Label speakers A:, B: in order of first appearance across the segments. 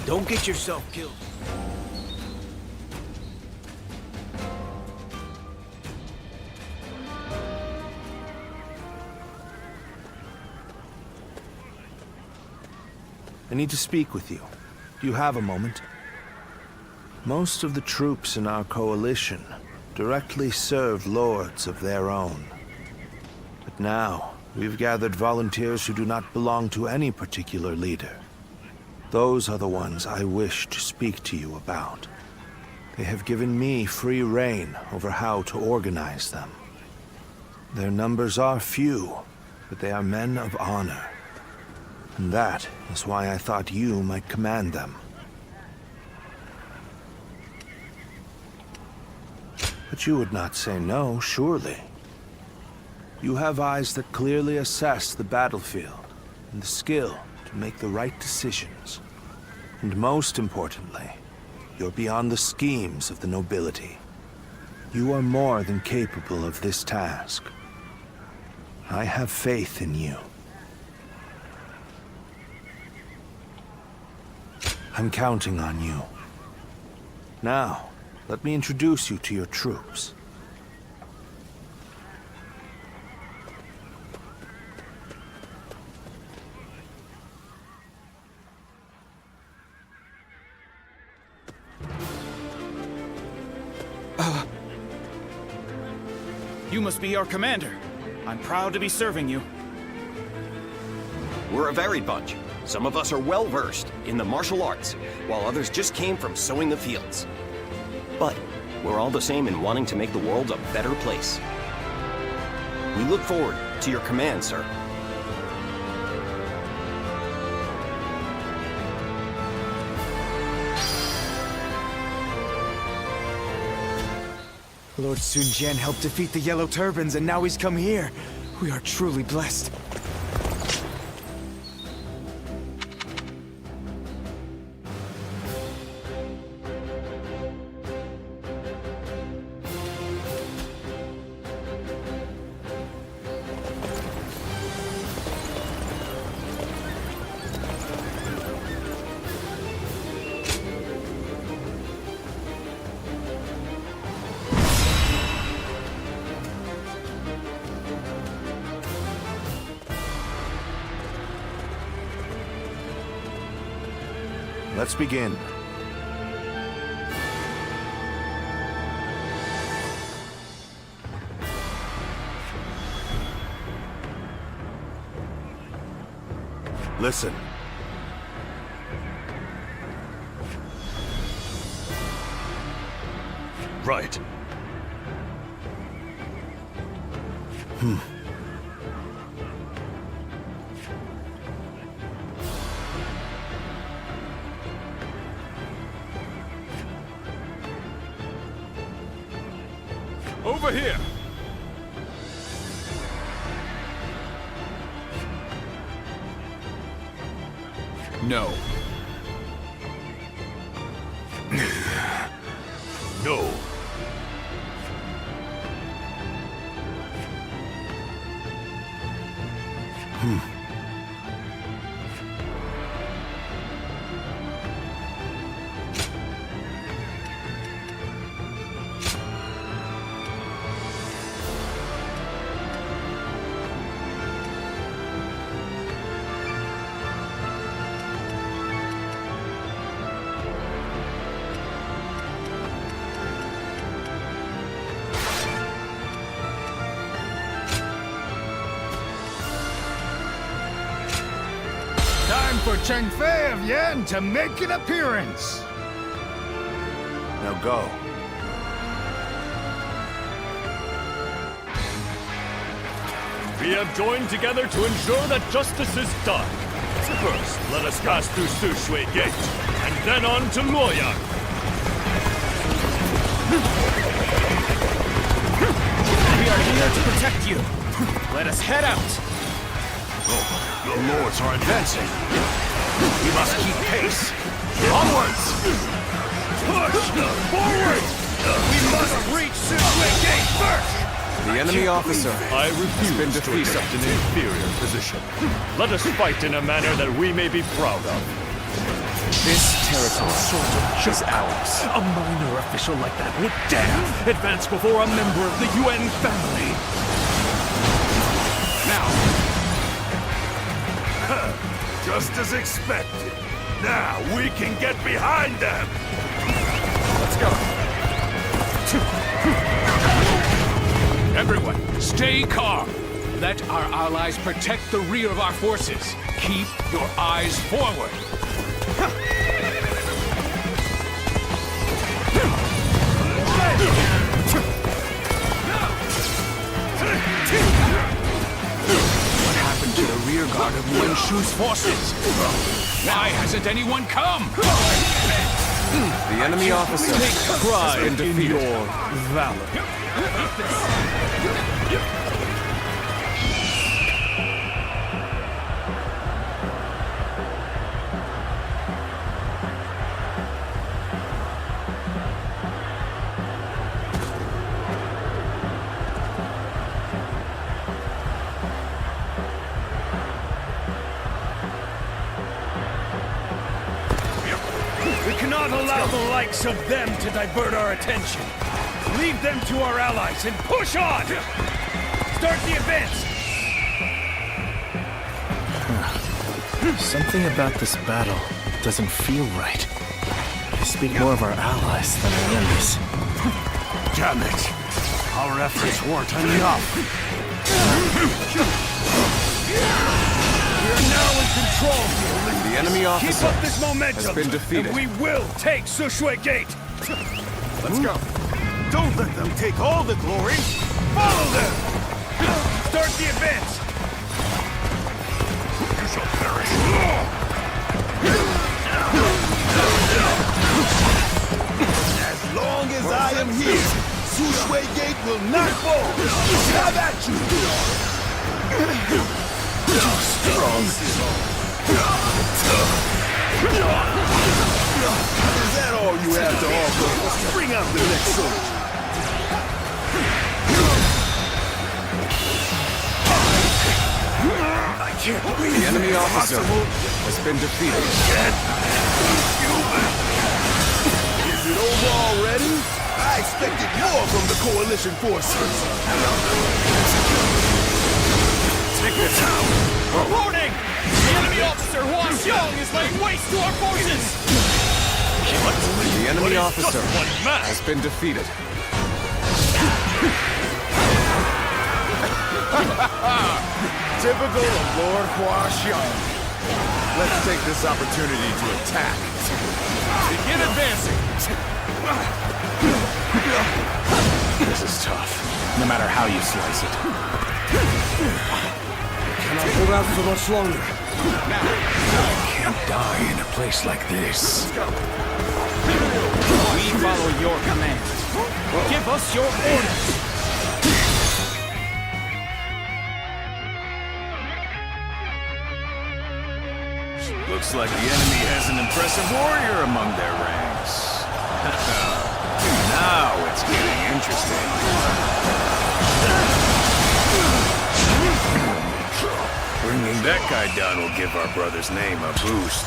A: Don't get yourself killed.
B: I need to speak with you. Do you have a moment? Most of the troops in our coalition directly served lords of their own. But now, we've gathered volunteers who do not belong to any particular leader. Those are the ones I wish to speak to you about. They have given me free rein over how to organize them. Their numbers are few, but they are men of honor. And that is why I thought you might command them. But you would not say no, surely. You have eyes that clearly assess the battlefield, and the skill to make the right decisions. And most importantly, you're beyond the schemes of the nobility. You are more than capable of this task. I have faith in you. I'm counting on you. Now, let me introduce you to your troops.
A: You must be our commander. I'm proud to be serving you.
C: We're a varied bunch. Some of us are well-versed in the martial arts, while others just came from sowing the fields. But we're all the same in wanting to make the world a better place. We look forward to your command, sir.
D: Lord Sun Jian helped defeat the Yellow Turbans, and now he's come here. We are truly blessed.
B: Let's begin. Listen.
E: Right. Over here!
A: No.
E: No.
D: Time for Cheng Fei of Yan to make an appearance!
B: Now go.
E: We have joined together to ensure that justice is done. First, let us pass through Su Shui Gate, and then on to Luoyang.
A: We are here to protect you. Let us head out.
E: The lords are advancing. We must keep pace. Onwards! Push! Forward! We must reach Su Shui Gate first!
D: The enemy officer
E: I refuse to accept an inferior position. Let us fight in a manner that we may be proud of. This territory is ours.
A: A minor official like that would dare advance before a member of the UN family.
E: Now,
F: Just as expected. Now we can get behind them!
E: let's go.
G: Everyone, stay calm. Let our allies protect the rear of our forces. Keep your eyes forward. What happened to the rear guard of Yuan Shu's forces? Why hasn't anyone come?
E: The enemy officer has been
A: Pride in
E: defeated.
A: your valor. We cannot allow the likes of them to divert our attention. Leave them to our allies and push on! Start the advance!
B: Something about this battle doesn't feel right. They speak more of our allies than our enemies.
F: Damn it! Our efforts weren't enough!
A: We are now in control here.
E: The enemy
A: Keep
E: officer
A: up this momentum,
E: has been defeated.
A: and we will take Sushui Gate.
E: Let's go.
F: Don't let them take all the glory! Follow them!
A: Start the advance.
F: You shall perish! As long as I am here, Sushui Gate will not fall! Have at you! Strong. Is that all you have to offer? Bring out the next soldier. I can't believe
E: The enemy
F: it's
E: officer
F: possible.
E: has been defeated.
F: Is it over already? I expected more from the coalition forces. Take this out.
A: Warning! The enemy officer Hua Xiong is laying waste to our forces!
E: The enemy officer has been defeated.
F: Typical of Lord Hua Xiong. Let's take this opportunity to attack.
A: Begin advancing!
G: This is tough, no matter how you slice it.
F: Cannot hold out for much longer.
G: Can't die in a place like this.
A: We follow your command. Give us your orders!
E: Looks like the enemy has an impressive warrior among their ranks. Now it's getting interesting. Bringing that guy down will give our brother's name a boost.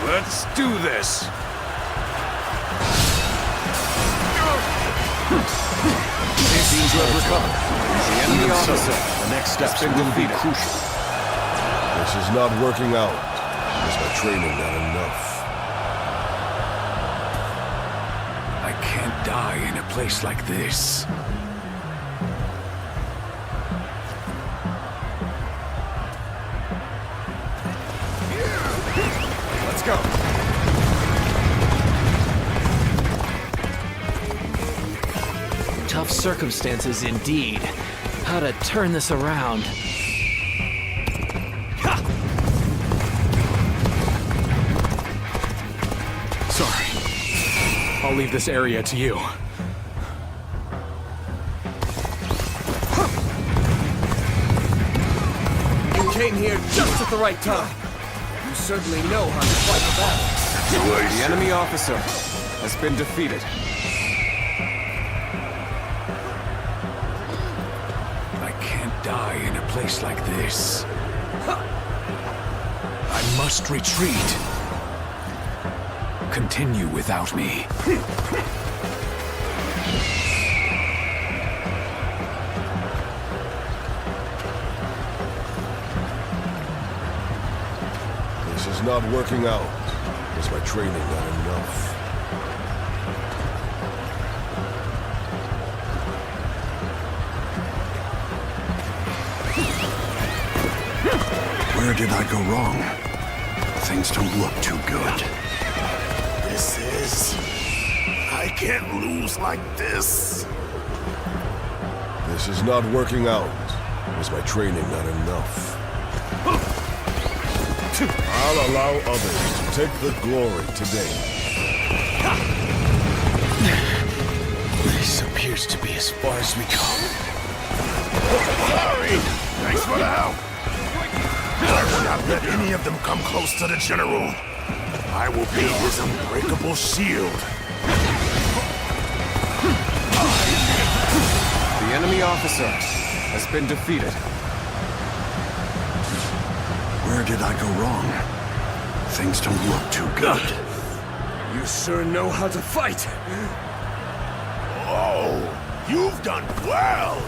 E: Let's do this! It seems to have recovered. The enemy officer, the next step's been defeated.
F: Crucial. This is not working out. Is my training not enough?
G: I can't die in a place like this.
E: Let's go.
H: Tough circumstances indeed. How to turn this around.
G: Sorry. I'll leave this area to you.
D: You came here just at the right time. You certainly know how to fight a battle.
E: The enemy officer has been defeated.
G: I can't die in a place like this. I must retreat. continue without me.
F: This is not working out. Is my training not enough?
E: Where did I go wrong? Things don't look too good. I can't lose like this.
F: This is not working out. Is my training not enough? I'll allow others to take the glory today.
E: This appears to be as far as we go. Sorry! Thanks for the help! I will not let any of them come close to the General. I will be his unbreakable shield.
D: The enemy officer has been defeated.
E: Where did I go wrong? Things don't look too good.
A: You sure know how to fight.
E: Oh, you've done well!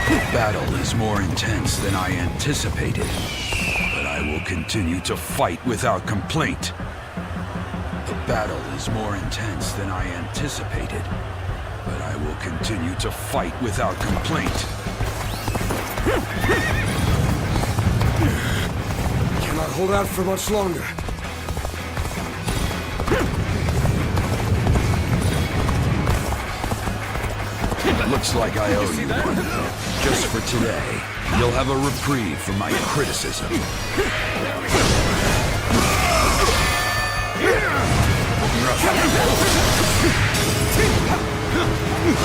G: The battle is more intense than I anticipated, but I will continue to fight without complaint. The battle is more intense than I anticipated, but I will continue to fight without complaint.
A: Cannot hold out for much longer.
G: Looks like I owe you one. Just for today, you'll have a reprieve from my criticism.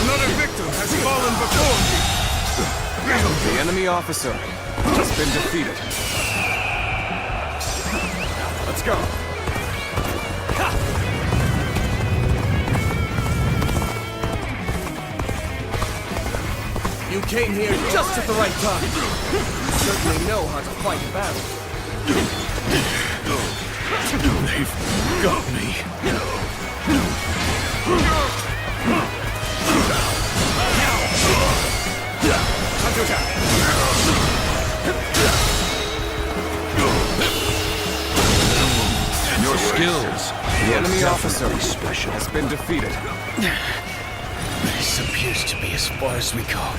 A: Another victim has fallen before me.
D: The enemy officer has been defeated. Let's go. You came here just at the right time. You certainly know how to fight a battle.
E: They've got me.
G: Your skills.
D: The enemy officer has been defeated.
E: This appears to be as far as we go.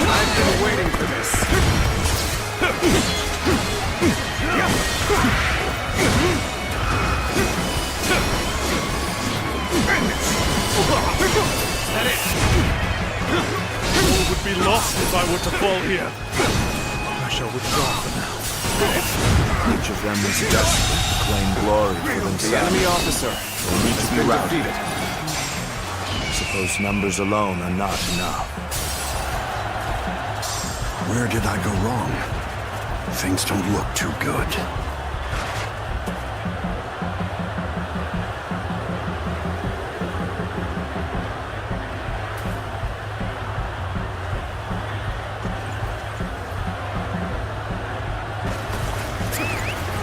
D: I've been waiting for this.
A: All would be lost if I were to fall here. I shall withdraw for now.
B: Each of them is desperate to claim glory for
D: The
B: themselves.
D: enemy officer has been defeated.
B: I suppose numbers alone are not enough.
E: Where did I go wrong? Things don't look too good.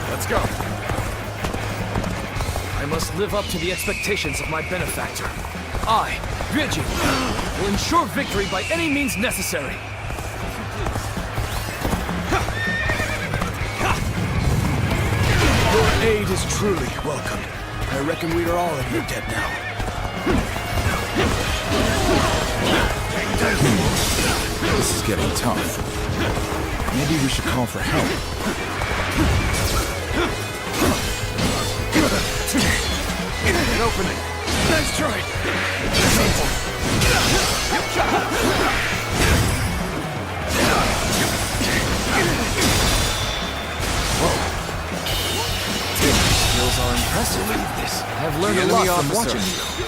D: Let's go.
H: I must live up to the expectations of my benefactor. I, Ryujin, will ensure victory by any means necessary.
D: Your aid is truly welcome. I reckon we are all in your debt now.
I: This is getting tough. Maybe we should call for help.
D: An opening.
A: Nice try.
D: Skills are impressive.
H: I've learned a lot from watching you.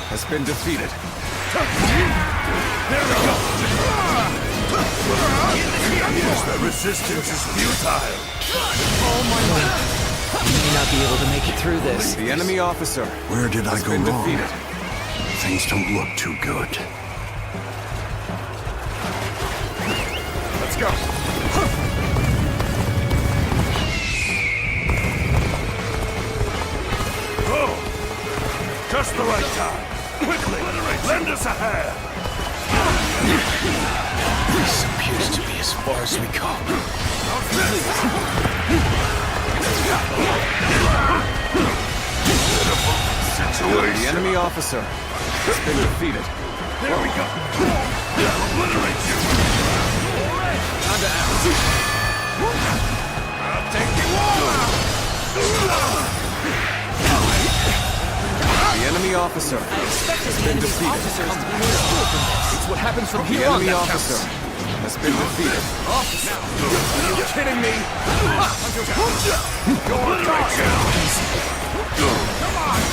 D: Has been defeated.
A: There we go.
E: The resistance is futile.
H: We may not be able to make it through this.
D: The enemy officer.
G: Where did I go
D: been
G: wrong?
D: defeated.
G: Things don't look too good.
D: Let's go.
E: Oh! Just the right time. Quickly, lend us a hand.
H: This appears to be as far as we go.
E: Situation.
D: The enemy officer has been defeated.
E: There we go. Obliterate you.
D: Time to act.
E: I'll take you all.
D: The enemy officer has been defeated.
H: It's what happens from
D: The
H: here on
D: enemy
H: that
D: officer
H: counts.
D: has been defeated.
H: Officer!
E: Are you kidding me? Go on, come on.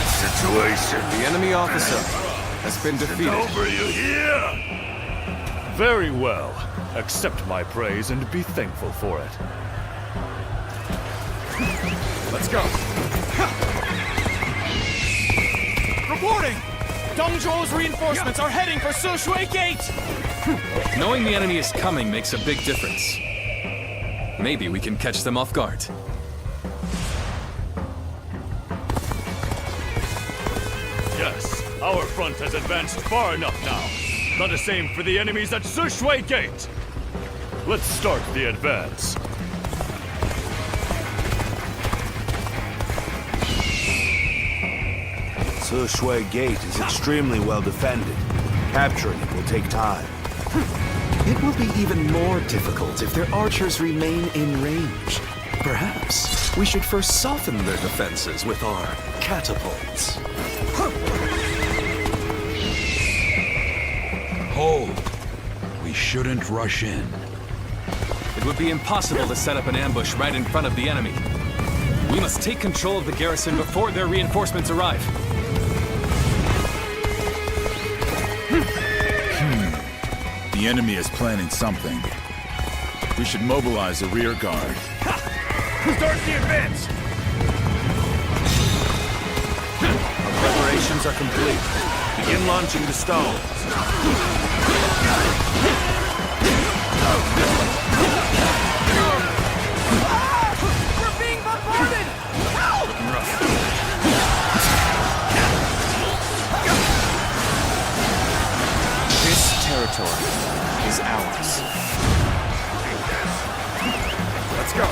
E: Situation.
D: The enemy officer has been defeated.
E: Over, you hear?
A: Very well. Accept my praise and be thankful for it.
D: Let's go.
H: Reporting! Dongzhou's reinforcements are heading for Sushui Gate! Knowing the enemy is coming makes a big difference. Maybe we can catch them off guard.
A: Yes, our front has advanced far enough now. Not the same for the enemies at Sushui Gate. Let's start the advance.
B: Sushui Gate is extremely well defended. Capturing it will take time.
J: It will be even more difficult if their archers remain in range. Perhaps we should first soften their defenses with our catapults.
G: Hold. We shouldn't rush in.
H: It would be impossible to set up an ambush right in front of the enemy. We must take control of the garrison before their reinforcements arrive.
I: The enemy is planning something. We should mobilize a rear guard.
E: Start the advance.
B: Our preparations are complete. Begin launching the stones.
H: We're being bombarded!
B: Looking rough.
D: This territory is ours. Let's go.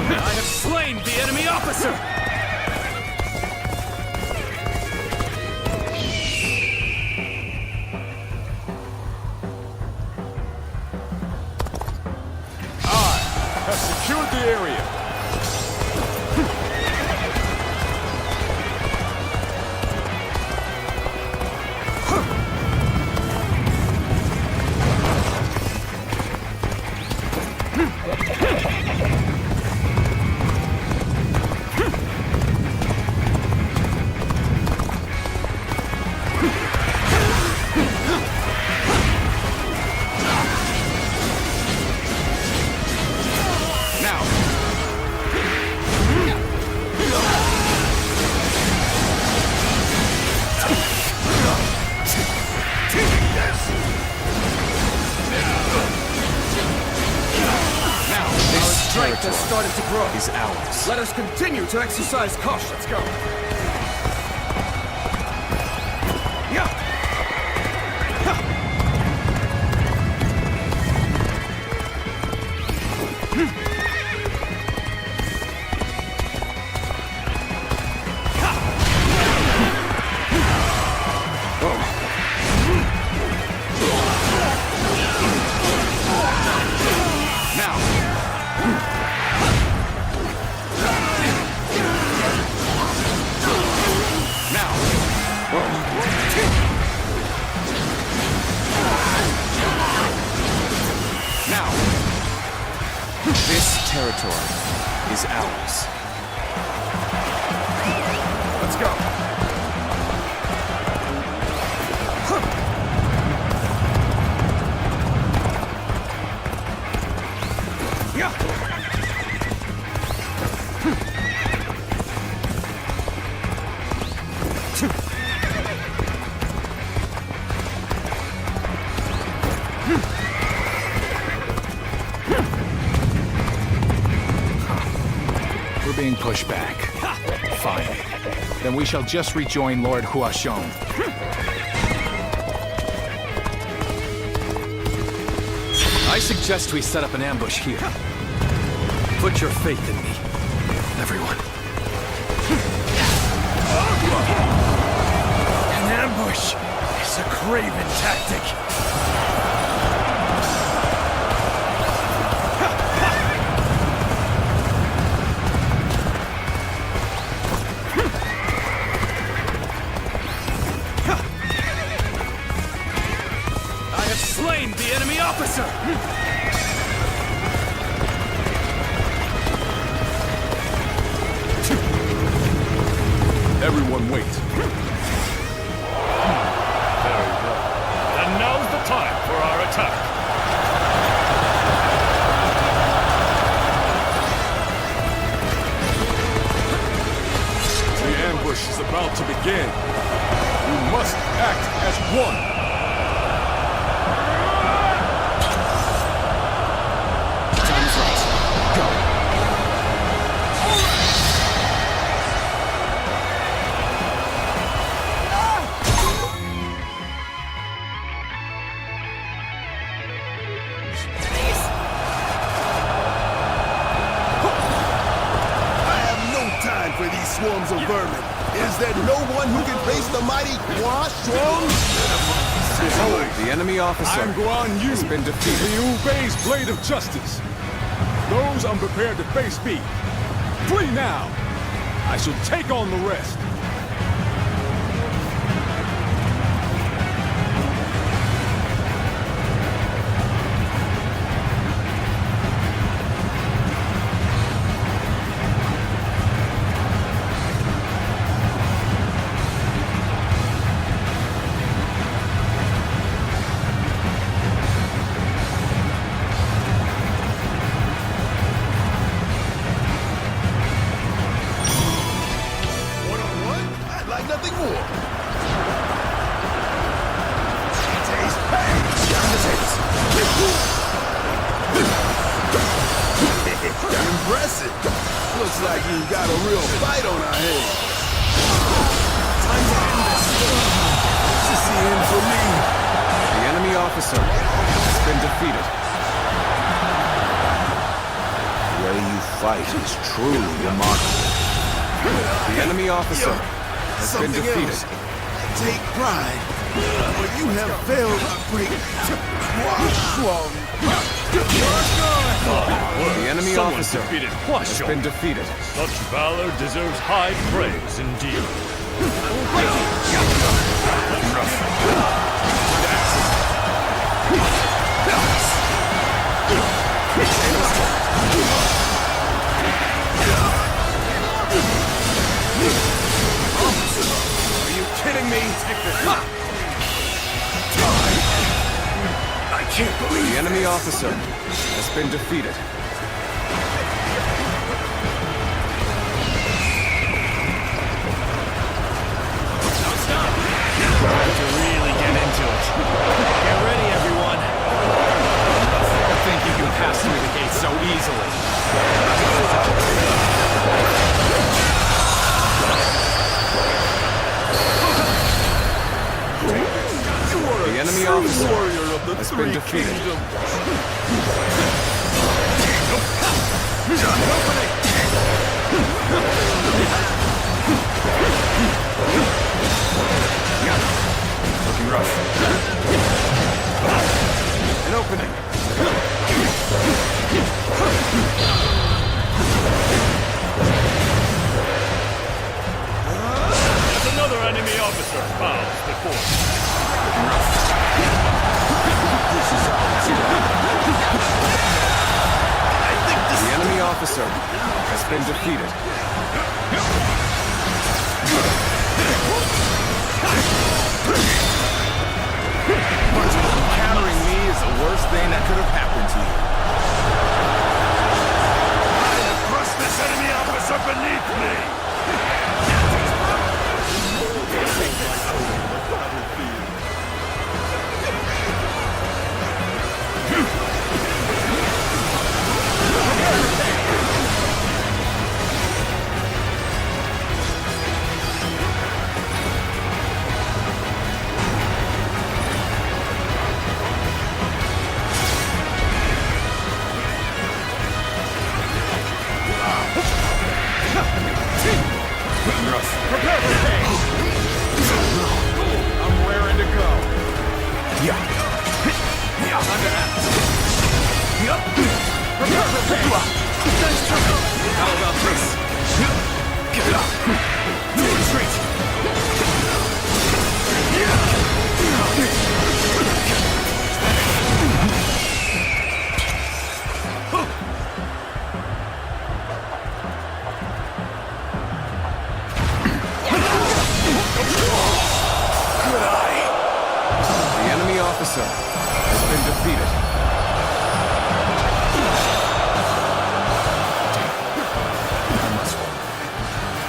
A: I have slain the enemy officer!
E: Have secured the area.
H: Strength has started to grow.
D: Is ours.
H: Let us continue to exercise caution.
D: Let's go.
E: territory is ours. Let's go.
K: We're being pushed back. Fine. Then we shall just rejoin Lord Huashong.
H: I suggest we set up an ambush here. Put your faith in me, everyone.
E: An ambush is a craven tactic.
H: Slain the enemy officer!
E: Everyone wait.
A: Very well. And now's the time for our attack.
E: The ambush is about to begin. We must act as one.
F: For these swarms of vermin, is there no one who can face the mighty Huashong?
E: Behold, the enemy officer has been defeated.
L: The Ubei's blade of justice. Those unprepared to face me, flee now. I shall take on the rest.
F: Impressive. Looks like you've got a real fight on our hands.
E: Time to end this.
F: This is the end for me.
E: The enemy officer has been defeated.
B: The way you fight is truly remarkable.
E: The enemy officer has been defeated.
F: Take pride, but you have failed our great Huashong.
E: The enemy
A: Someone
E: officer
A: defeated
E: has
A: Huashong.
E: been defeated.
A: Such valor deserves high praise indeed.
E: Are you kidding me?
F: I can't believe
E: The enemy officer has been defeated.
H: Time to really get into it. Get ready, everyone. Don't think you can pass through the gate so easily.
E: The enemy officer has been defeated. Looking rough. An opening.
A: There's another enemy officer bows before me.
E: The enemy officer
L: officer has been defeated. Encountering me is the worst thing that could have happened to you.
A: Crush this enemy officer beneath me!
L: Prepare for change! I'm raring to go. Yeah. Time to act. Prepare for change! How about this? Retreat! Officer has been defeated. I must hope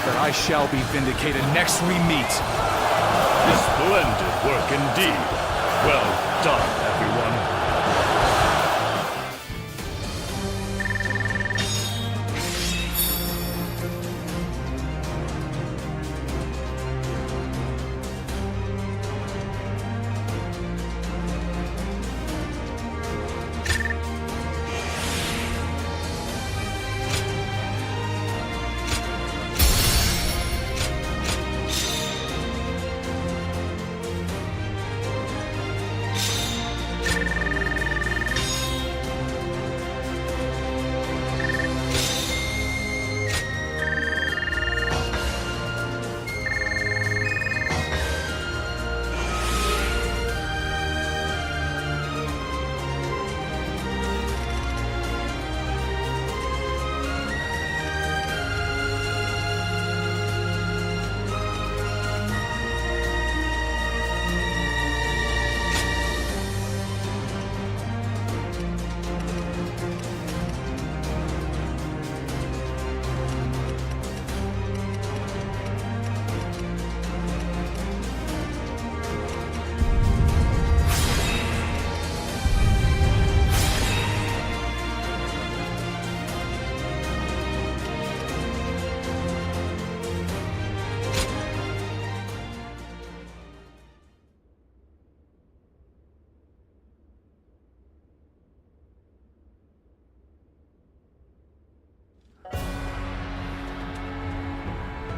L: that I shall be vindicated next we meet.
A: Splendid work indeed. Well done, everyone.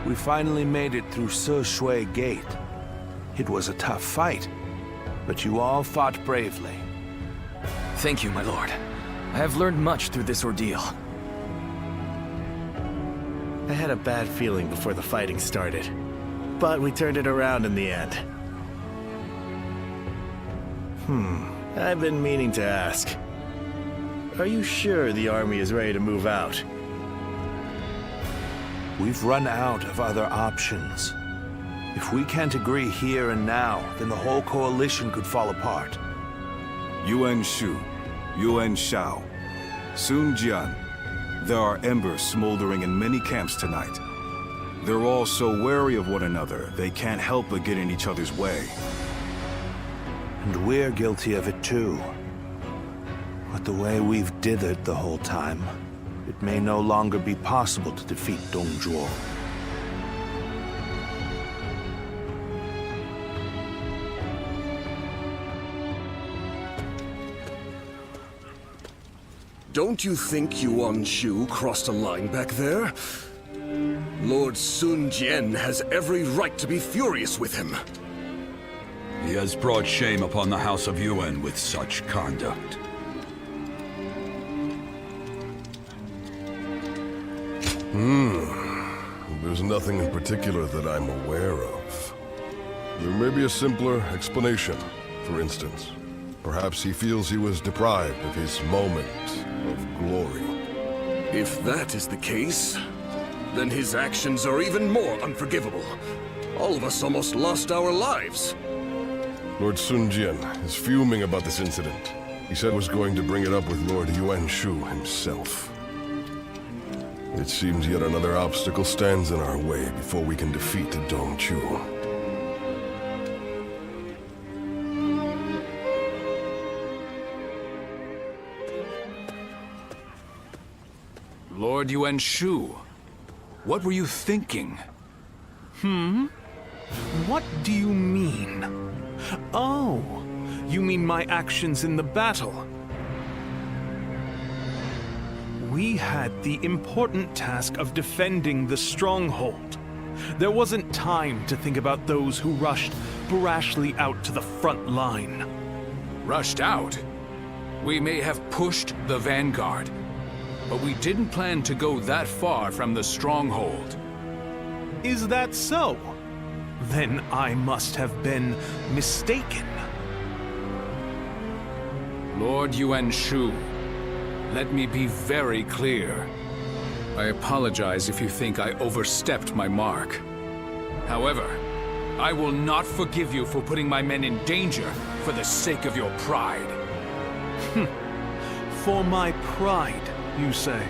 B: We finally made it through Shui Gate. It was a tough fight, but you all fought bravely.
H: Thank you, my lord. I have learned much through this ordeal.
M: I had a bad feeling before the fighting started, but we turned it around in the end. I've been meaning to ask. Are you sure the army is ready to move out?
B: We've run out of other options. If we can't agree here and now, then the whole coalition could fall apart.
N: Yuan Shu, Yuan Shao, Sun Jian. There are embers smoldering in many camps tonight. They're all so wary of one another, they can't help but get in each other's way.
B: And we're guilty of it too. But the way we've dithered the whole time, it may no longer be possible to defeat Dongzhuo.
F: Don't you think Yuan Shu crossed a line back there? Lord Sun Jian has every right to be furious with him.
G: He has brought shame upon the House of Yuan with such conduct.
F: There's nothing in particular that I'm aware of. There may be a simpler explanation. For instance, perhaps he feels he was deprived of his moment of glory. If that is the case, then his actions are even more unforgivable. All of us almost lost our lives.
O: Lord Sun Jian is fuming about this incident. He said was going to bring it up with Lord Yuan Shu himself. It seems yet another obstacle stands in our way before we can defeat the Dong Chu.
K: Lord Yuan Shu, what were you thinking?
B: What do you mean? Oh, you mean my actions in the battle? We had the important task of defending the stronghold. There wasn't time to think about those who rushed brashly out to the front line.
K: Rushed out? We may have pushed the vanguard, but we didn't plan to go that far from the stronghold.
B: Is that so? Then I must have been mistaken.
K: Lord Yuan Shu, let me be very clear. I apologize if you think I overstepped my mark. However, I will not forgive you for putting my men in danger for the sake of your pride.
B: For my pride, you say?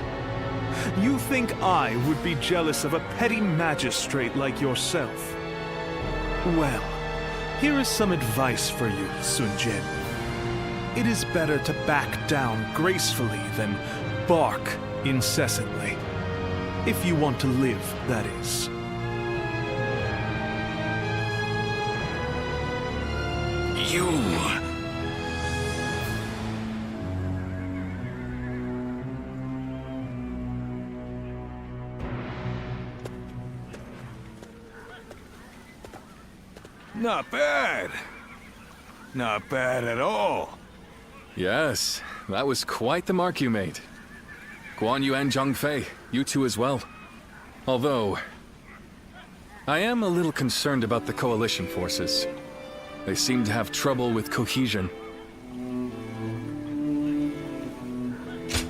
B: You think I would be jealous of a petty magistrate like yourself? Well, here is some advice for you, Sun Jian. It is better to back down gracefully than bark incessantly. If you want to live, that is.
K: You...
E: Not bad. Not bad at all.
H: Yes, that was quite the mark you made. Guan Yu and Zhang Fei, you two as well. Although, I am a little concerned about the coalition forces. They seem to have trouble with cohesion.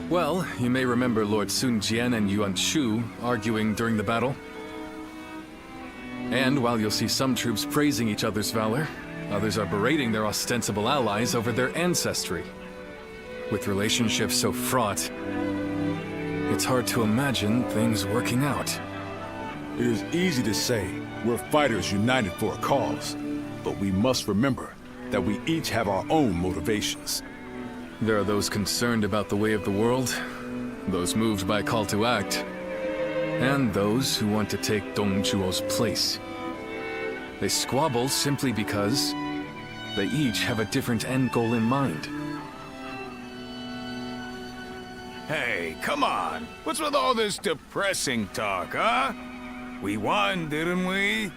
H: Well, you may remember Lord Sun Jian and Yuan Shu arguing during the battle. And while you'll see some troops praising each other's valor, others are berating their ostensible allies over their ancestry. With relationships so fraught, it's hard to imagine things working out.
L: It is easy to say we're fighters united for a cause, but we must remember that we each have our own motivations.
H: There are those concerned about the way of the world, those moved by call to act, and those who want to take Dong Zhuo's place. They squabble simply because they each have a different end goal in mind.
E: Hey, come on. What's with all this depressing talk, huh? We won, didn't we?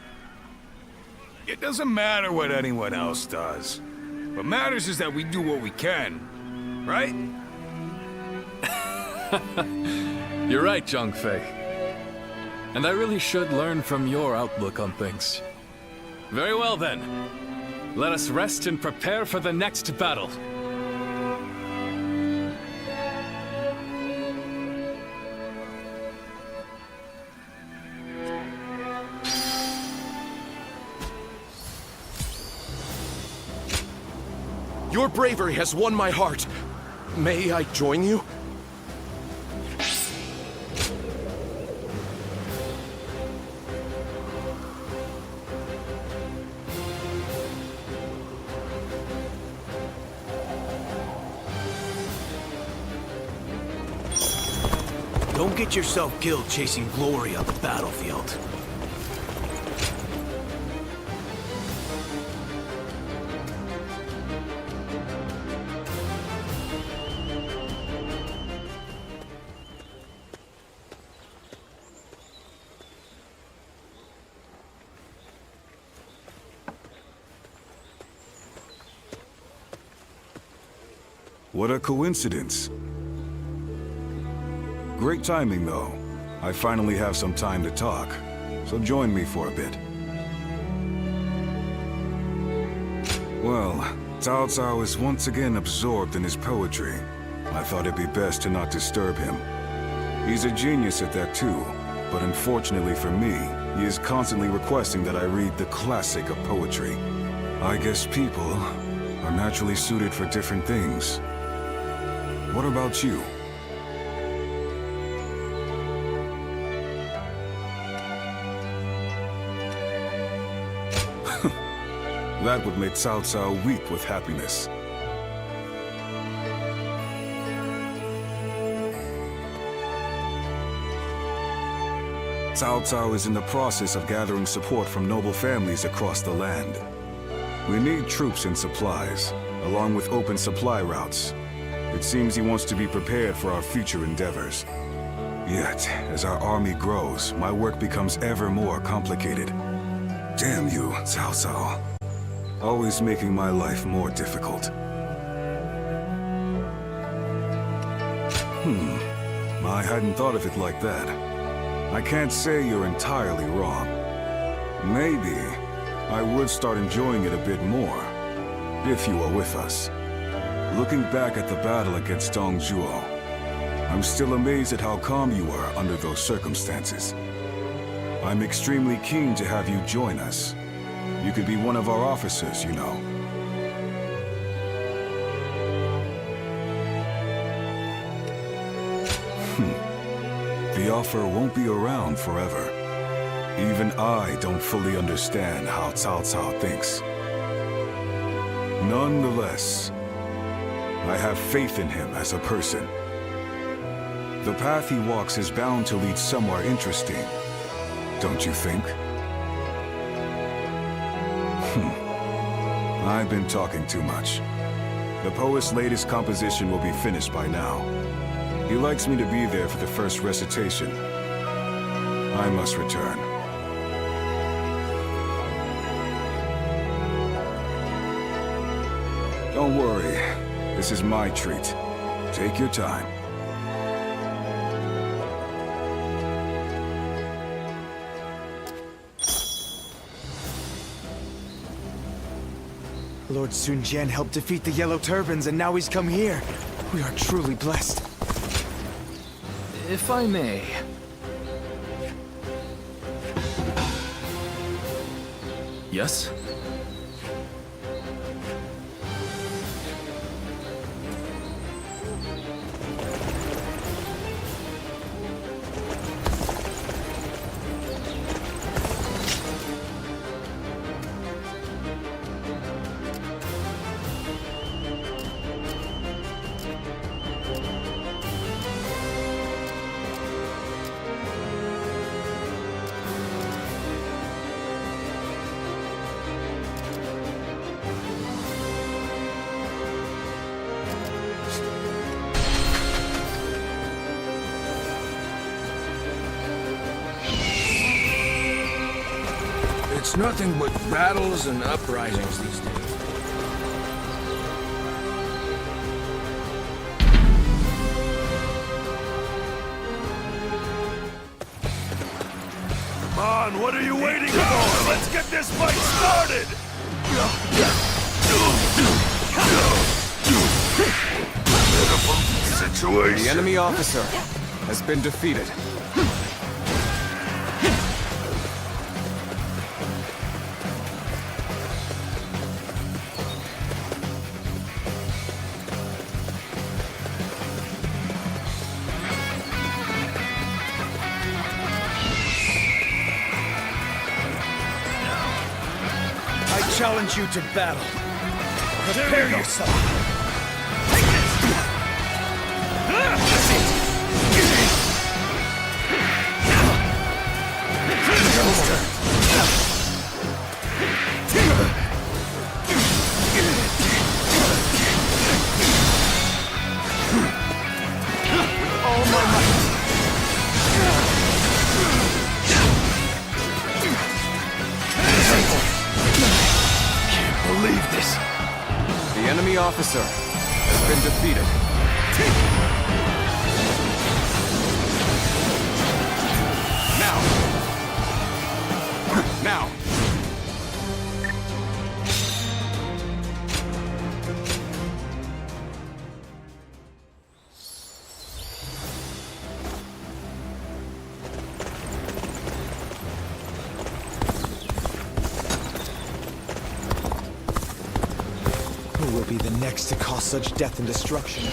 E: It doesn't matter what anyone else does. What matters is that we do what we can, right?
H: You're right, Zhang Fei. And I really should learn from your outlook on things. Very well then. Let us rest and prepare for the next battle.
J: Your bravery has won my heart. May I join you?
P: Don't get yourself killed chasing glory on the battlefield.
N: What a coincidence. Great timing, though. I finally have some time to talk, so join me for a bit. Well, Cao Cao is once again absorbed in his poetry. I thought it'd be best to not disturb him. He's a genius at that too, but unfortunately for me, he is constantly requesting that I read the classic of poetry. I guess people are naturally suited for different things. What about you? That would make Cao Cao weep with happiness. Cao Cao is in the process of gathering support from noble families across the land. We need troops and supplies, along with open supply routes. It seems he wants to be prepared for our future endeavors. Yet, as our army grows, my work becomes ever more complicated. Damn you, Cao Cao. Always making my life more difficult. I hadn't thought of it like that. I can't say you're entirely wrong. Maybe I would start enjoying it a bit more, if you were with us. Looking back at the battle against Dong Zhuo, I'm still amazed at how calm you were under those circumstances. I'm extremely keen to have you join us. You could be one of our officers, you know. The offer won't be around forever. Even I don't fully understand how Cao Cao thinks. Nonetheless, I have faith in him as a person. The path he walks is bound to lead somewhere interesting, don't you think? I've been talking too much. The poet's latest composition will be finished by now. He likes me to be there for the first recitation. I must return. Don't worry. This is my treat. Take your time.
D: Lord Sun Jian helped defeat the Yellow Turbans, and now he's come here. We are truly blessed.
H: If I may. Yes?
P: It's nothing but battles and uprisings these days.
E: Come on, what are you waiting for? Let's get this fight started! Pitiful situation.
Q: The enemy officer has been defeated.
P: I challenge you to battle. Prepare yourself.
D: All my might.
P: Believe this.
Q: The enemy officer has been defeated. Now!
D: will be the next to cause such death and destruction.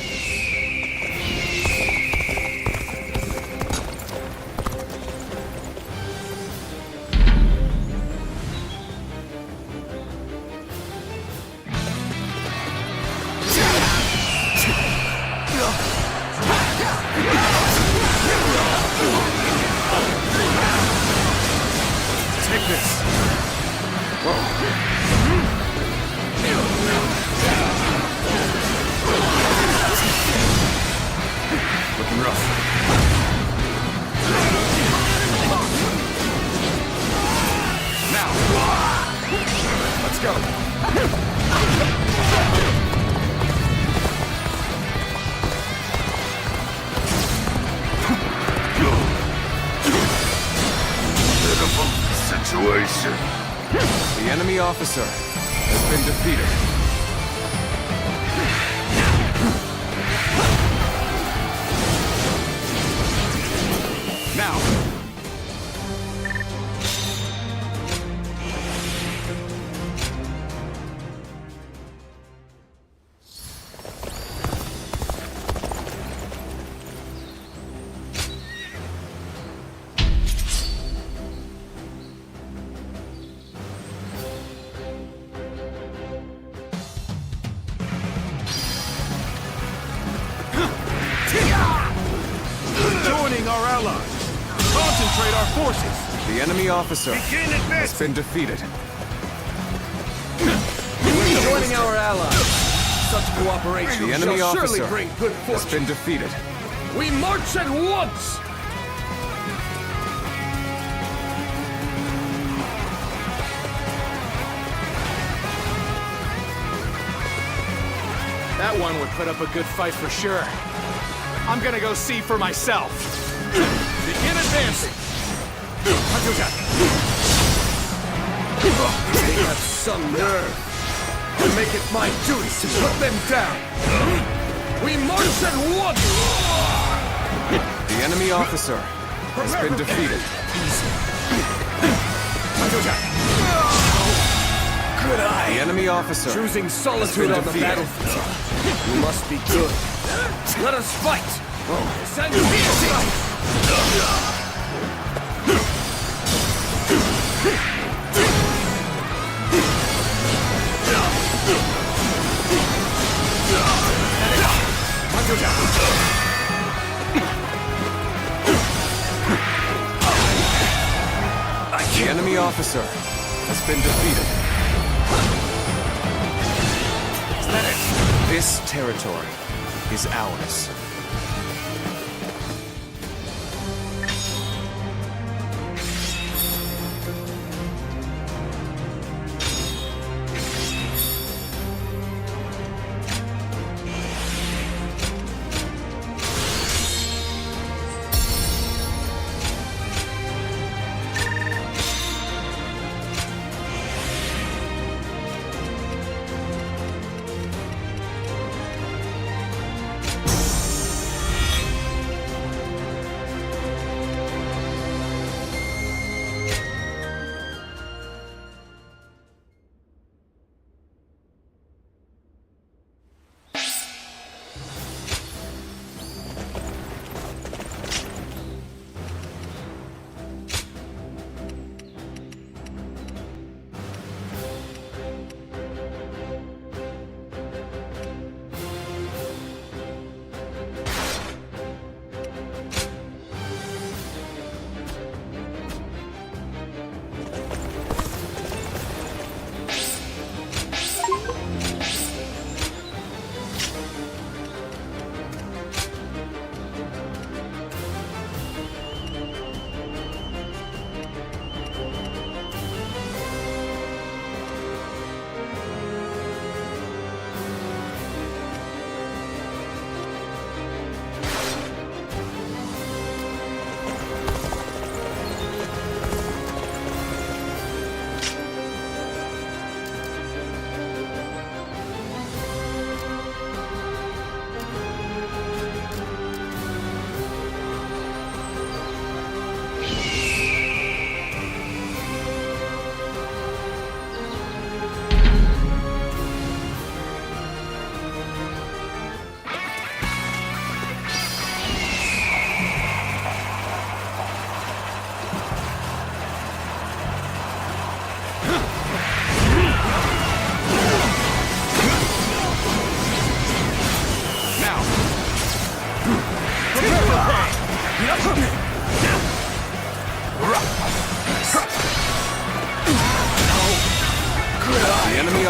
E: Take this. Looking rough. Now. Let's go.
O: Pitiful situation.
Q: The enemy officer has been defeated.
E: Now. Joining our allies. Concentrate our forces.
Q: The enemy officer has been defeated.
E: Joining our allies. Such cooperation
Q: The enemy
E: shall
Q: officer
E: surely bring good
Q: has
E: fortune.
Q: been defeated.
E: We march at once! That one would put up a good fight for sure. I'm gonna go see for myself. Begin advancing! They have some nerve. I make it my duty to put them down. We march at once!
Q: The enemy officer has been defeated.
E: Good eye.
Q: The enemy officer
E: Choosing solitude
Q: has
E: on
Q: been
E: the
Q: defeated.
E: battlefield. You must be good. Let us fight! Send me
Q: The enemy officer has been defeated.
E: Is that it?
Q: This territory is ours.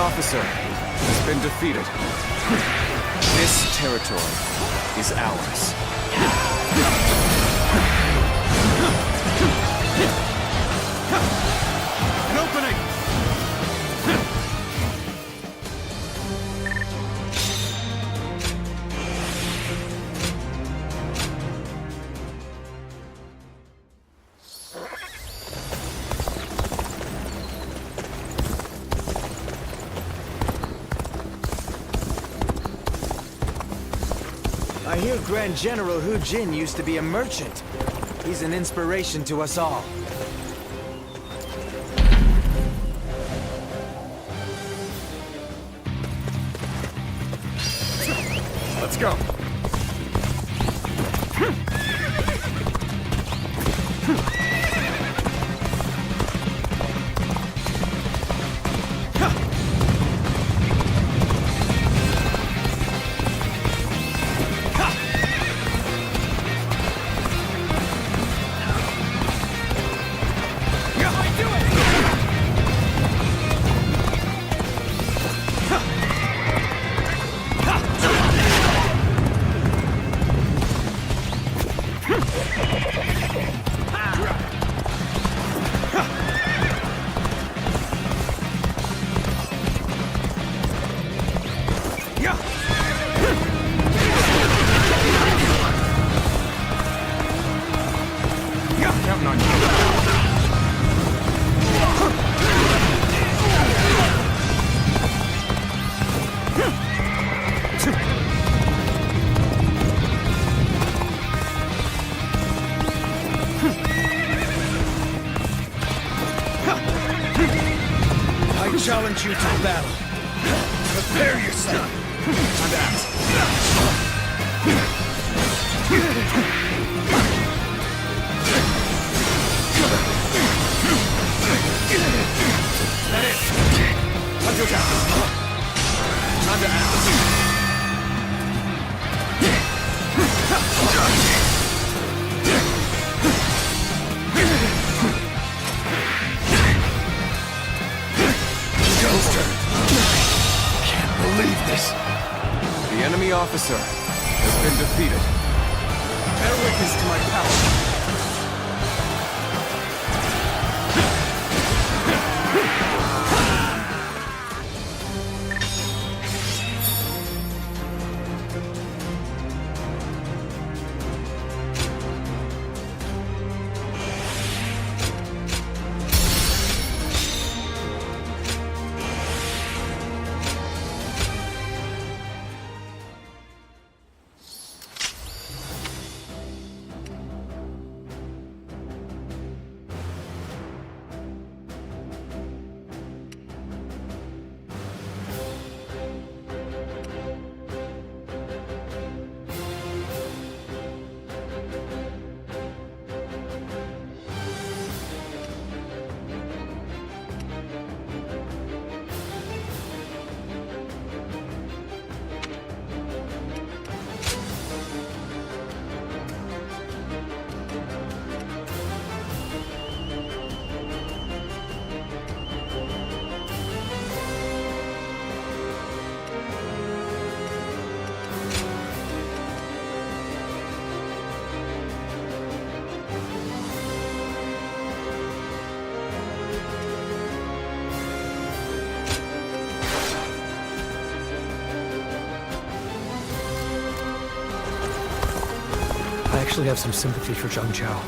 Q: officer has been defeated. This territory is ours.
E: An opening!
D: I hear Grand General Hu Jin used to be a merchant. He's an inspiration to us all.
E: Let's go. Counting on you.
D: I challenge you to battle. Prepare yourself.
E: Time to act. That is. Time to attack. Time to act.
Q: Can't believe this. The enemy officer has been defeated.
D: Bear witness to my power.
R: I actually have some sympathy for Zhang Zhao.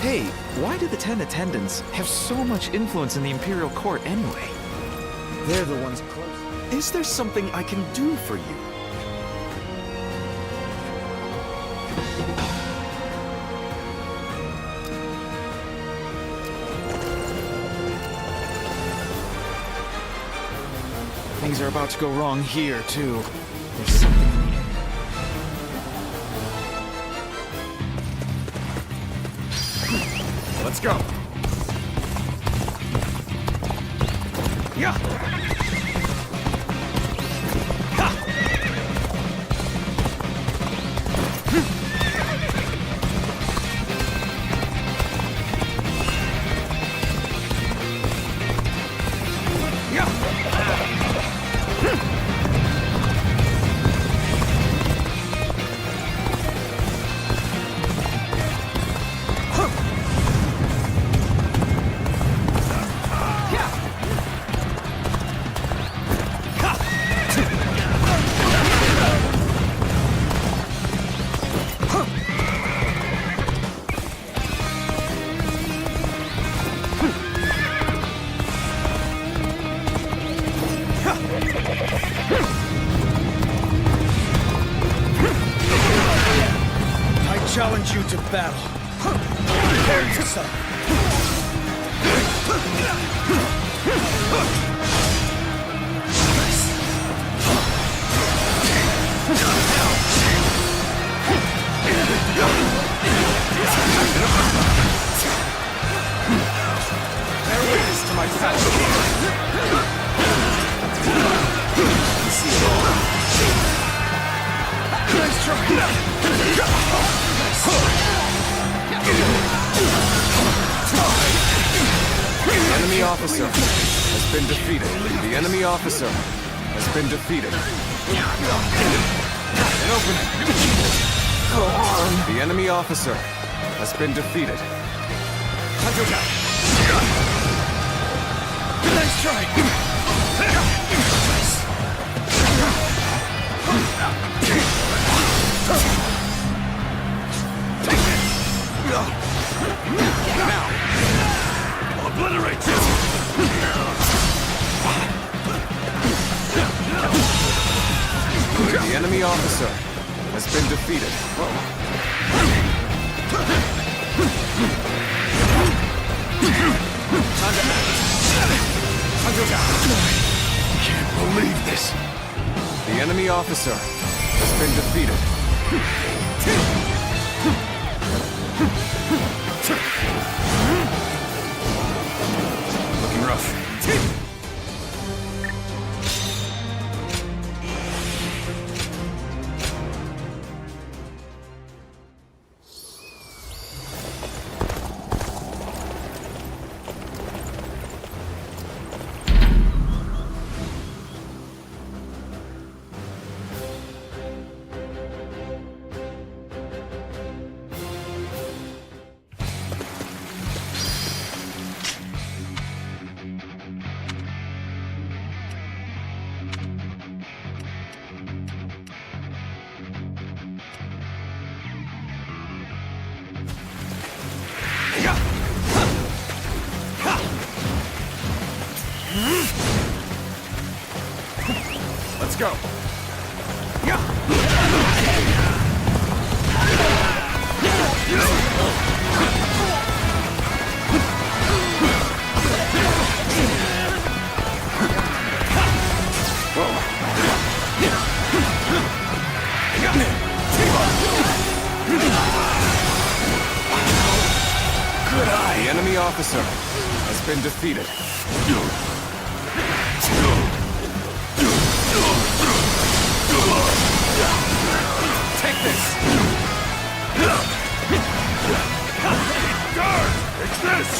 J: Hey, why do the 10 attendants have so much influence in the Imperial Court anyway?
D: They're the ones close.
J: Is there something I can do for you?
D: Things are about to go wrong here, too. There's something in the air.
E: Let's go. Yeah.
D: I challenge you to battle. Prepare yourself.
E: Bear witness to my power. Nice try.
Q: The enemy officer has been defeated. The enemy officer has been defeated. An opening. Go on. The enemy officer has been defeated.
E: Nice try. Now, obliterate you!
Q: The enemy officer has been defeated.
E: Can't believe this.
Q: The enemy officer has been defeated.
E: Looking rough. Let's go.
Q: The enemy officer has been defeated.
E: Take this! Guard! It's this!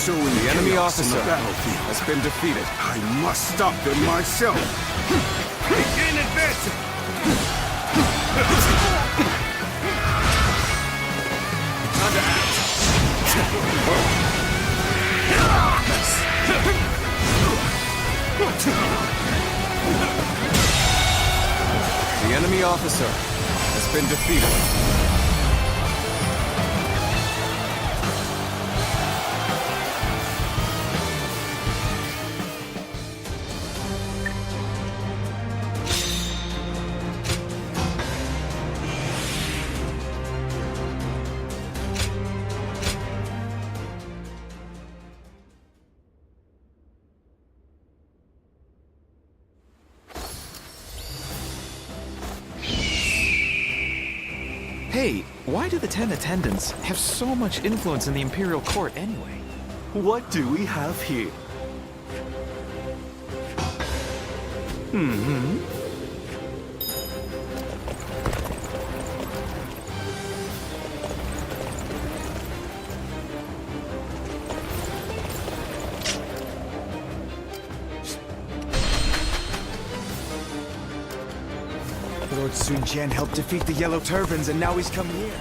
Q: The enemy officer has been defeated.
F: I must stop them myself.
E: Begin advancing! Time to act!
Q: The enemy officer has been defeated.
D: Hey, why do the 10 attendants have so much influence in the Imperial Court anyway?
J: What do we have here?
D: Lord Sun Jian helped defeat the Yellow Turbans, and now he's come here.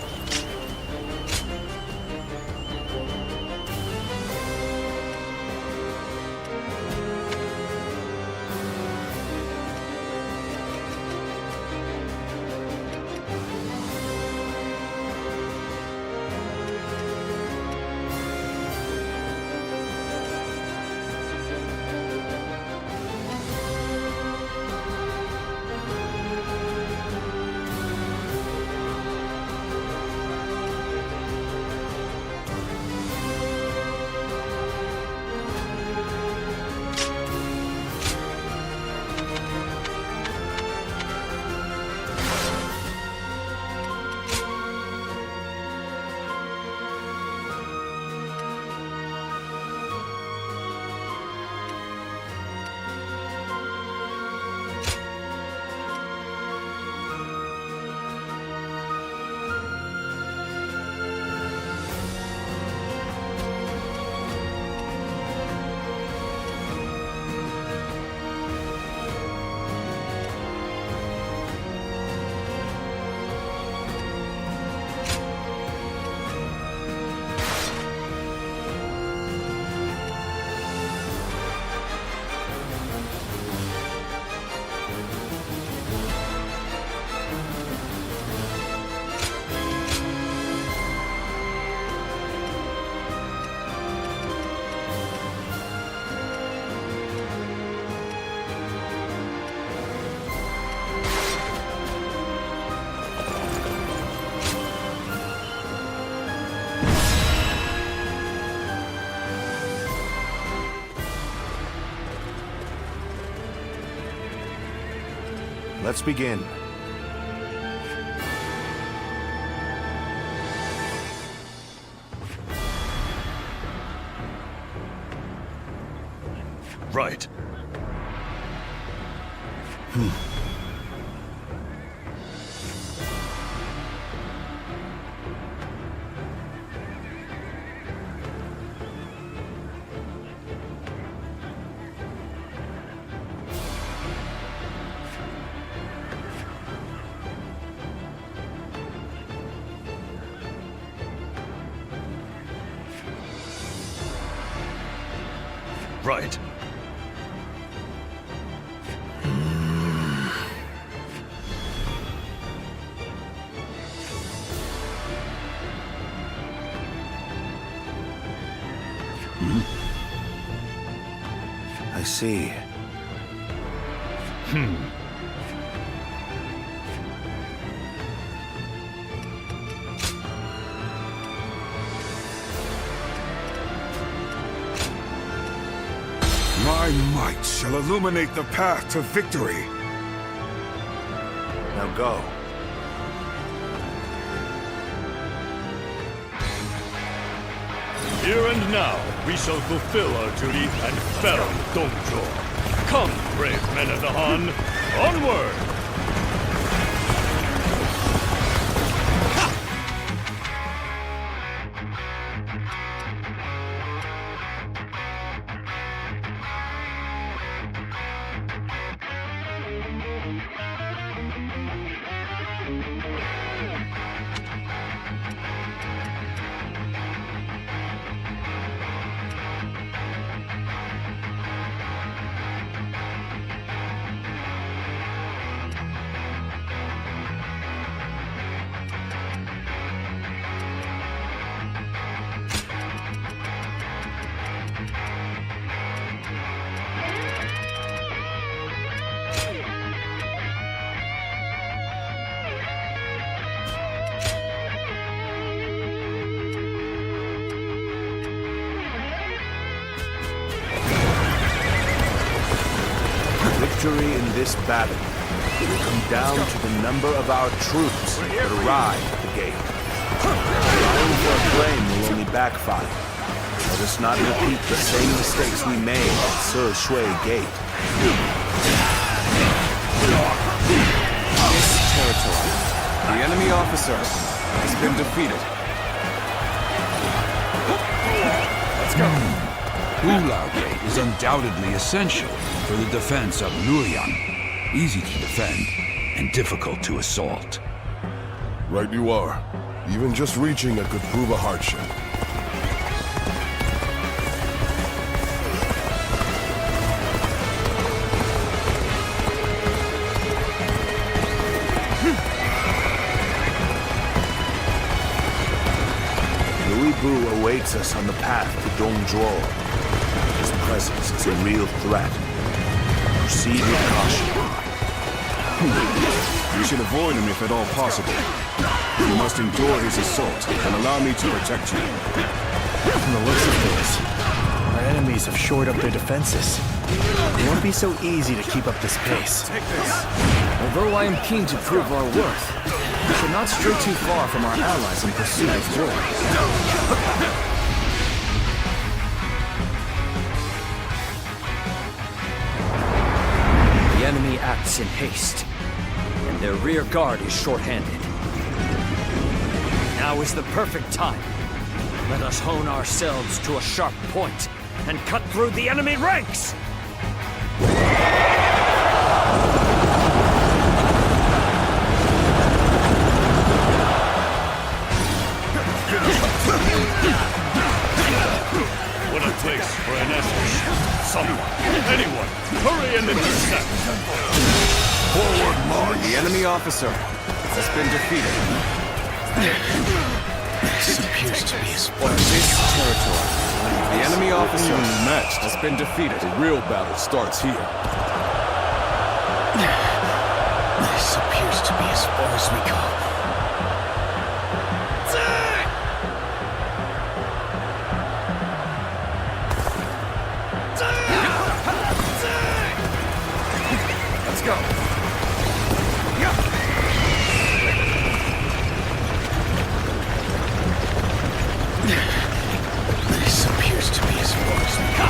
B: Let's begin.
A: Right. Right.
B: I see.
I: My might shall illuminate the path to victory.
B: Now go.
A: Here and now, we shall fulfill our duty and fell Dongzhuo. Come, brave men of the Han, onward!
B: Victory in this battle will come down to the number of our troops that arrive at the Gate. Trying for a flame will only backfire. Let us not repeat the same mistakes we made at Sir Shui Gate.
K: This territory. The enemy officer has been defeated. Let's go.
G: Ulao Gate is undoubtedly essential for the defense of Luoyang. Easy to defend and difficult to assault.
O: Right you are. Even just reaching it could prove a hardship.
B: Awaits us on the path to Dongzhuo. His presence is a real threat. Proceed with caution.
N: We should avoid him if at all possible. You must endure his assault and allow me to protect you.
P: From the looks of things, our enemies have shored up their defenses. It won't be so easy to keep up this pace.
Q: Although I am keen to prove our worth, we should not stray too far from our allies in pursuit of glory.
S: The enemy acts in haste, and their rear guard is short-handed. Now is the perfect time. Let us hone ourselves to a sharp point and cut through the enemy ranks!
A: What a place for an ambush. Someone, anyone, hurry and intersect!
K: Forward march! The enemy officer has been defeated.
P: This appears to be his
K: This territory. The enemy officer has been defeated.
L: The real battle starts here.
P: This appears to be as far as we go.
K: Let's go.
P: This appears to be as far as we go.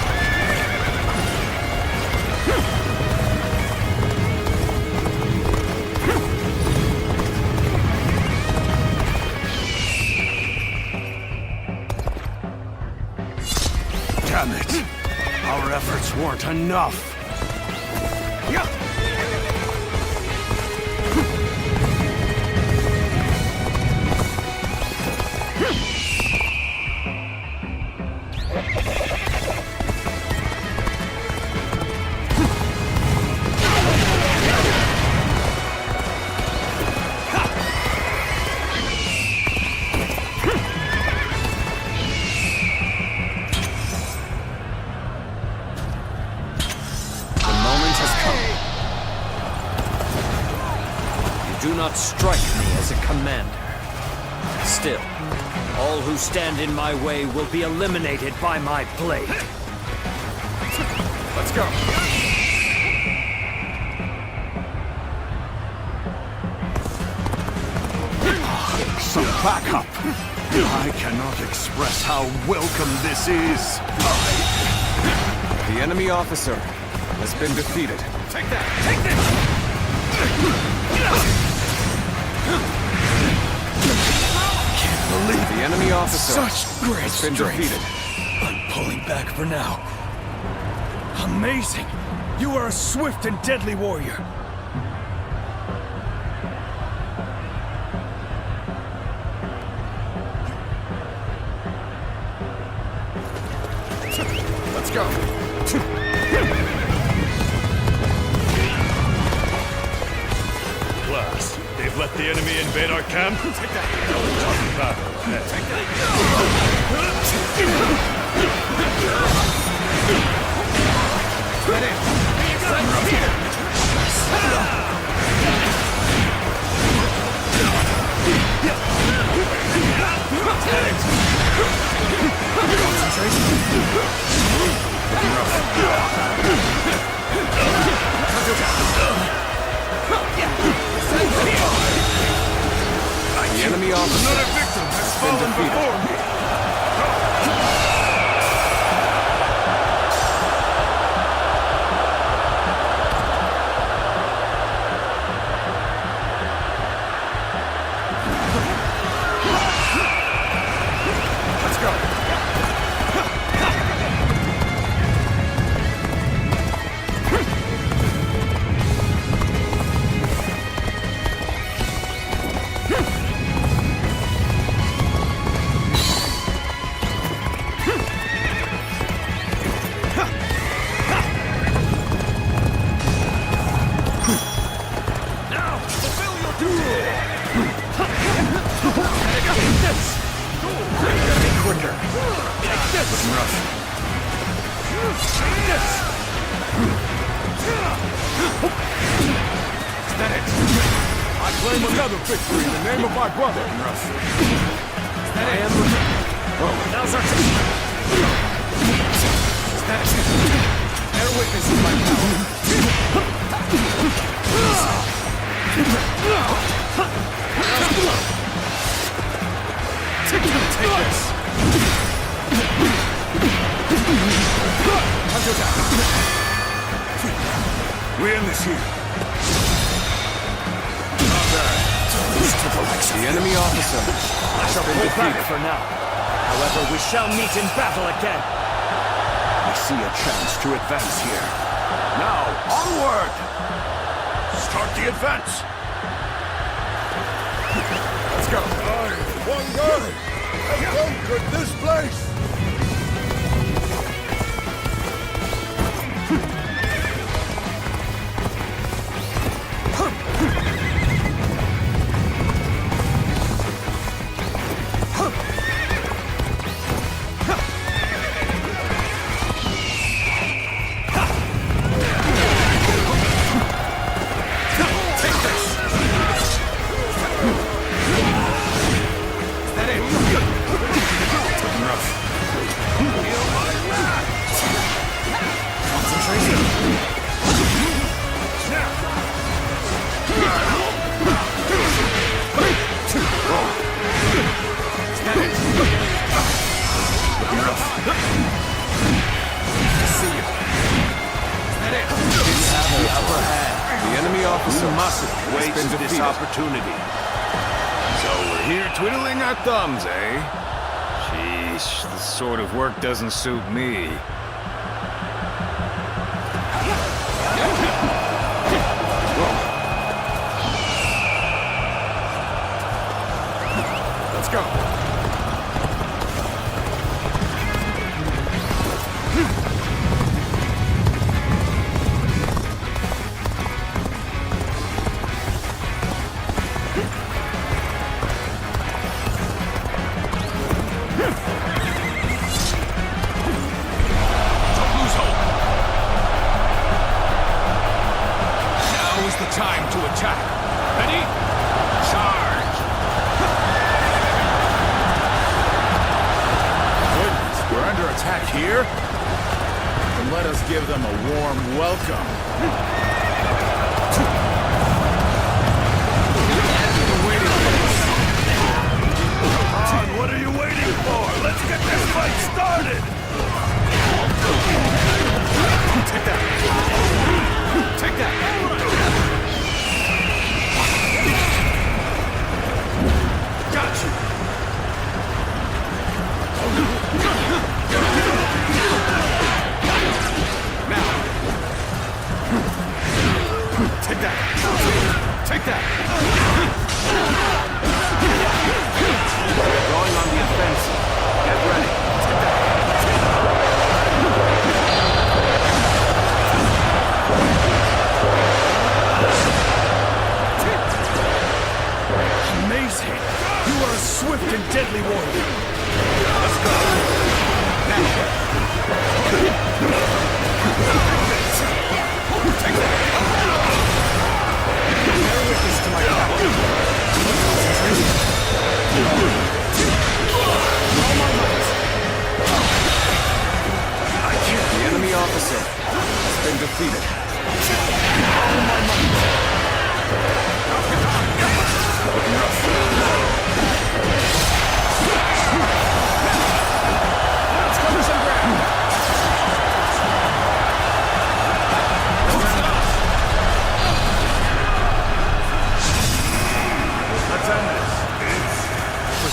E: Damn it! Our efforts weren't enough!
S: Do not strike me as a commander. Still, all who stand in my way will be eliminated by my blade.
K: Let's go.
E: Some backup! I cannot express how welcome this is!
K: The enemy officer has been defeated.
E: Take that! Take this!
P: Can't believe
K: the enemy officer
P: Such great
K: has been
P: strength.
K: defeated.
P: I'm pulling back for now.
E: Amazing! You are a swift and deadly warrior!
K: Let's go.
A: Class, they've let the enemy invade our camp? Take that! Tough battle ahead. Take that!
K: Get in! From here! The enemy officer
E: Another victim has fallen before me! Let's go!
L: Another victory in the name of my brother.
S: Now's our time.
K: Bear witness to my power. Take this. Hunter down.
E: We end this here.
K: The enemy officer.
S: I shall pull back for now. However, we shall meet in battle again.
E: I see a chance to advance here. Now, onward! Start the advance!
L: Let's go. One guy has conquered this place.
I: This opportunity.
E: So we're here twiddling our thumbs, eh? Sheesh, this sort of work doesn't suit me.
L: Let's go.
K: Time to attack. Ready? Charge!
I: Goodness, we're under attack here? Then let us give them a warm welcome.
E: Come on, what are you waiting for? Let's get this fight started!
K: Take that! Take that! Got you! Now! Take that! Take that!
B: We're going on the offensive. Get ready.
K: Take that!
E: Amazing! You are a swift and deadly warrior! Let's go!
K: Now! Take that! Bear witness to my power! All my might! The enemy officer has been defeated. All my might! Looking rough.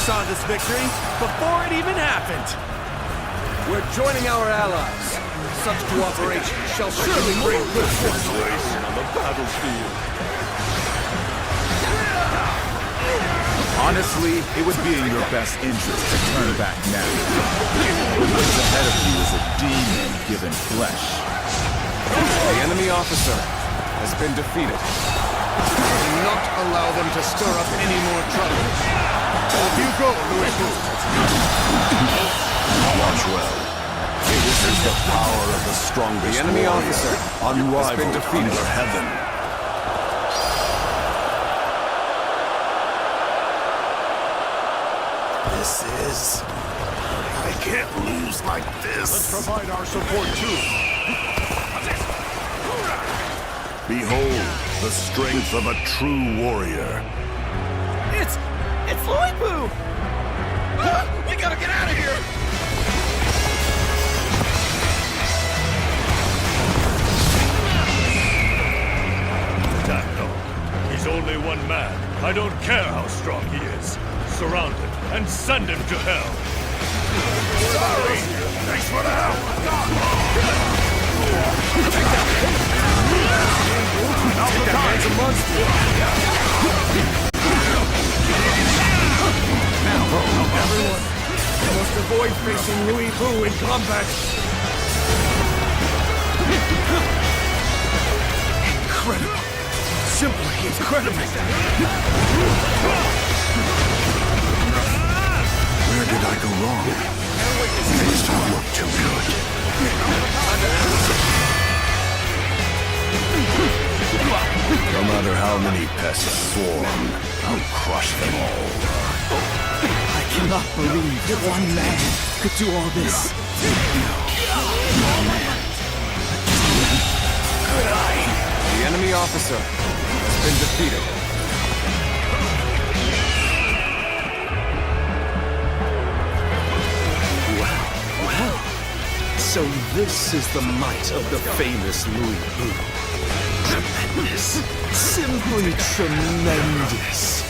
E: saw this victory before it even happened.
F: We're joining our allies. Such cooperation shall surely bring good fortune on the battlefield.
I: Honestly, it would be in your best interest to turn back now. What's ahead of you is a demon given flesh.
F: The enemy officer has been defeated. Do not allow them to stir up any more trouble. Off you go, Louis.
O: Watch well. This is the power of the strongest.
F: The enemy officer
O: unrivaled
F: has been defeated.
O: under heaven.
E: This is... I can't lose like this.
O: Let's provide our support too. Behold the strength of a true warrior.
E: It's Louis Boo! We gotta get out of here!
A: That dog. He's only one man. I don't care how strong he is. Surround him and send him to hell.
E: Sorry! Thanks for the help!
F: Alpha a monster! Now, everyone, you must avoid facing Louis Boo in combat. Incredible! Simply incredible!
O: Where did I go wrong? Things don't look too good. No matter how many pests swarm, I'll crush them all.
D: I cannot believe that one man could do all this.
F: Good eye. The enemy officer has been defeated.
J: Well, so this is the might of the famous Louis Boo. Tremendous. Simply tremendous.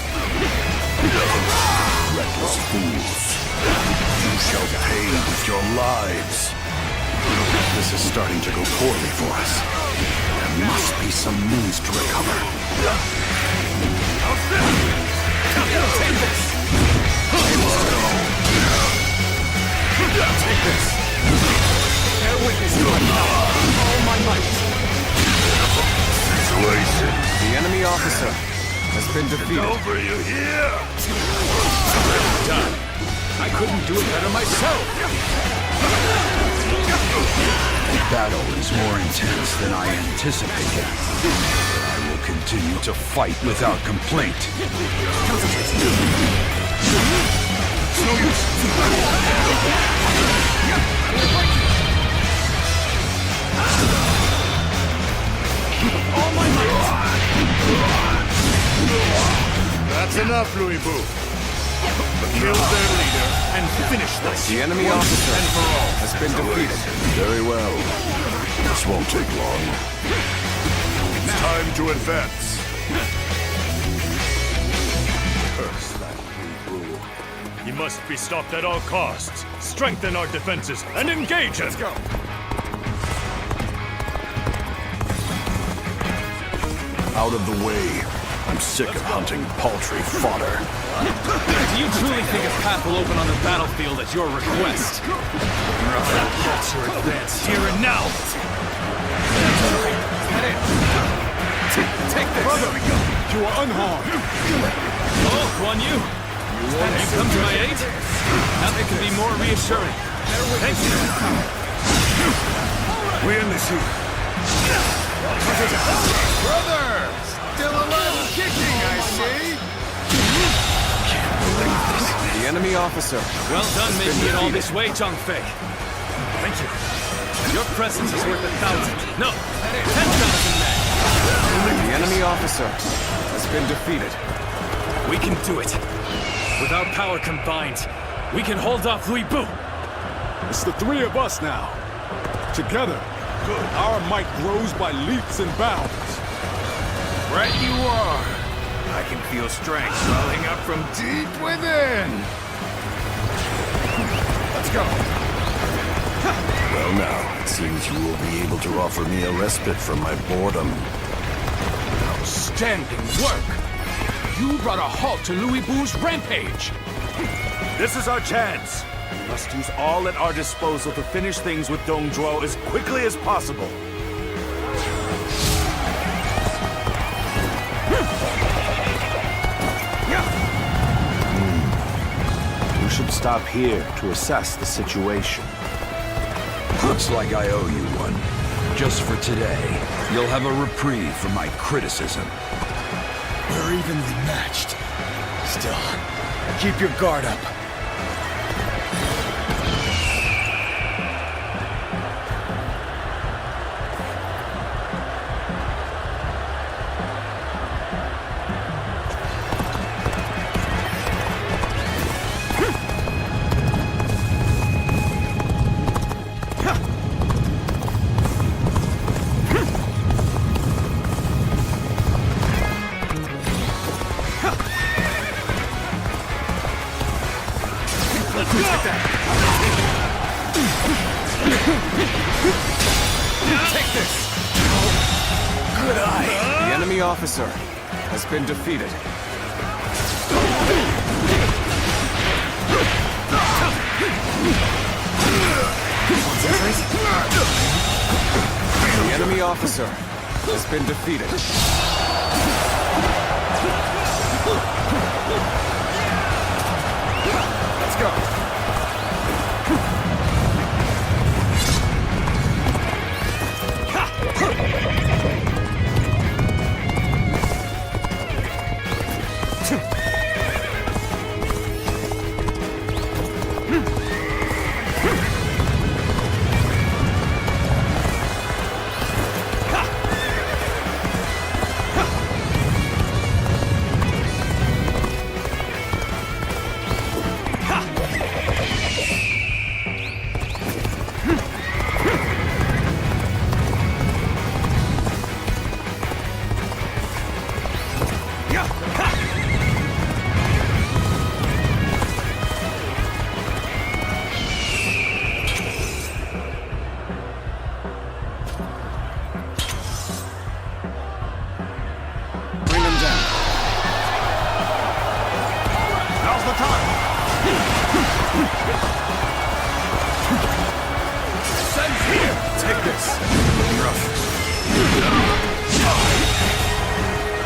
O: Reckless fools. You shall pay with your lives. This is starting to go poorly for us. There must be some means to recover.
E: Take this! Take this! Bear witness to my power, all my might.
F: The enemy officer has been defeated.
E: It's over, you hear?
K: Done. I couldn't do it better myself.
G: The battle is more intense than I anticipated. But I will continue to fight without complaint.
E: No use. All my might. That's enough, Louis Boo. Kill their leader and finish this.
F: The enemy officer
E: and for all
F: has been defeated.
O: Very well. This won't take long.
E: It's time to advance.
A: Curse that Louis Boo. He must be stopped at all costs. Strengthen our defenses and engage him.
E: Let's go.
O: Out of the way. I'm sick of hunting paltry fodder.
H: Do you truly think a path will open on the battlefield at your request?
E: That's your advance here and now.
H: Get in.
E: Take this. Brother,
L: You are unharmed.
H: Oh, Guan Yu. You come to my aid? Nothing could be more reassuring. Thank you.
E: We end this here. Brother! Still alive and kicking, I see!
F: The enemy officer.
H: Well done making it all this way, Zhang Fei. Thank you. Your presence is worth 1,000. No, 10,000 men.
F: The enemy officer has been defeated.
H: We can do it. With our power combined, we can hold off Louis Boo.
L: It's the three of us now. Together, our might grows by leaps and bounds.
E: Right you are. I can feel strength welling up from deep within.
F: go!
I: Well now, it seems you will be able to offer me a respite from my boredom.
K: Outstanding work! You brought a halt to Louis Bou's rampage!
E: This is our chance. We must use all at our disposal to finish things with Dong Zhuo as quickly as possible.
B: We should stop here to assess the situation.
G: Looks like I owe you one. Just for today, you'll have a reprieve from my criticism.
D: We're evenly matched. Still, keep your guard up.
F: The enemy officer has been defeated. The enemy officer has been defeated. Let's go.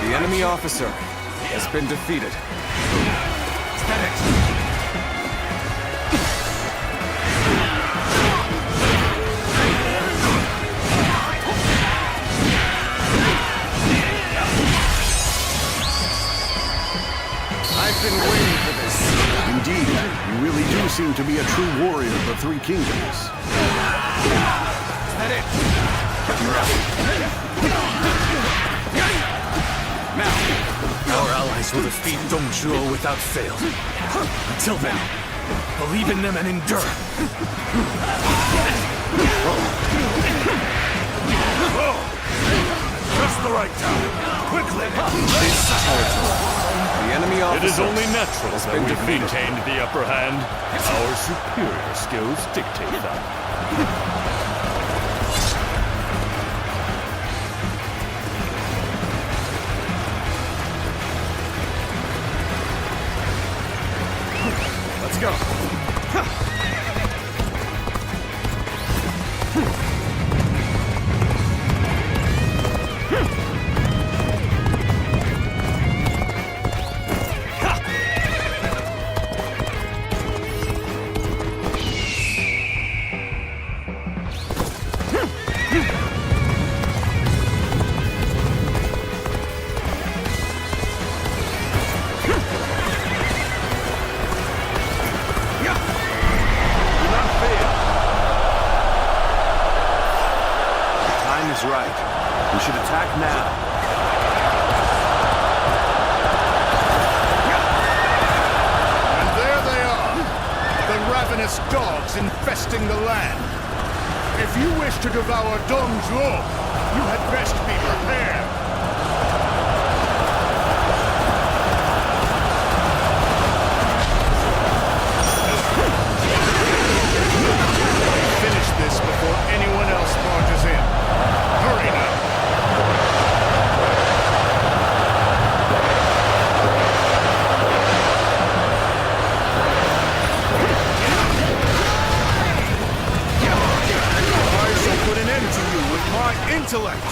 F: The enemy officer has been defeated.
I: I've been waiting for this. Indeed, you really do seem to be a true warrior of the Three Kingdoms.
D: Our allies will defeat Dong Zhuo without fail. Until then, believe in them and endure.
E: Just the right time. Quickly!
F: The enemy officer
A: It is only natural
F: has
A: that
F: been
A: we've
F: defeated.
A: maintained the upper hand. Our superior skills dictate that.
F: Let's go.
B: Is right. We should attack now.
L: And there they are, the ravenous dogs infesting the land. If you wish to devour Dong Zhuo, you had best be prepared.
F: intellect!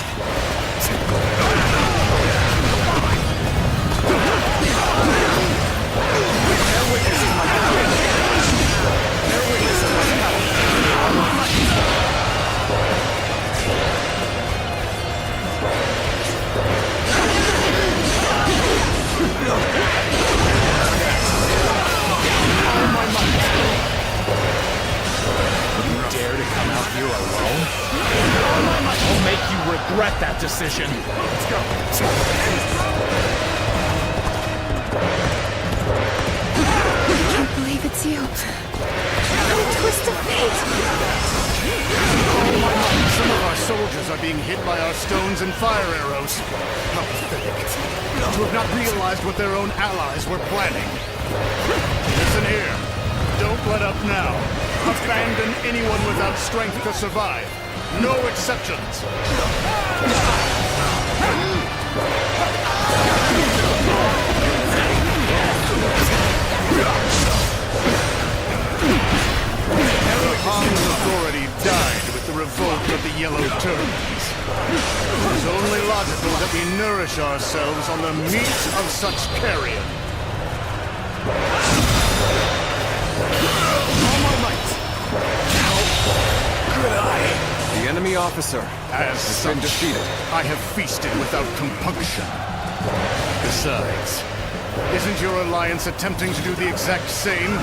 F: Their witness is my power. Their witness is my power.
E: You dare to come out here alone? I'll make you regret that decision. Let's go.
T: I can't believe it's you. What a twist of fate.
L: Some of our soldiers are being hit by our stones and fire arrows. How pathetic. To have not realized what their own allies were planning. Listen here. Don't let up now. Abandon anyone without strength to survive. No exceptions. Han's authority died with the revolt of the Yellow Turbans. It is only logical that we nourish ourselves on the meat of such carrion. All my might! How could I?
F: The enemy officer
L: has
F: been defeated.
L: I have feasted without compunction. Besides, isn't your alliance attempting to do the exact same?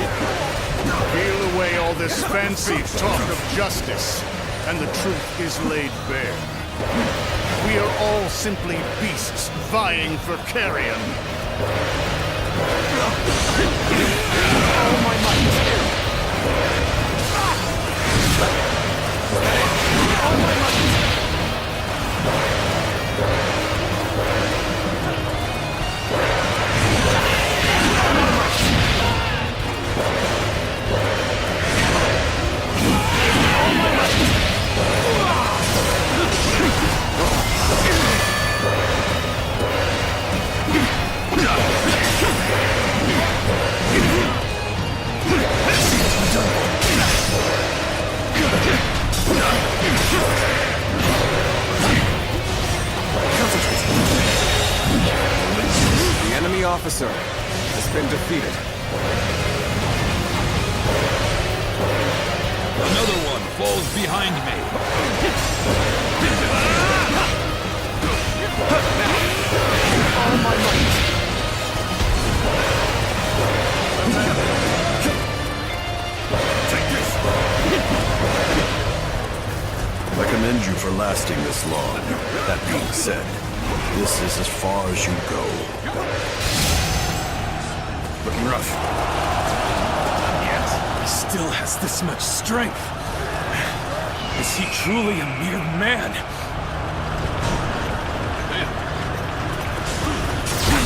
L: Peel away all this fancy talk of justice, and the truth is laid bare. We are all simply beasts vying for carrion. All my might! All my might!
F: The enemy officer has been defeated.
G: Another one falls behind me.
L: All my might!
O: Take this! I commend you for lasting this long. That being said, this is as far as you go. Looking rough.
E: Yet, he still has this much strength. Is he truly a mere man?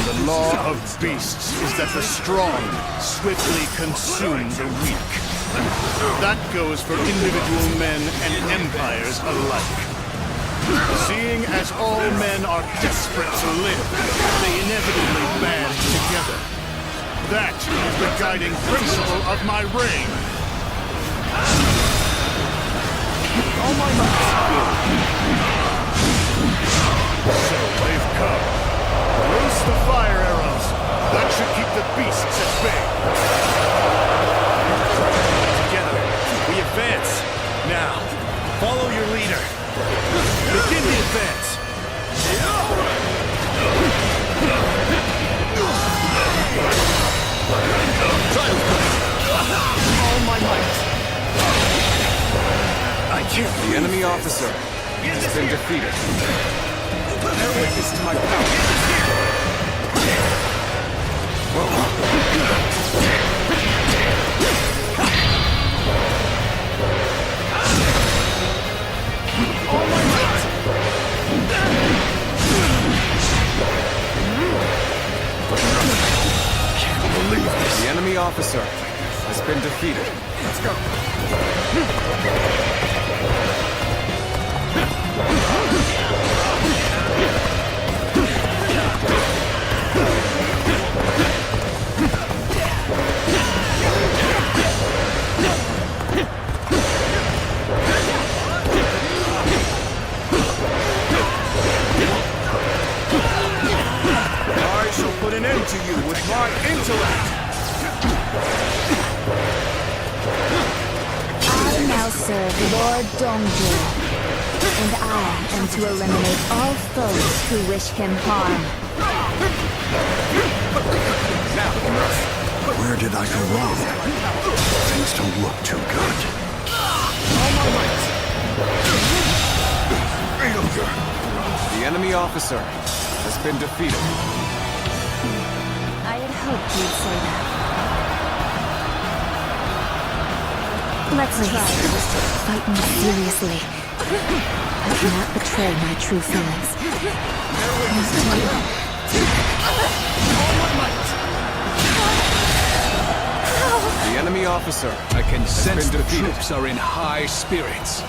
L: The law of beasts is that the strong swiftly consume the weak. That goes for individual men and empires alike. Seeing as all men are desperate to live, they inevitably band together. That is the guiding principle of my reign. All my might. So they've come. Loose the fire arrows. That should keep the beasts at bay.
E: Together, we advance. Now, follow your leader. Begin the advance.
L: All my might.
E: I can't.
F: The enemy officer has been defeated.
E: Bear witness to my power.
L: All my might.
E: Can't believe this.
F: The enemy officer has been defeated.
L: Let's go.
T: serve Lord Dongzhuo, and I am to eliminate all foes who wish him harm.
E: Where did I go wrong? Things don't look too good.
F: The enemy officer has been defeated.
T: I had hoped you'd say that. Let's try. Fight me seriously. I cannot betray my true feelings.
F: The enemy officer
K: I can sense the troops are in high spirits.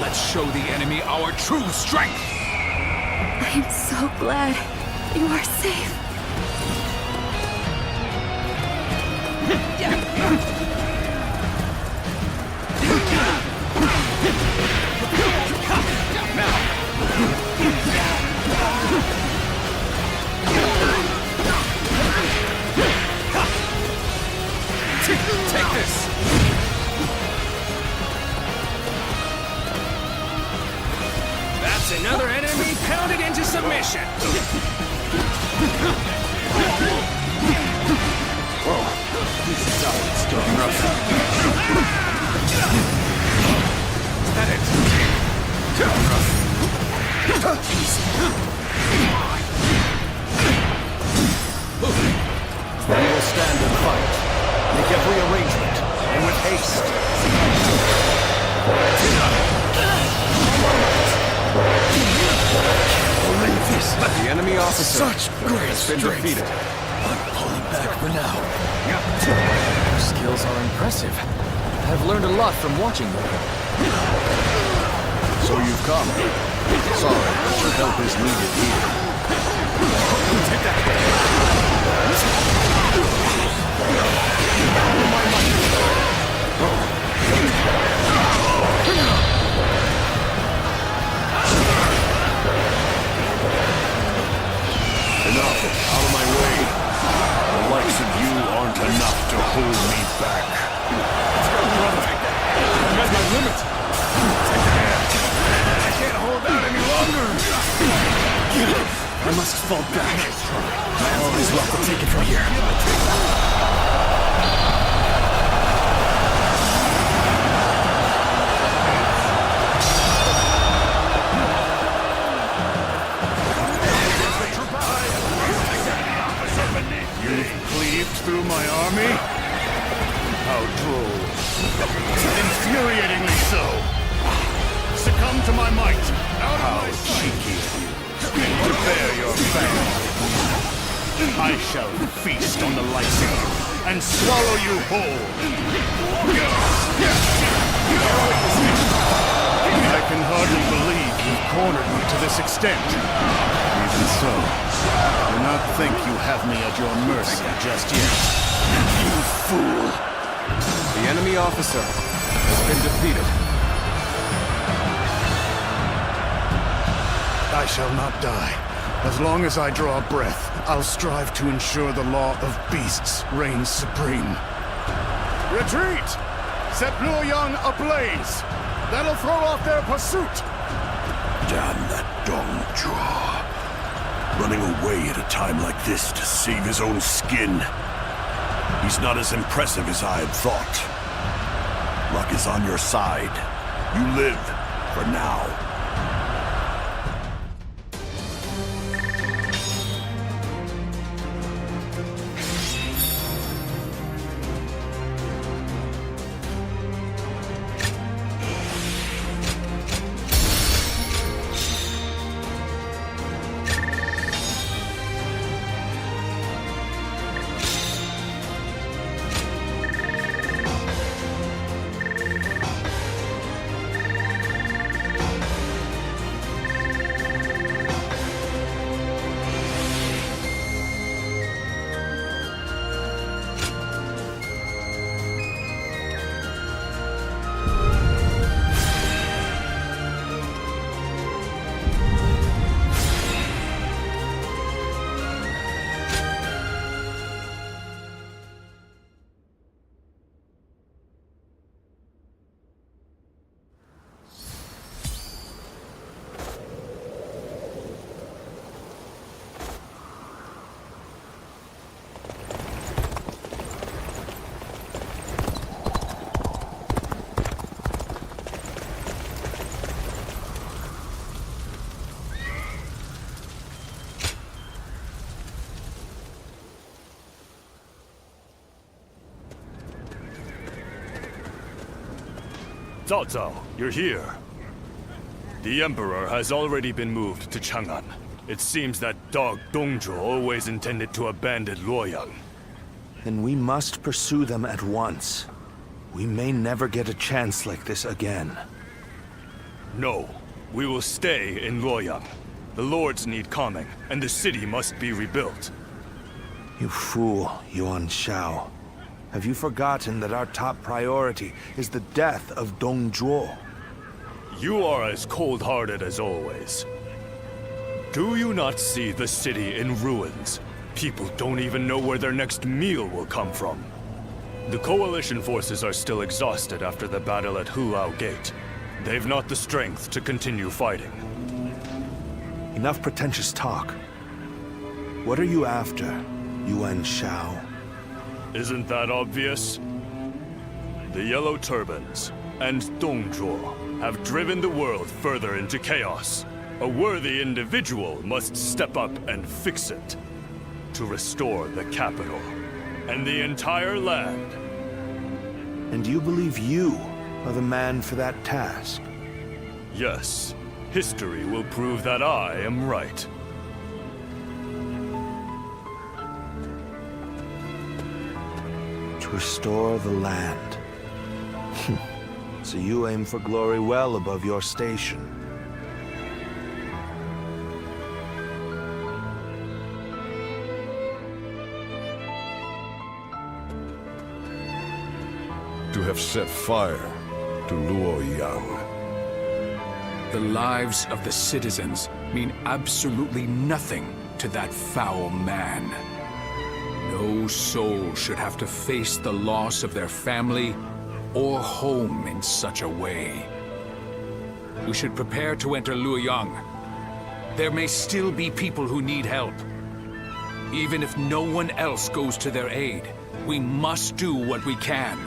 K: Let's show the enemy our true strength!
T: I am so glad you are safe.
K: Take this! That's another enemy pounded into submission!
E: Whoa, this is how it's done.
K: Is that it?
L: We will stand and fight. Make every arrangement, and with haste.
F: The enemy officer has been defeated.
E: I'm pulling back for now.
Q: Your skills are impressive. I've learned a lot from watching you.
L: So you've come. Sorry, but your help is needed here.
E: Take that.
O: Enough. Out of my way. The likes of you aren't enough to hold me back.
K: Let's go, brother. I'm at my limit. I can't hold out any longer.
D: I must fall back. All is well to take it from here.
L: You've cleaved through my army? How droll. Infuriatingly so. Succumb to my might. How cheeky of you. Prepare your fangs. I shall feast on the likes of you and swallow you whole. I can hardly believe you've cornered me to this extent. Even so, do not think you have me at your mercy just yet. You fool!
F: The enemy officer has been defeated.
L: I shall not die. As long as I draw breath, I'll strive to ensure the law of beasts reigns supreme. Retreat! Set Luoyang ablaze! That'll throw off their pursuit!
O: Damn that Dongzhuo. Running away at a time like this to save his own skin. He's not as impressive as I had thought. Luck is on your side. You live for now.
A: Cao Cao, you're here. The Emperor has already been moved to Chang'an. It seems that dog Dongzhuo always intended to abandon Luoyang.
B: Then we must pursue them at once. We may never get a chance like this again.
A: No, we will stay in Luoyang. The lords need calming, and the city must be rebuilt.
B: You fool, Yuan Shao. Have you forgotten that our top priority is the death of Dongzhuo?
A: You are as cold-hearted as always. Do you not see the city in ruins? People don't even know where their next meal will come from. The Coalition forces are still exhausted after the battle at Hulao Gate. They've not the strength to continue fighting.
B: Enough pretentious talk. What are you after, Yuan Shao?
A: Isn't that obvious? The Yellow Turbans and Dongzhuo have driven the world further into chaos. A worthy individual must step up and fix it. To restore the capital and the entire land.
B: And you believe you are the man for that task?
A: Yes. History will prove that I am right.
B: To restore the land. So you aim for glory well above your station.
O: To have set fire to Luoyang.
K: The lives of the citizens mean absolutely nothing to that foul man. No soul should have to face the loss of their family or home in such a way. We should prepare to enter Luoyang. There may still be people who need help. Even if no one else goes to their aid, we must do what we can.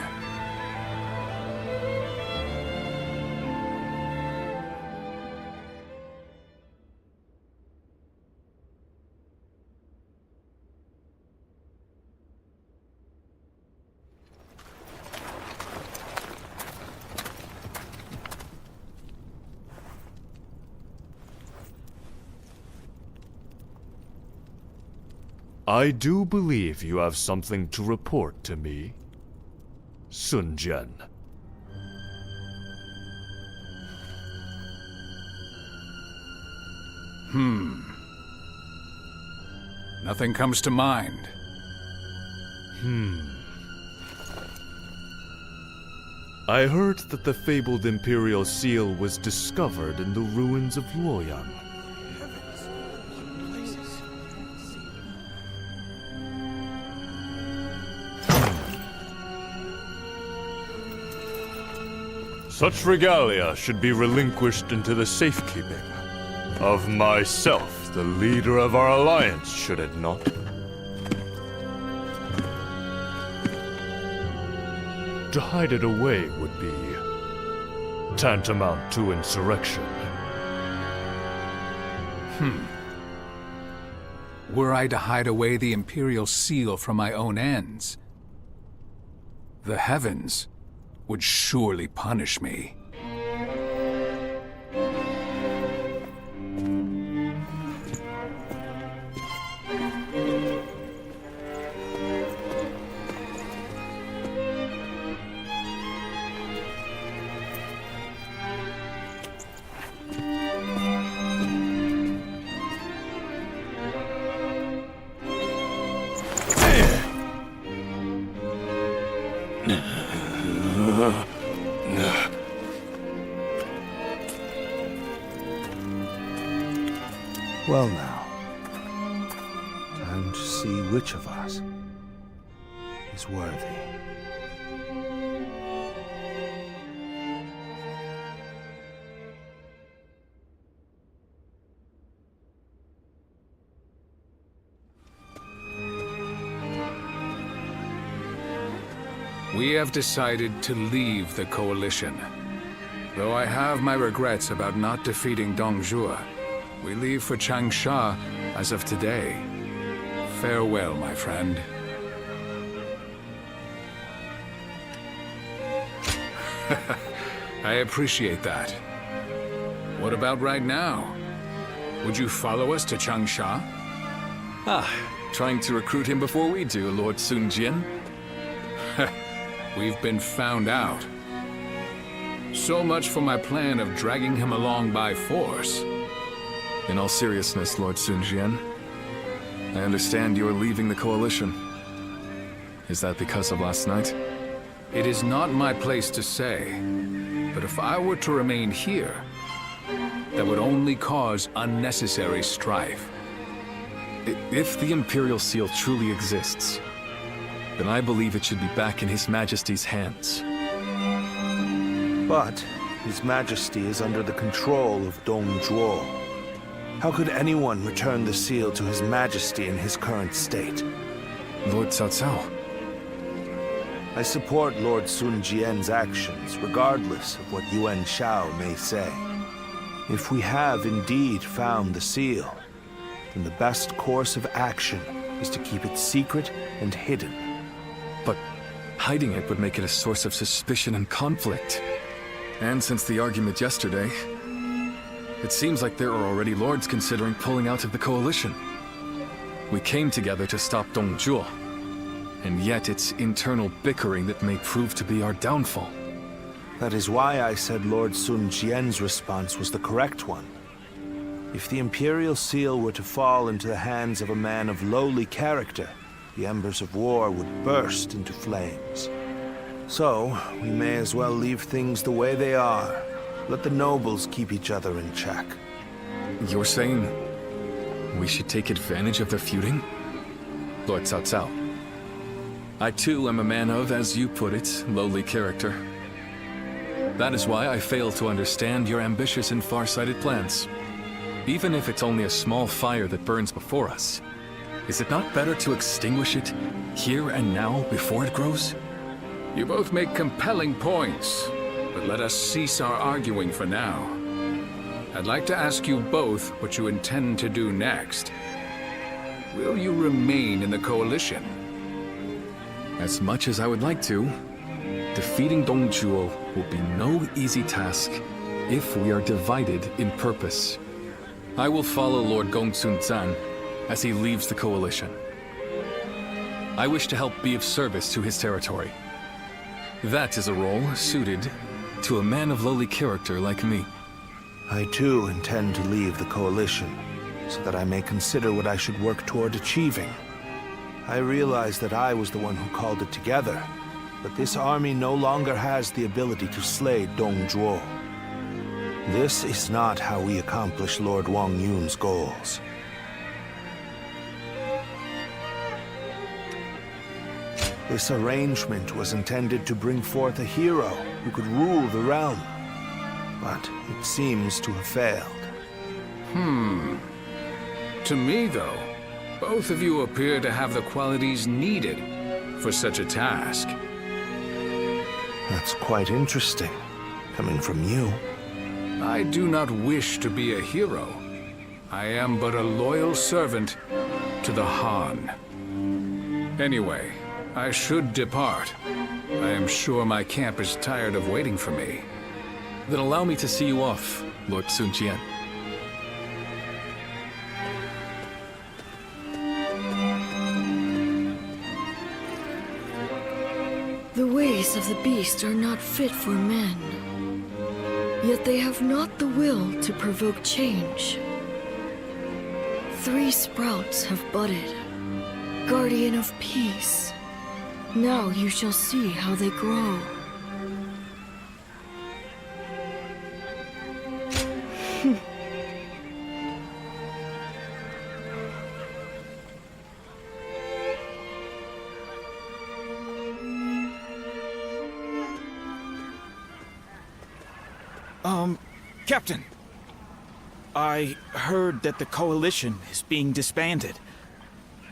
A: I do believe you have something to report to me, Sun Jian.
K: Nothing comes to mind.
A: I heard that the fabled Imperial Seal was discovered in the ruins of Luoyang. Such regalia should be relinquished into the safekeeping of myself, the leader of our alliance, should it not? To hide it away would be tantamount to insurrection.
K: Were I to hide away the Imperial Seal from my own ends, the heavens would surely punish me.
B: Well now, time to see which of us is worthy.
K: We have decided to leave the Coalition. Though I have my regrets about not defeating Dongzhuo, we leave for Changsha as of today. Farewell, my friend. I appreciate that. What about right now? Would you follow us to Changsha?
H: Trying to recruit him before we do, Lord Sun Jian.
K: We've been found out. So much for my plan of dragging him along by force.
H: In all seriousness, Lord Sun Jian, I understand you are leaving the Coalition. Is that because of last night?
K: It is not my place to say, but if I were to remain here, that would only cause unnecessary strife.
H: If the Imperial Seal truly exists, then I believe it should be back in His Majesty's hands.
B: But His Majesty is under the control of Dongzhuo. How could anyone return the seal to His Majesty in his current state?
H: Lord Cao Cao.
B: I support Lord Sun Jian's actions, regardless of what Yuan Shao may say. If we have indeed found the seal, then the best course of action is to keep it secret and hidden.
H: But hiding it would make it a source of suspicion and conflict. And since the argument yesterday, it seems like there are already lords considering pulling out of the Coalition. We came together to stop Dongzhuo, and yet it's internal bickering that may prove to be our downfall.
B: That is why I said Lord Sun Jian's response was the correct one. If the Imperial Seal were to fall into the hands of a man of lowly character, the embers of war would burst into flames. So, we may as well leave things the way they are. Let the nobles keep each other in check.
H: You're saying we should take advantage of their feuding? Lord Cao Cao. I too am a man of, as you put it, lowly character. That is why I fail to understand your ambitious and far-sighted plans. Even if it's only a small fire that burns before us, is it not better to extinguish it here and now before it grows?
K: You both make compelling points, but let us cease our arguing for now. I'd like to ask you both what you intend to do next. Will you remain in the Coalition?
H: As much as I would like to, defeating Dongzhuo will be no easy task if we are divided in purpose. I will follow Lord Gongsun Zan as he leaves the Coalition. I wish to help be of service to his territory. That is a role suited to a man of lowly character like me.
B: I too intend to leave the Coalition, so that I may consider what I should work toward achieving. I realize that I was the one who called it together, but this army no longer has the ability to slay Dongzhuo. This is not how we accomplish Lord Wang Yun's goals. This arrangement was intended to bring forth a hero who could rule the realm, but it seems to have failed.
K: To me, though, both of you appear to have the qualities needed for such a task.
B: That's quite interesting, coming from you.
K: I do not wish to be a hero. I am but a loyal servant to the Han. Anyway, I should depart. I am sure my camp is tired of waiting for me.
H: Then allow me to see you off, Lord Sun Jian.
U: The ways of the beast are not fit for men. Yet they have not the will to provoke change. 3 sprouts have budded, guardian of peace. Now you shall see how they grow.
P: Captain, I heard that the Coalition is being disbanded.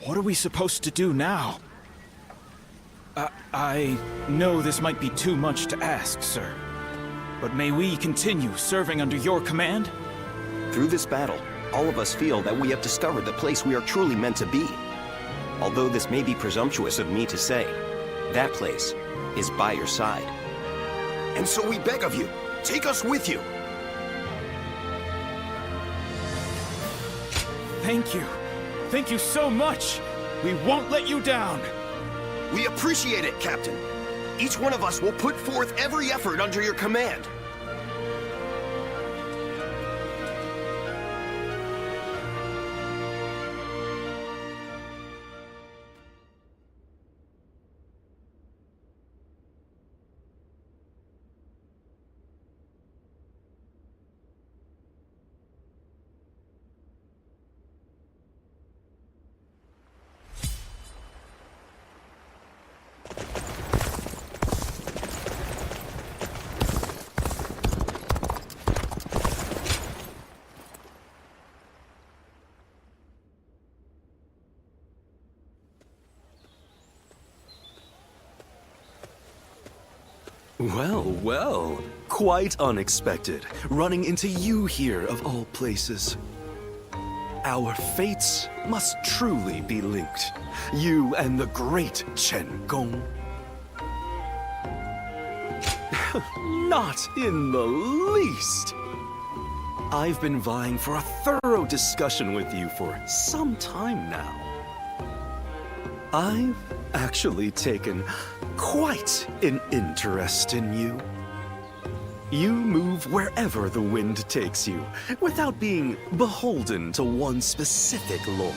P: What are we supposed to do now? I know this might be too much to ask, sir, but may we continue serving under your command?
C: Through this battle, all of us feel that we have discovered the place we are truly meant to be. Although this may be presumptuous of me to say, that place is by your side. And so we beg of you, Take us with you.
P: Thank you. Thank you so much. We won't let you down.
C: We appreciate it, Captain. Each one of us will put forth every effort under your command.
J: Well, well. Quite unexpected, running into you here of all places. Our fates must truly be linked. You and the great Chen Gong. Not in the least. I've been vying for a thorough discussion with you for some time now. I've actually taken quite an interest in you. You move wherever the wind takes you, without being beholden to one specific lord.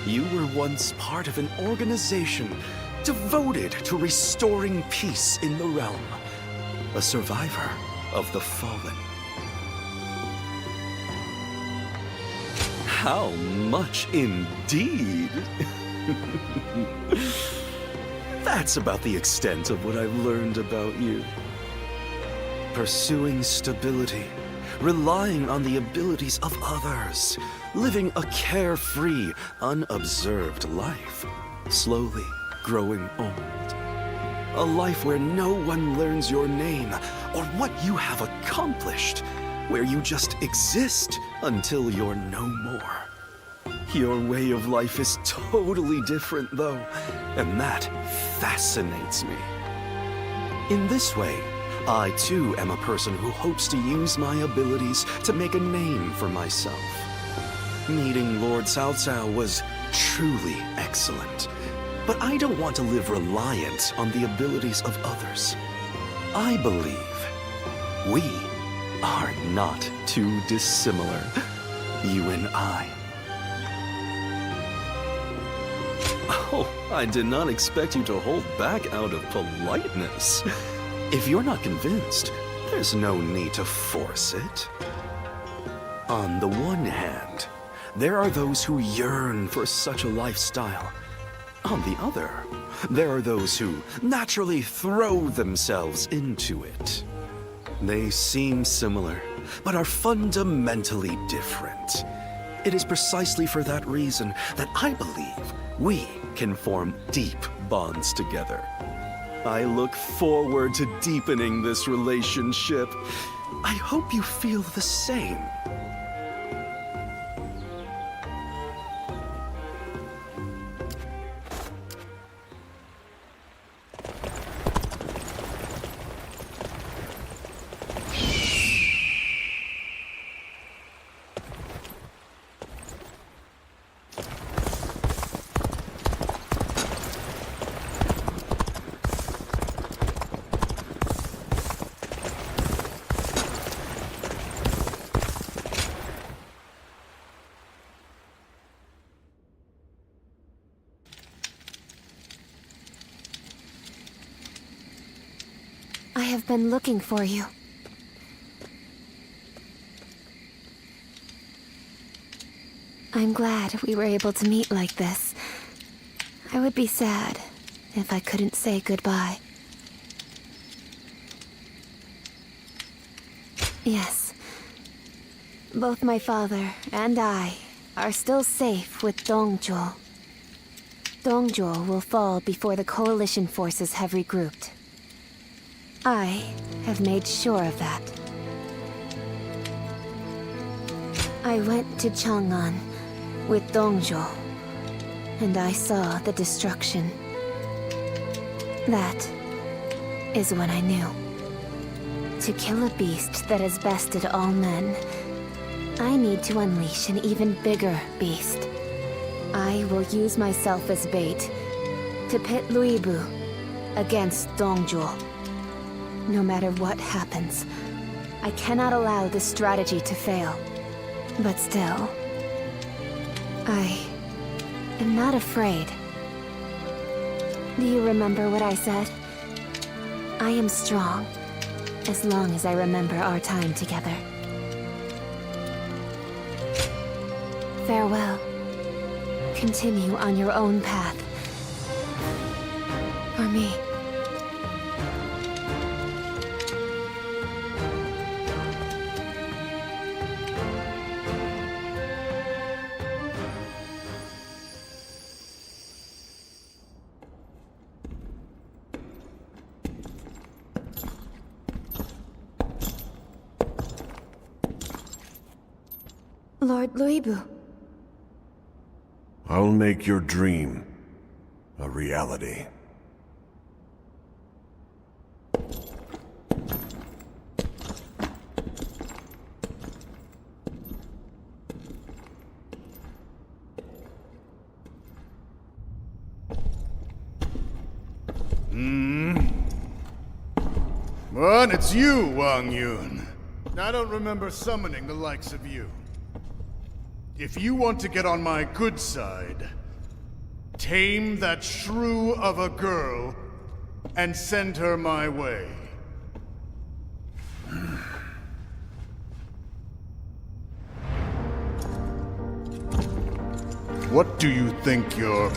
J: You were once part of an organization devoted to restoring peace in the realm, a survivor of the fallen. How much indeed? That's about the extent of what I've learned about you. Pursuing stability, relying on the abilities of others, living a carefree, unobserved life, slowly growing old. A life where no one learns your name or what you have accomplished, where you just exist until you're no more. Your way of life is totally different, though, and that fascinates me. In this way, I too am a person who hopes to use my abilities to make a name for myself. Meeting Lord Cao Cao was truly excellent, but I don't want to live reliant on the abilities of others. I believe we are not too dissimilar, you and I. Oh, I did not expect you to hold back out of politeness. If you're not convinced, there's no need to force it. On the one hand, there are those who yearn for such a lifestyle. On the other, there are those who naturally throw themselves into it. They seem similar, but are fundamentally different. It is precisely for that reason that I believe we can form deep bonds together. I look forward to deepening this relationship. I hope you feel the same.
T: I have been looking for you. I'm glad we were able to meet like this. I would be sad if I couldn't say goodbye. Yes. Both my father and I are still safe with Dongzhuo. Dongzhuo will fall before the coalition forces have regrouped. I have made sure of that. I went to Chang'an with Dongzhuo, and I saw the destruction. That is when I knew. To kill a beast that has bested all men, I need to unleash an even bigger beast. I will use myself as bait to pit Luibu against Dongjul. No matter what happens, I cannot allow this strategy to fail. But still, I am not afraid. Do you remember what I said? I am strong, as long as I remember our time together. Farewell. Continue on your own path. For me. Lord Luibu.
I: I'll make your dream a reality.
L: What? It's you, Wang Yun. I don't remember summoning the likes of you. If you want to get on my good side, tame that shrew of a girl and send her my way. What do you think you're...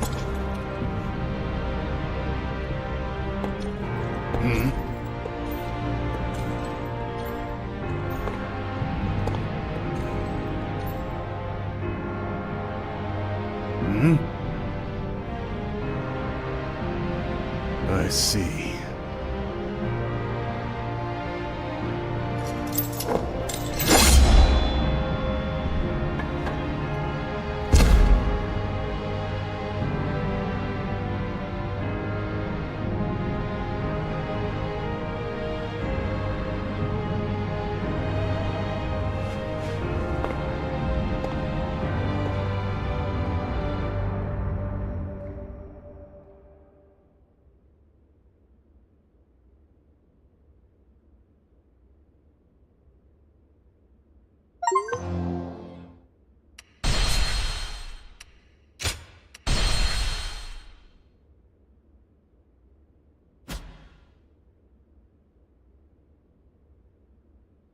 L: I see.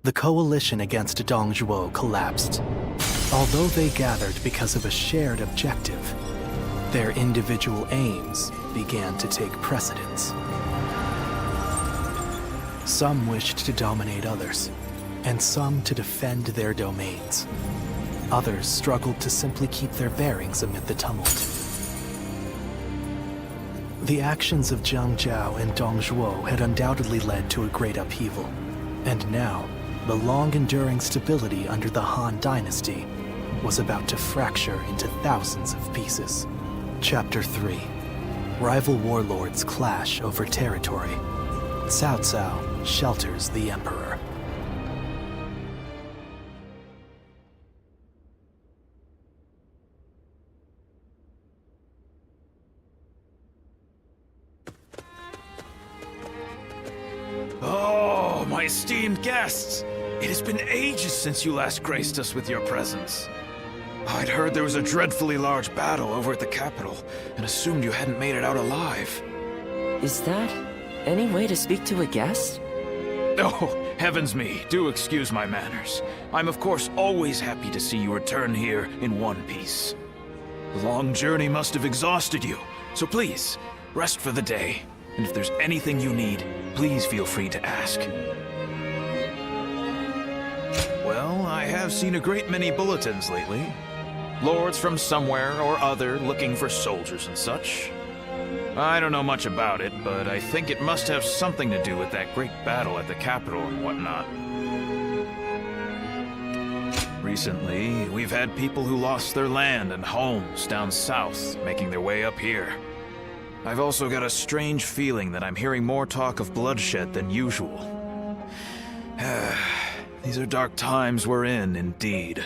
M: The coalition against Dongzhuo collapsed. Although they gathered because of a shared objective, their individual aims began to take precedence. Some wished to dominate others, and some to defend their domains. Others struggled to simply keep their bearings amid the tumult. The actions of Zhang Jiao and Dongzhuo had undoubtedly led to a great upheaval, and now, the long-enduring stability under the Han Dynasty was about to fracture into thousands of pieces. Chapter 3. Rival warlords clash over territory. Cao Cao shelters the Emperor.
P: Oh, my esteemed guests! It has been ages since you last graced us with your presence. I'd heard there was a dreadfully large battle over at the capital, and assumed you hadn't made it out alive.
V: Is that any way to speak to a guest?
P: Oh, heavens me, do excuse my manners. I'm of course always happy to see you return here in one piece. The long journey must have exhausted you, so please, rest for the day. And if there's anything you need, please feel free to ask. Well, I have seen a great many bulletins lately. Lords from somewhere or other looking for soldiers and such. I don't know much about it, but I think it must have something to do with that great battle at the capital and whatnot. Recently, we've had people who lost their land and homes down south making their way up here. I've also got a strange feeling that I'm hearing more talk of bloodshed than usual. These are dark times we're in, indeed.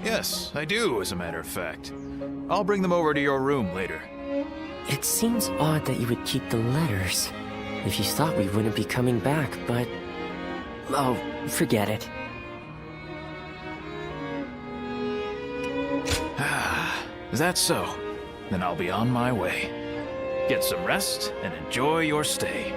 P: Yes, I do, as a matter of fact. I'll bring them over to your room later.
V: It seems odd that you would keep the letters. If you thought we wouldn't be coming back, but... oh, forget it.
P: Is that so? Then I'll be on my way. Get some rest and enjoy your stay.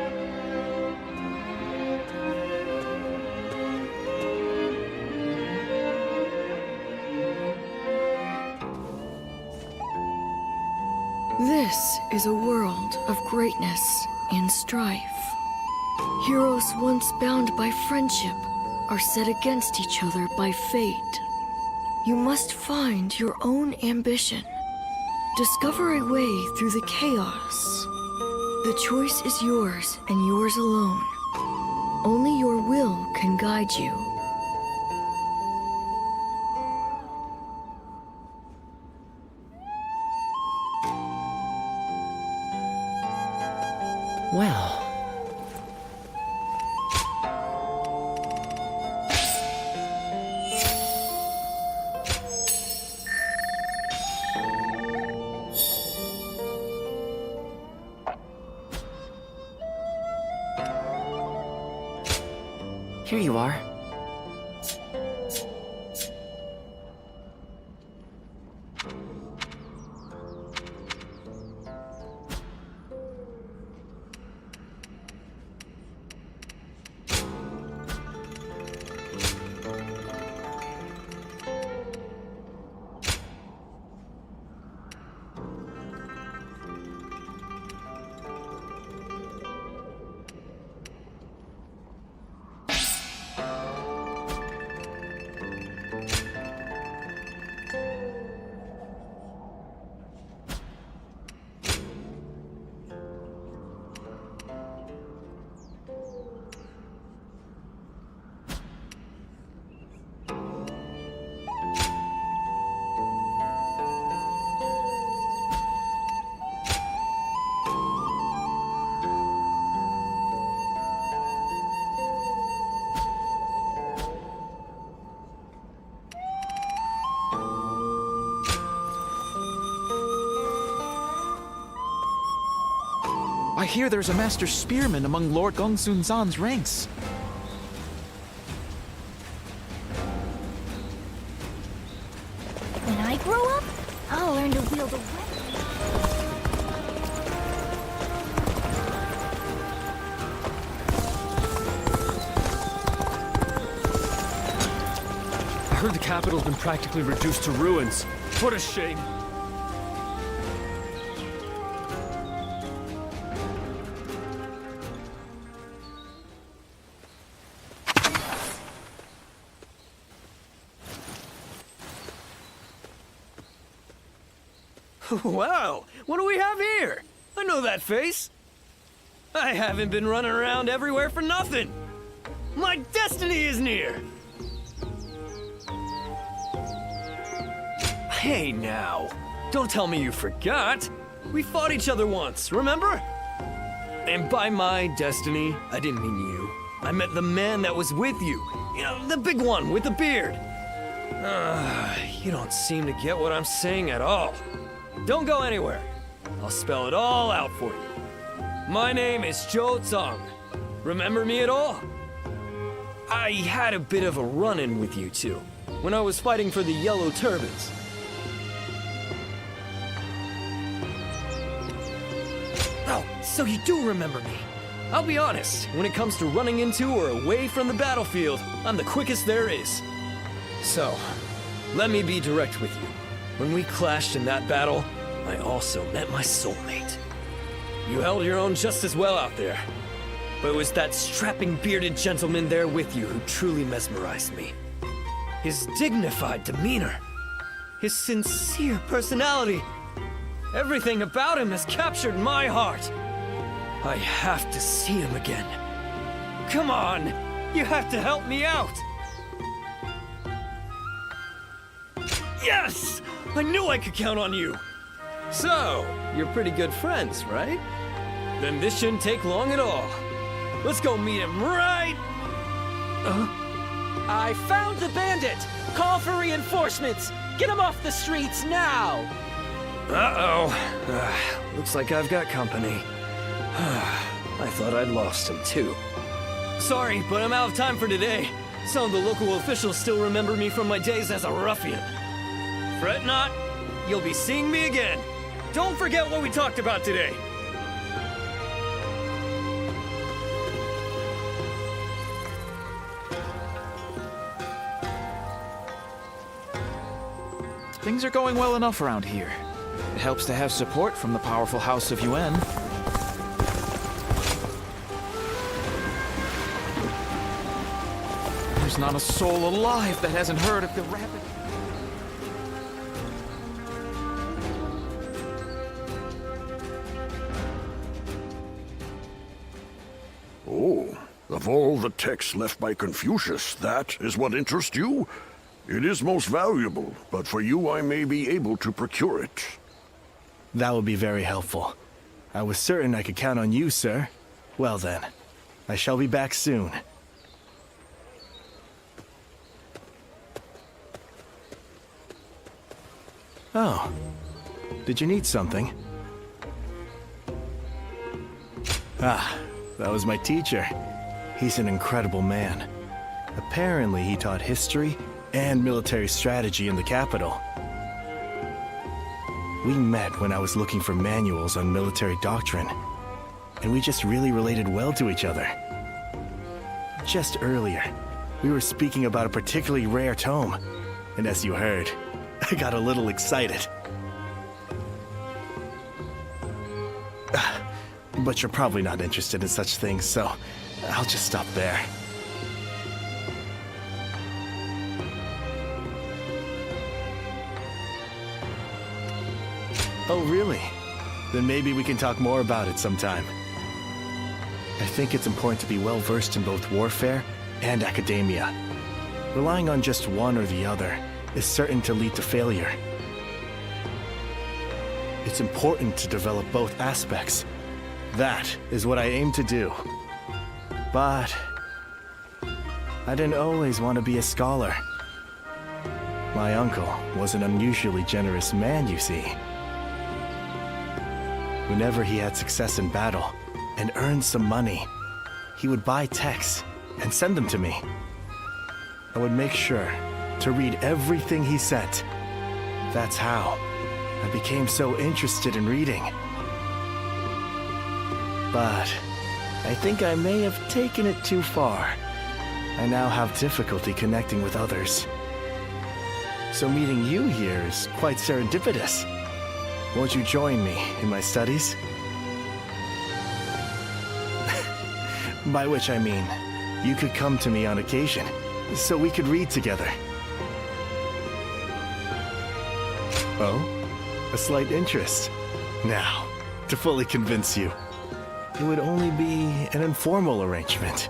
U: This is a world of greatness and strife. Heroes once bound by friendship are set against each other by fate. You must find your own ambition. Discover a way through the chaos. The choice is yours and yours alone. Only your will can guide you.
V: Well... here you are.
P: I hear there's a master spearman among Lord Gongsun Zan's ranks.
N: When I grow up, I'll learn to wield a weapon.
S: I heard the capital's been practically reduced to ruins. What a shame.
R: Wow, what do we have here? I know that face. I haven't been running around everywhere for nothing. My destiny is near. Hey now, don't tell me you forgot. We fought each other once, remember? And by my destiny, I didn't mean you. I meant the man that was with you. You know, the big one with the beard. You don't seem to get what I'm saying at all. Don't go anywhere. I'll spell it all out for you. My name is Zhou Zong. Remember me at all? I had a bit of a run-in with you two, when I was fighting for the Yellow Turbans. Oh, so you do remember me. I'll be honest, when it comes to running into or away from the battlefield, I'm the quickest there is. So, let me be direct with you. When we clashed in that battle, I also met my soulmate. You held your own just as well out there. But it was that strapping bearded gentleman there with you who truly mesmerized me. His dignified demeanor. His sincere personality. Everything about him has captured my heart. I have to see him again. Come on, you have to help me out. Yes! I knew I could count on you! So, you're pretty good friends, right? Then this shouldn't take long at all. Let's go meet him right...
G: I found the bandit! Call for reinforcements! Get him off the streets now!
R: Uh-oh. Looks like I've got company. I thought I'd lost him, too. Sorry, but I'm out of time for today. Some of the local officials still remember me from my days as a ruffian. Fret not, you'll be seeing me again. Don't forget what we talked about today.
P: Things are going well enough around here. It helps to have support from the powerful House of Yuan. There's not a soul alive that hasn't heard of the rapid...
Q: Oh, of all the texts left by Confucius, that is what interests you? It is most valuable, but for you I may be able to procure it.
M: That would be very helpful. I was certain I could count on you, sir. Well then, I shall be back soon. Oh, did you need something? Ah, that was my teacher. He's an incredible man. Apparently he taught history and military strategy in the capital. We met when I was looking for manuals on military doctrine, and we just really related well to each other. Just earlier, we were speaking about a particularly rare tome, and as you heard, I got a little excited. But you're probably not interested in such things, so I'll just stop there. Oh, really? Then maybe we can talk more about it sometime. I think it's important to be well versed in both warfare and academia. Relying on just one or the other is certain to lead to failure. It's important to develop both aspects. That is what I aim to do. But I didn't always want to be a scholar. My uncle was an unusually generous man, you see. Whenever he had success in battle and earned some money, he would buy texts and send them to me. I would make sure to read everything he sent. That's how I became so interested in reading. But I think I may have taken it too far. I now have difficulty connecting with others. So meeting you here is quite serendipitous. Won't you join me in my studies? By which I mean, you could come to me on occasion, so we could read together. Oh? A slight interest. Now, to fully convince you, it would only be an informal arrangement.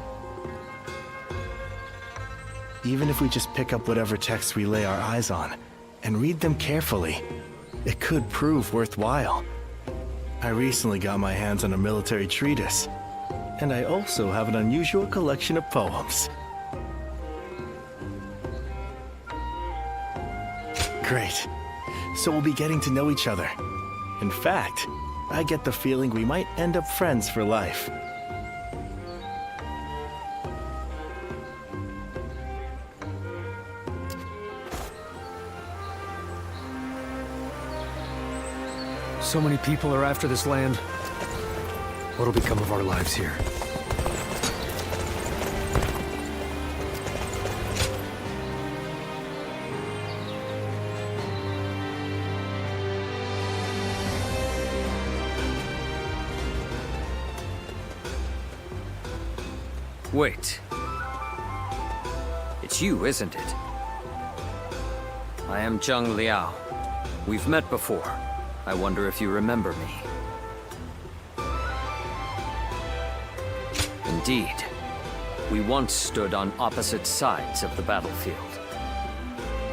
M: Even if we just pick up whatever texts we lay our eyes on and read them carefully, it could prove worthwhile. I recently got my hands on a military treatise, and I also have an unusual collection of poems. Great. So we'll be getting to know each other. In fact, I get the feeling we might end up friends for life.
W: So many people are after this land. What'll become of our lives here?
S: Wait. It's you, isn't it? I am Zheng Liao. We've met before. I wonder if you remember me. Indeed. We once stood on opposite sides of the battlefield.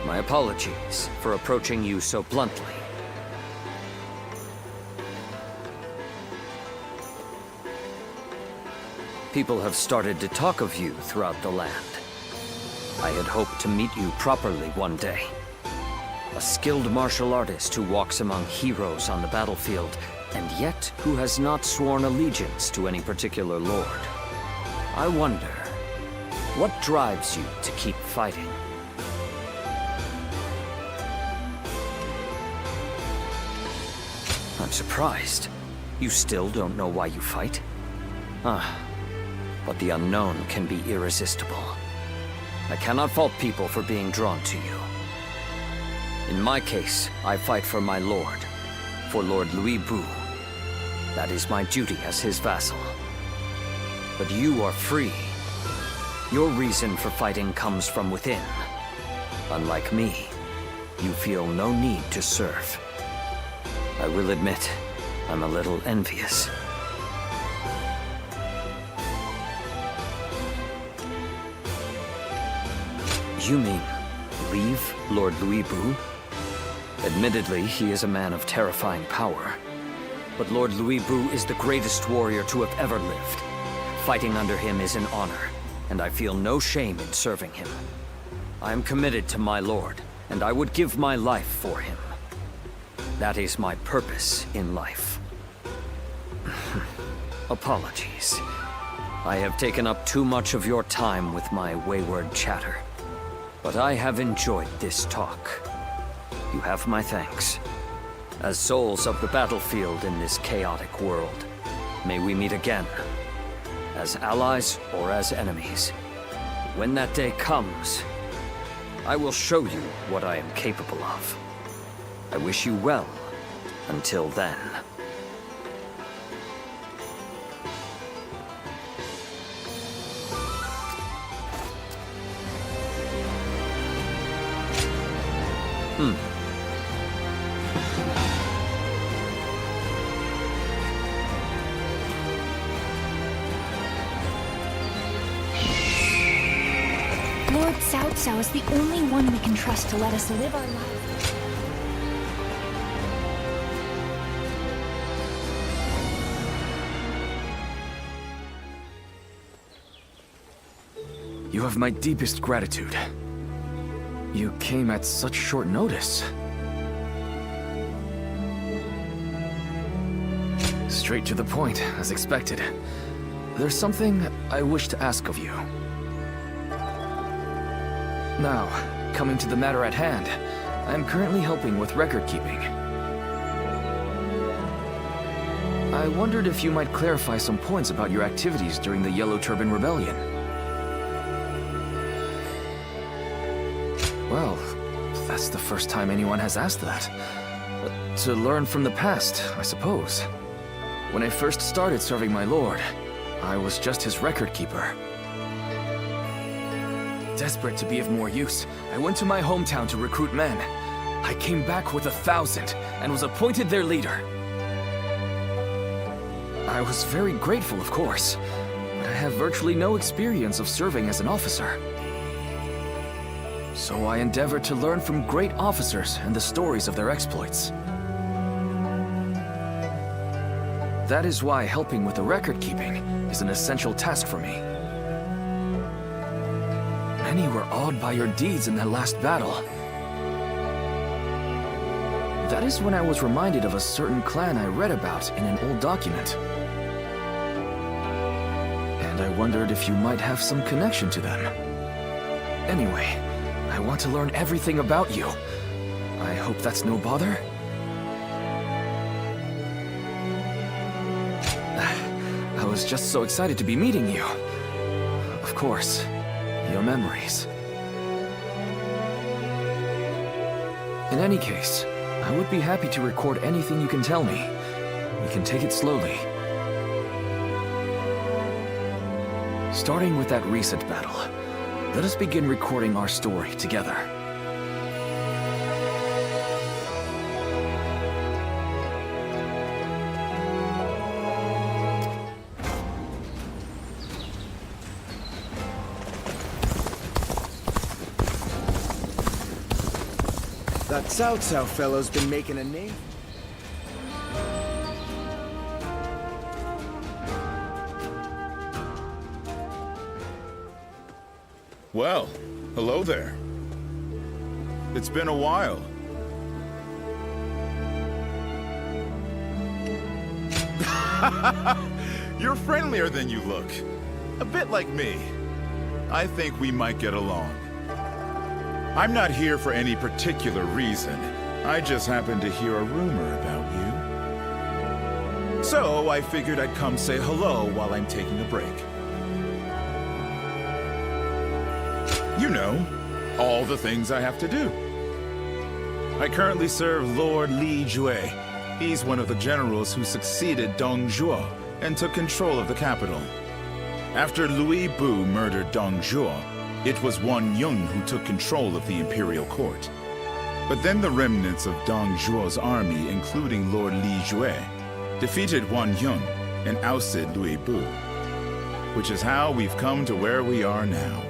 S: My apologies for approaching you so bluntly. People have started to talk of you throughout the land. I had hoped to meet you properly one day. A skilled martial artist who walks among heroes on the battlefield, and yet who has not sworn allegiance to any particular lord. I wonder, what drives you to keep fighting? I'm surprised. You still don't know why you fight? But the unknown can be irresistible. I cannot fault people for being drawn to you. In my case, I fight for my lord, for Lord Louis Bu. That is my duty as his vassal. But you are free. Your reason for fighting comes from within. Unlike me, you feel no need to serve. I will admit, I'm a little envious. You mean, leave Lord Louis Bu? Admittedly, he is a man of terrifying power. But Lord Louis Bu is the greatest warrior to have ever lived. Fighting under him is an honor, and I feel no shame in serving him. I am committed to my lord, and I would give my life for him. That is my purpose in life. Apologies. I have taken up too much of your time with my wayward chatter. But I have enjoyed this talk. You have my thanks. As souls of the battlefield in this chaotic world, may we meet again. As allies or as enemies. When that day comes, I will show you what I am capable of. I wish you well until then.
N: Lord Cao Cao is the only one we can trust to let us live our lives.
W: You have my deepest gratitude. You came at such short notice. Straight to the point, as expected. There's something I wish to ask of you. Now, coming to the matter at hand, I am currently helping with record keeping. I wondered if you might clarify some points about your activities during the Yellow Turban Rebellion. Well, that's the first time anyone has asked that. To learn from the past, I suppose. When I first started serving my lord, I was just his record keeper. Desperate to be of more use, I went to my hometown to recruit men. I came back with 1,000 and was appointed their leader. I was very grateful, of course, but I have virtually no experience of serving as an officer. So I endeavored to learn from great officers and the stories of their exploits. That is why helping with the record keeping is an essential task for me. Many were awed by your deeds in that last battle. That is when I was reminded of a certain clan I read about in an old document. And I wondered if you might have some connection to them. Anyway, I want to learn everything about you. I hope that's no bother? I was just so excited to be meeting you. Of course, your memories. In any case, I would be happy to record anything you can tell me. We can take it slowly. Starting with that recent battle, let us begin recording our story together.
B: That Cao Cao fellow's been making a name.
I: Well, hello there. It's been a while. You're friendlier than you look. A bit like me. I think we might get along. I'm not here for any particular reason. I just happened to hear a rumor about you. So I figured I'd come say hello while I'm taking a break. You know, all the things I have to do. I currently serve Lord Li Jue. He's one of the generals who succeeded Dong Zhuo and took control of the capital. After Louis Bu murdered Dong Zhuo, it was Wan Yun who took control of the imperial court. But then the remnants of Dong Zhuo's army, including Lord Li Jue, defeated Wan Yun and ousted Louis Bu, which is how we've come to where we are now.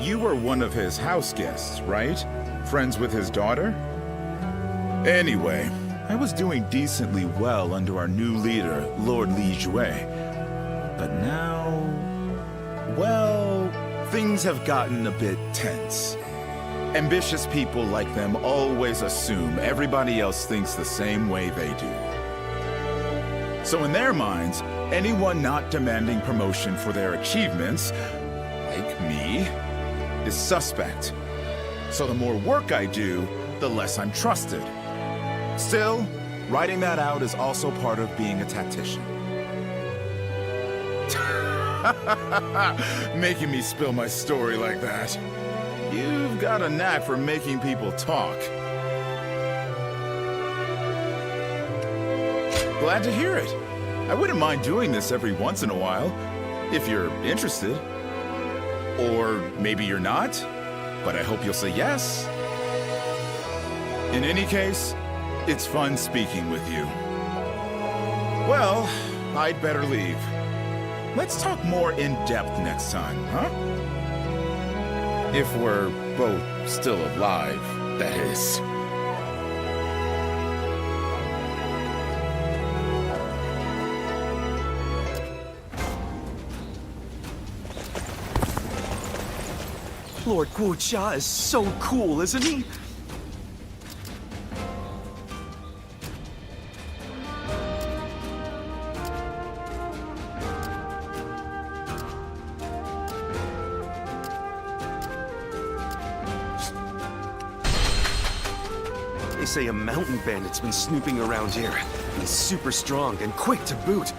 I: You were one of his house guests, right? Friends with his daughter? Anyway, I was doing decently well under our new leader, Lord Li Jue. But now... well, things have gotten a bit tense. Ambitious people like them always assume everybody else thinks the same way they do. So in their minds, anyone not demanding promotion for their achievements, like me, is suspect. So the more work I do, the less I'm trusted. Still, writing that out is also part of being a tactician. Making me spill my story like that. You've got a knack for making people talk. Glad to hear it. I wouldn't mind doing this every once in a while, if you're interested. Or maybe you're not, but I hope you'll say yes. In any case, it's fun speaking with you. Well, I'd better leave. Let's talk more in depth next time, huh? If we're both still alive, that is.
J: Lord Guojia is so cool, isn't he? They say a mountain bandit's been snooping around here. He's super strong and quick to boot.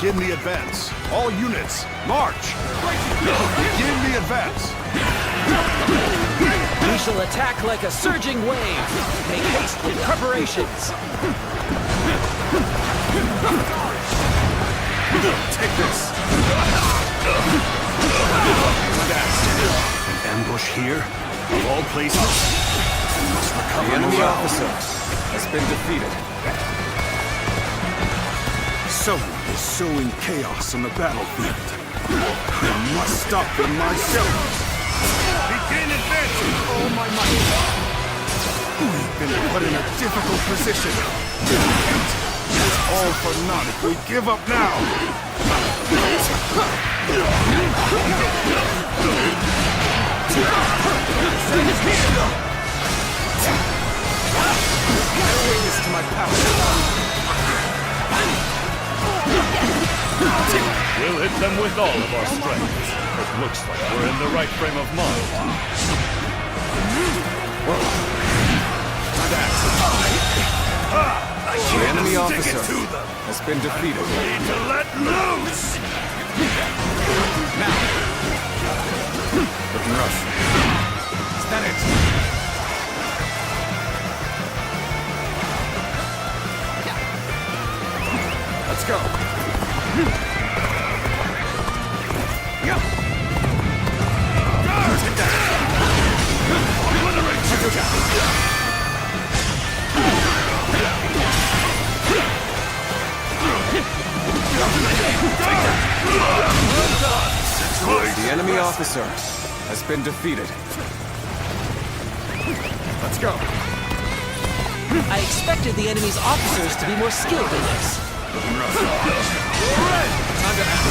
Q: Begin the advance. All units, march! Begin the advance.
G: We shall attack like a surging wave. Make haste with preparations.
Q: Take this. An ambush here? Of all places? We must recover
H: the enemy
Q: morale.
H: officer has been defeated.
Q: Someone is sowing chaos on the battlefield. I must stop them myself. Begin advancing, all my might. We've been put in a difficult position. It's all for naught if we give up now.
G: Bear witness to my
Q: that power!
A: We'll hit them with all of our strength. It looks like we're in the right frame of mind.
K: The enemy officer has been defeated.
Q: Need to let loose!
K: Now! Looking rough. Stand it! Let's go! The enemy officer has been defeated. Let's go.
G: I expected the enemy's officers to be more skilled than this.
K: Time to act.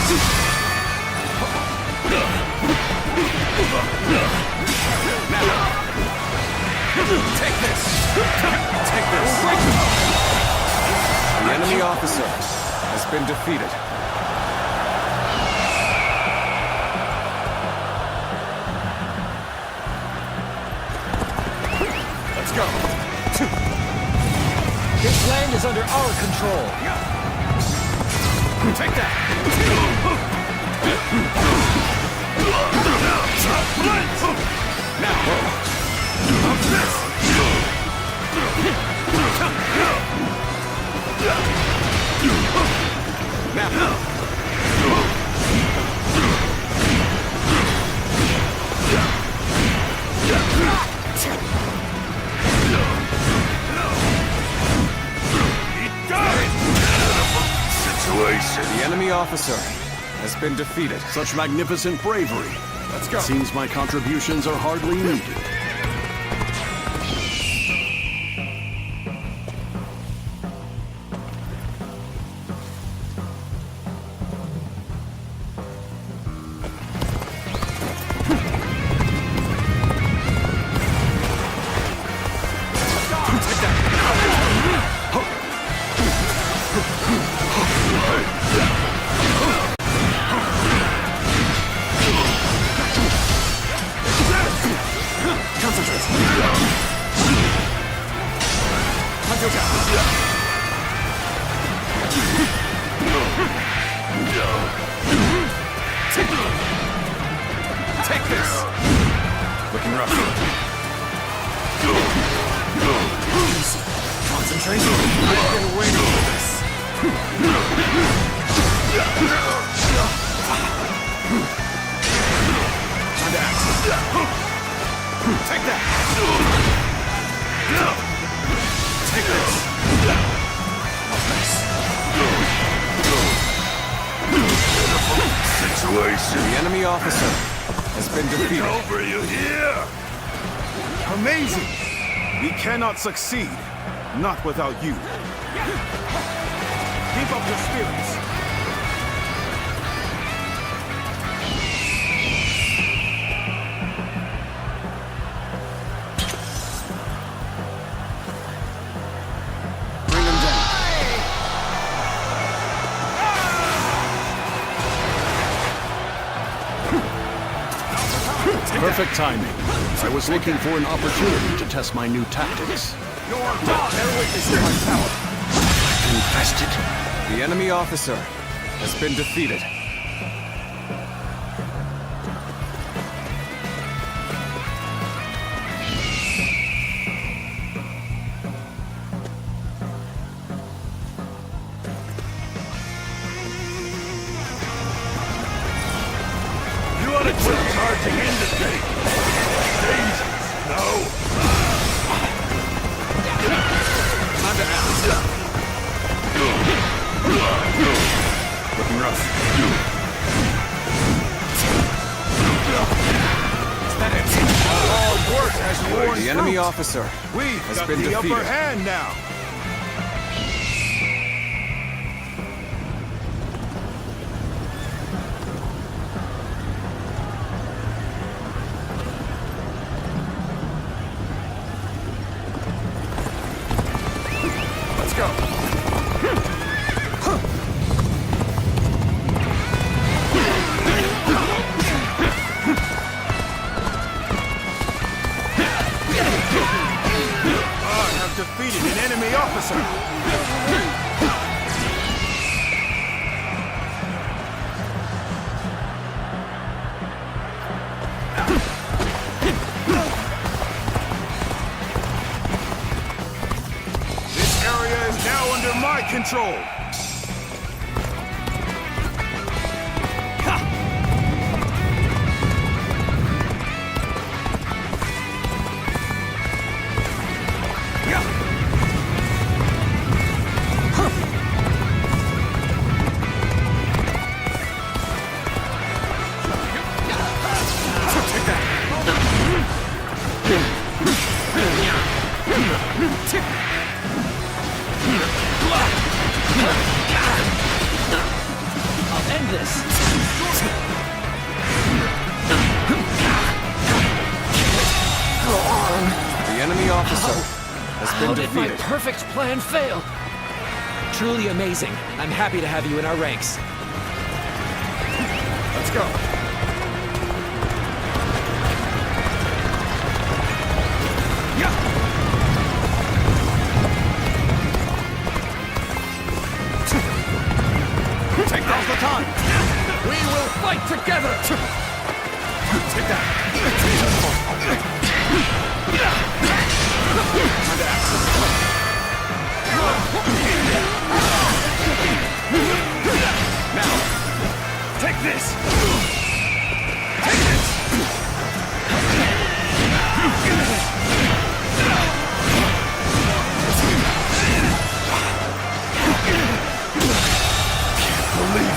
K: Now. Take this. Take this. The enemy officer has been defeated. Let's go.
G: This land is under our control.
K: Take that. Now. The enemy officer has been defeated.
Q: Such magnificent bravery.
K: Let's go.
Q: It seems my contributions are hardly needed.
K: Take this! Looking rough. Easy. Concentration. I've been waiting for this. Time to act. Take that! Take this! Nice.
Q: Situation.
K: The enemy officer has been defeated.
Q: It's over, you hear? Amazing! We cannot succeed. Not without you. Keep up your spirits.
K: Bring them down.
Q: Perfect timing. I was looking for an opportunity to test my new tactics.
K: You're not witnessing my power.
Q: Infested.
K: The enemy officer has been defeated.
Q: You ought to quit charging into things. Dangerous. No.
K: Time to act. Looking rough. Is that it?
Q: All work has worn
K: The enemy
Q: fruit.
K: officer
Q: We've
K: has
Q: got
K: been
Q: the
K: defeated.
Q: upper hand now. I have defeated an enemy officer! This area is now under my control!
G: I'll end this.
W: The enemy officer has been
G: How did my
W: defeated.
G: perfect plan fail? Truly amazing. I'm happy to have you in our ranks.
Q: Let's go!
G: Take now's the time! We will fight together!
Q: Take that!
G: Now, take this! Take this!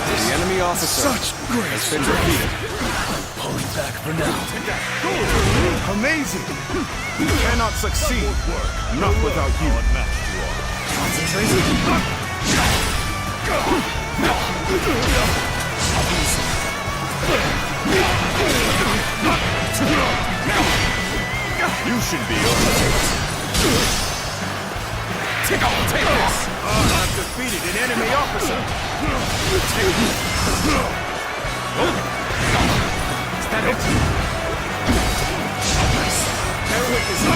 W: The enemy officer has been defeated.
Q: Pulling back for now. Amazing! We cannot succeed. Not without you.
L: You should be on
Q: Take this! I've defeated an enemy officer! Is that it? Nice. Bear witness to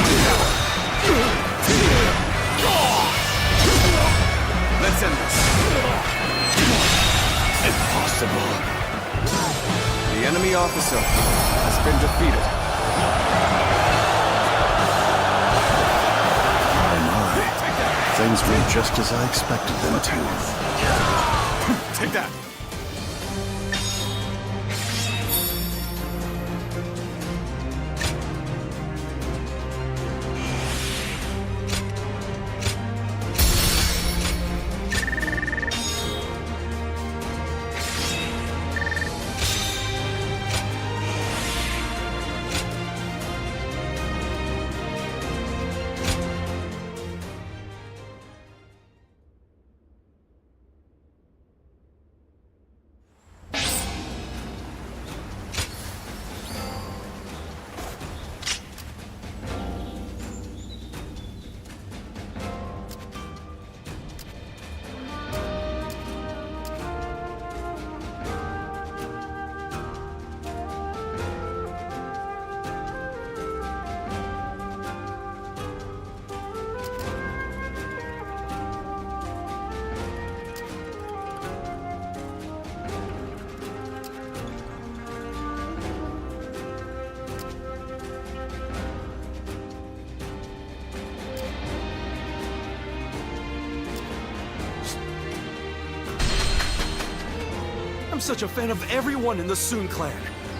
Q: Let's end this.
W: Impossible. The enemy officer has been defeated.
B: Things went just as I expected them to.
Q: Take that!
J: I'm such a fan of everyone in the Sun clan.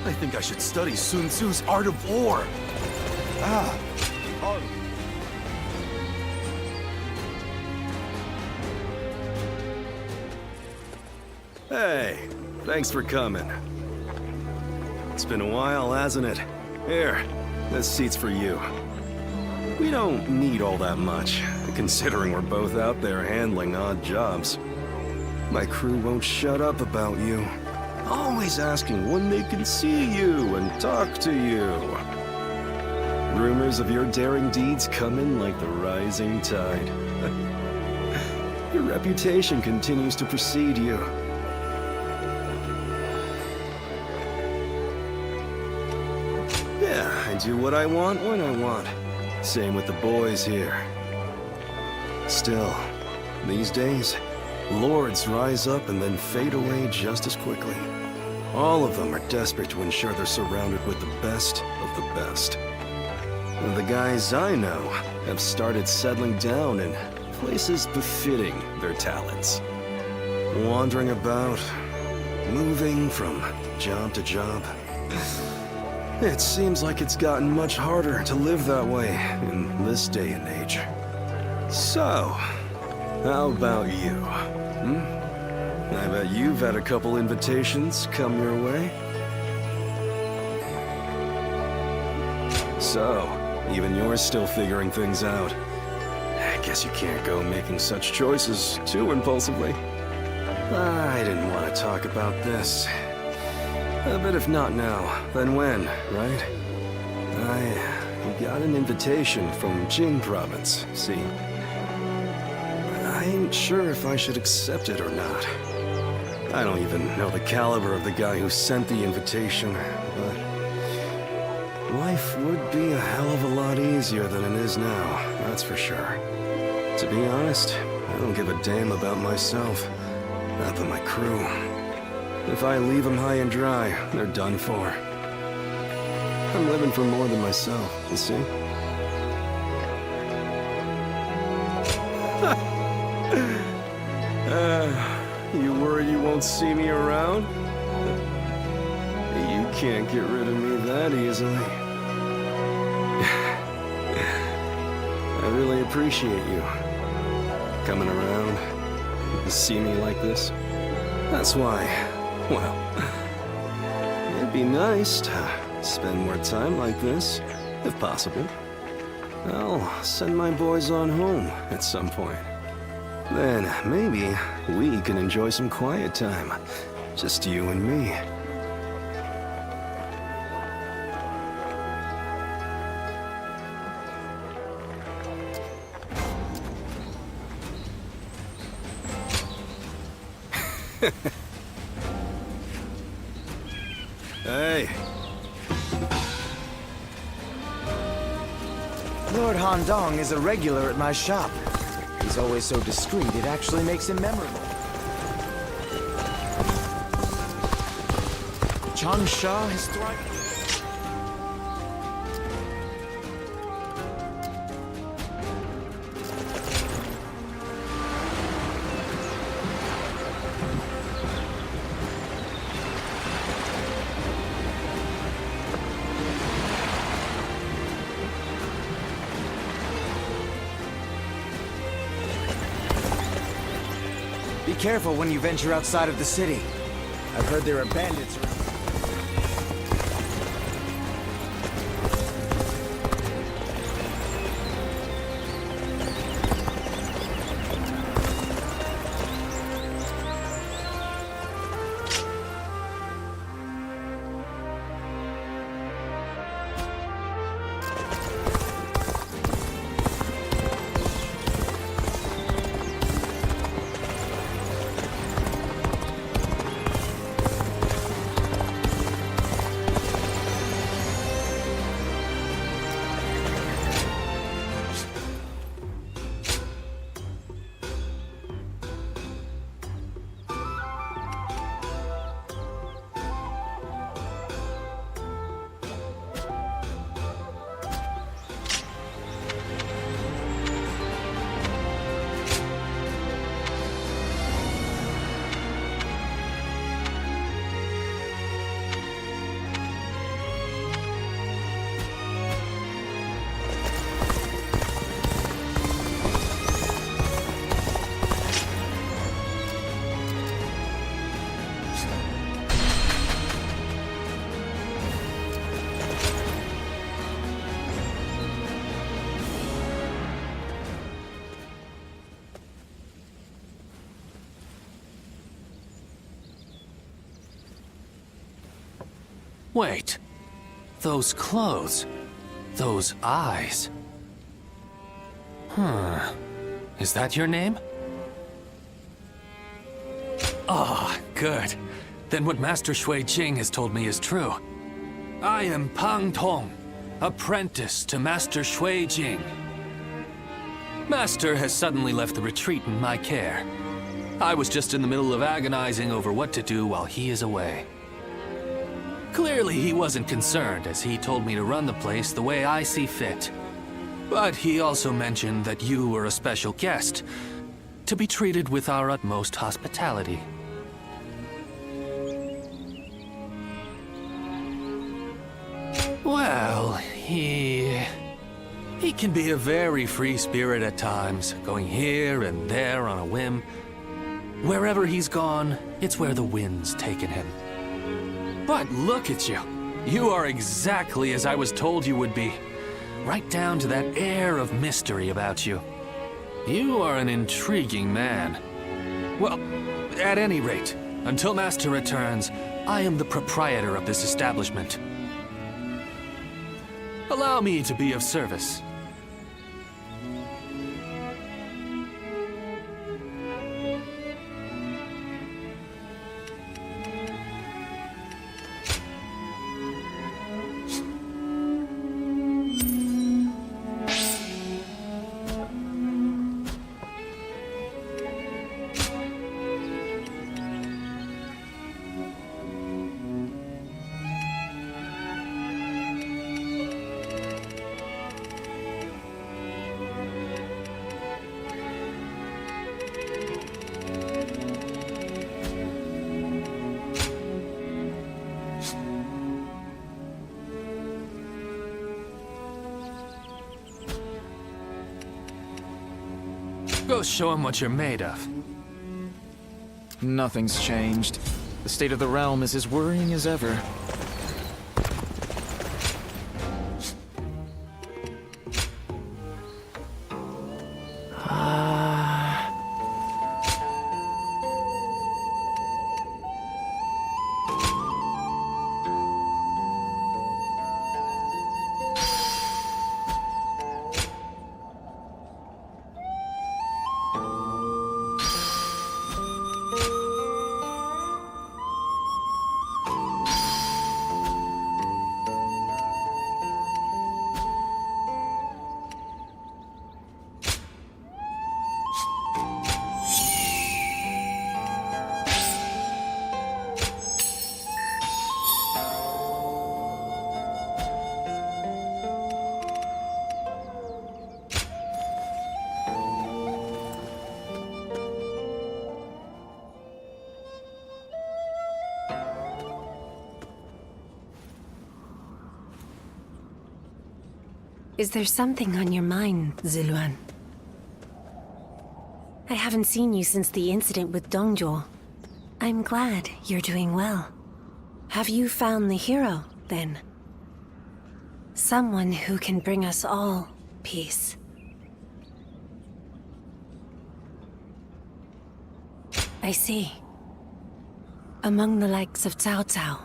J: I think I should study Sun Tzu's art of war. Hey, thanks for coming. It's been a while, hasn't it? Here, this seat's for you. We don't need all that much, considering we're both out there handling odd jobs. My crew won't shut up about you. Always asking when they can see you and talk to you. Rumors of your daring deeds come in like the rising tide. Your reputation continues to precede you. Yeah, I do what I want when I want. Same with the boys here. Still, these days, lords rise up and then fade away just as quickly. All of them are desperate to ensure they're surrounded with the best of the best. And the guys I know have started settling down in places befitting their talents. Wandering about, moving from job to job. It seems like it's gotten much harder to live that way in this day and age. So, how about you? I bet you've had a couple invitations come your way. So, even you're still figuring things out. I guess you can't go making such choices too impulsively. I didn't want to talk about this. But if not now, then when, right? I got an invitation from Jing province, see? I ain't sure if I should accept it or not. I don't even know the caliber of the guy who sent the invitation, but life would be a hell of a lot easier than it is now, that's for sure. To be honest, I don't give a damn about myself, not but my crew. If I leave them high and dry, they're done for. I'm living for more than myself, you see? You worried you won't see me around? You can't get rid of me that easily. I really appreciate you coming around to see me like this. That's why, well, it'd be nice to spend more time like this, if possible. I'll send my boys on home at some point. Then maybe we can enjoy some quiet time, just you and me. Hey.
D: Lord Handong is a regular at my shop. He's always so discreet, it actually makes him memorable. Changsha has thrived. Be careful when you venture outside of the city. I've heard there are bandits around.
E: Wait. Those clothes. Those eyes. Is that your name? Ah, good. Then what Master Shui Jing has told me is true. I am Pang Tong, apprentice to Master Shui Jing. Master has suddenly left the retreat in my care. I was just in the middle of agonizing over what to do while he is away. Clearly he wasn't concerned, as he told me to run the place the way I see fit. But he also mentioned that you were a special guest, to be treated with our utmost hospitality. Well, he can be a very free spirit at times, going here and there on a whim. Wherever he's gone, it's where the wind's taken him. But look at you. You are exactly as I was told you would be. Right down to that air of mystery about you. You are an intriguing man. Well, at any rate, until Master returns, I am the proprietor of this establishment. Allow me to be of service. Go show him what you're made of.
P: Nothing's changed. The state of the realm is as worrying as ever.
T: Is there something on your mind, Ziluan? I haven't seen you since the incident with Dongzhuo. I'm glad you're doing well. Have you found the hero, then? Someone who can bring us all peace. I see. Among the likes of Cao Cao,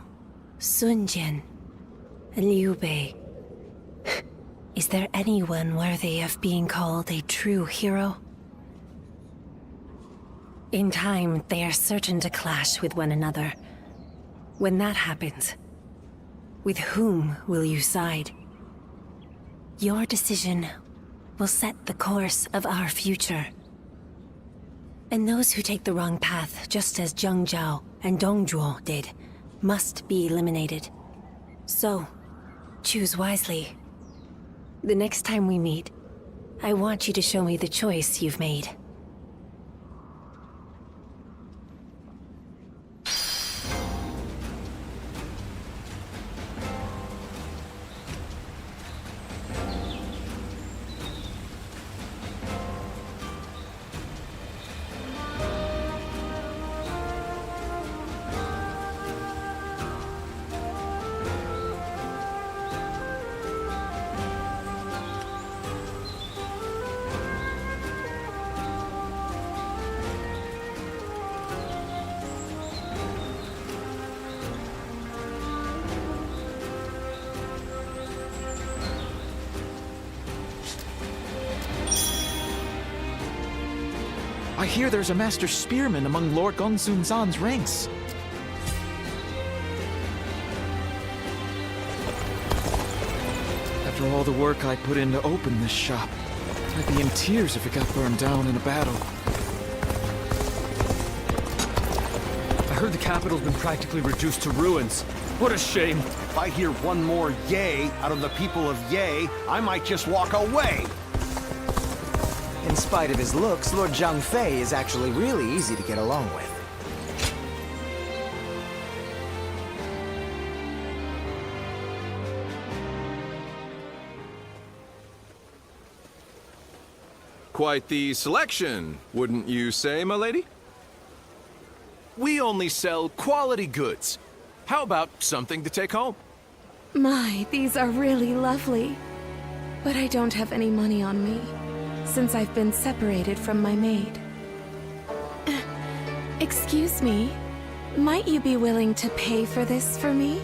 T: Sun Jian, and Liu Bei, is there anyone worthy of being called a true hero? In time, they are certain to clash with one another. When that happens, with whom will you side? Your decision will set the course of our future. And those who take the wrong path, just as Zheng Zhao and Dongzhuo did, must be eliminated. So, choose wisely. The next time we meet, I want you to show me the choice you've made.
P: I hear there's a master spearman among Lord Gongsun Zan's ranks. After all the work I put in to open this shop, I'd be in tears if it got burned down in a battle.
E: I heard the capital's been practically reduced to ruins. What a shame.
C: If I hear one more yay out of the people of Yay, I might just walk away.
D: In spite of his looks, Lord Zhang Fei is actually really easy to get along with.
F: Quite the selection, wouldn't you say, my lady? We only sell quality goods. How about something to take home?
O: My, these are really lovely. But I don't have any money on me, since I've been separated from my maid. Excuse me, might you be willing to pay for this for me?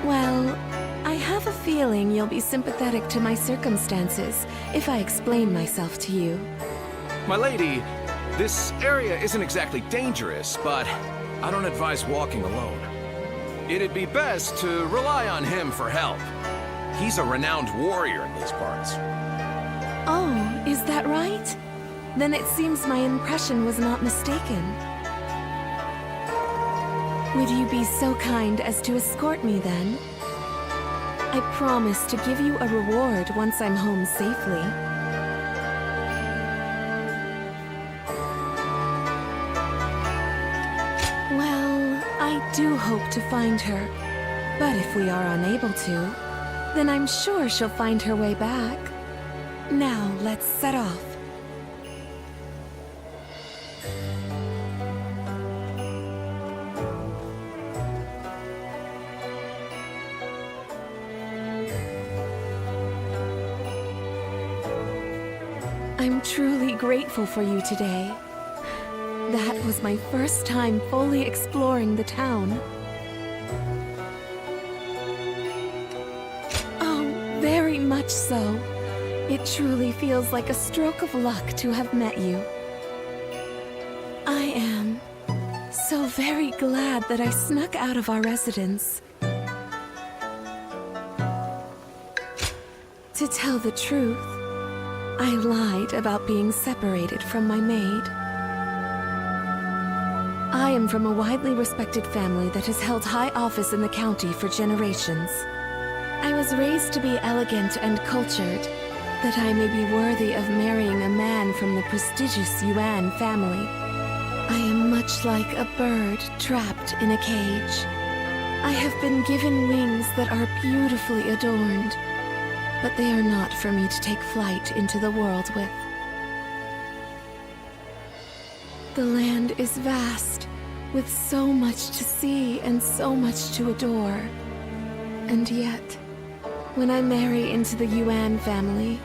O: Well, I have a feeling you'll be sympathetic to my circumstances if I explain myself to you.
F: My lady, this area isn't exactly dangerous, but I don't advise walking alone. It'd be best to rely on him for help. He's a renowned warrior in these parts.
O: Oh, is that right? Then it seems my impression was not mistaken. Would you be so kind as to escort me then? I promise to give you a reward once I'm home safely. Well, I do hope to find her. But if we are unable to, then I'm sure she'll find her way back. Now, let's set off. I'm truly grateful for you today. That was my first time fully exploring the town. Oh, very much so. It truly feels like a stroke of luck to have met you. I am so very glad that I snuck out of our residence. To tell the truth, I lied about being separated from my maid. I am from a widely respected family that has held high office in the county for generations. I was raised to be elegant and cultured, that I may be worthy of marrying a man from the prestigious Yuan family. I am much like a bird trapped in a cage. I have been given wings that are beautifully adorned, but they are not for me to take flight into the world with. The land is vast, with so much to see and so much to adore. And yet, when I marry into the Yuan family,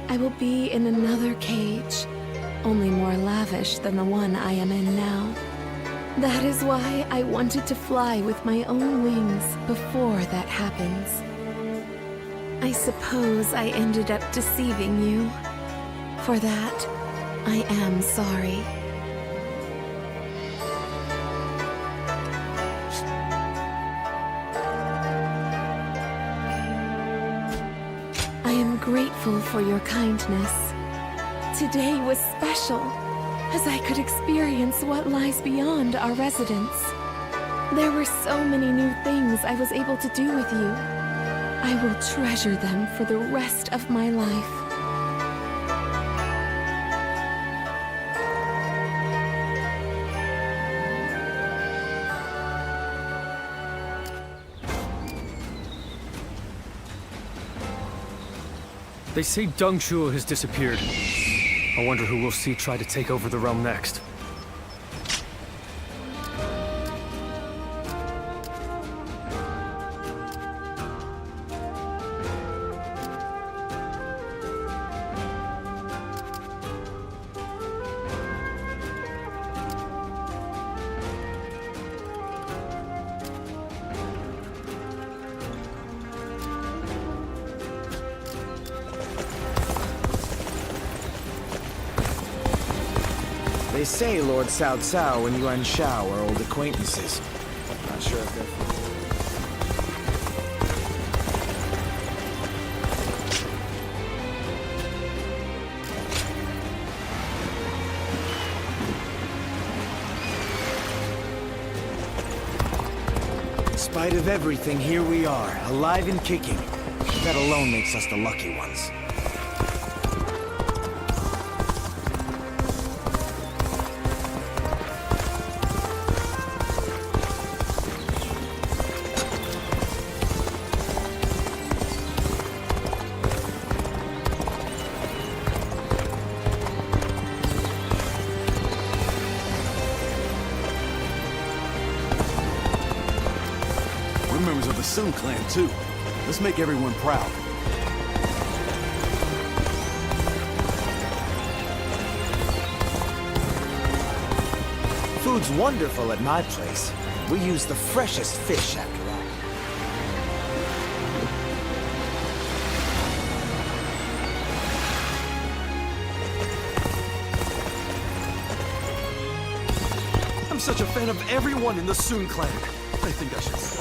O: I will be in another cage, only more lavish than the one I am in now. That is why I wanted to fly with my own wings before that happens. I suppose I ended up deceiving you. For that, I am sorry. I am grateful for your kindness. Today was special, as I could experience what lies beyond our residence. There were so many new things I was able to do with you. I will treasure them for the rest of my life.
E: They say Dongshu has disappeared. I wonder who we'll see try to take over the realm next.
D: They say Lord Cao Cao and Yuan Shao are old acquaintances. Not sure if they're... In spite of everything, here we are, alive and kicking. That alone makes us the lucky ones.
C: We're members of the Sun clan, too. Let's make everyone proud.
D: Food's wonderful at my place. We use the freshest fish, after all.
Q: I'm such a fan of everyone in the Sun clan. I think I should stay.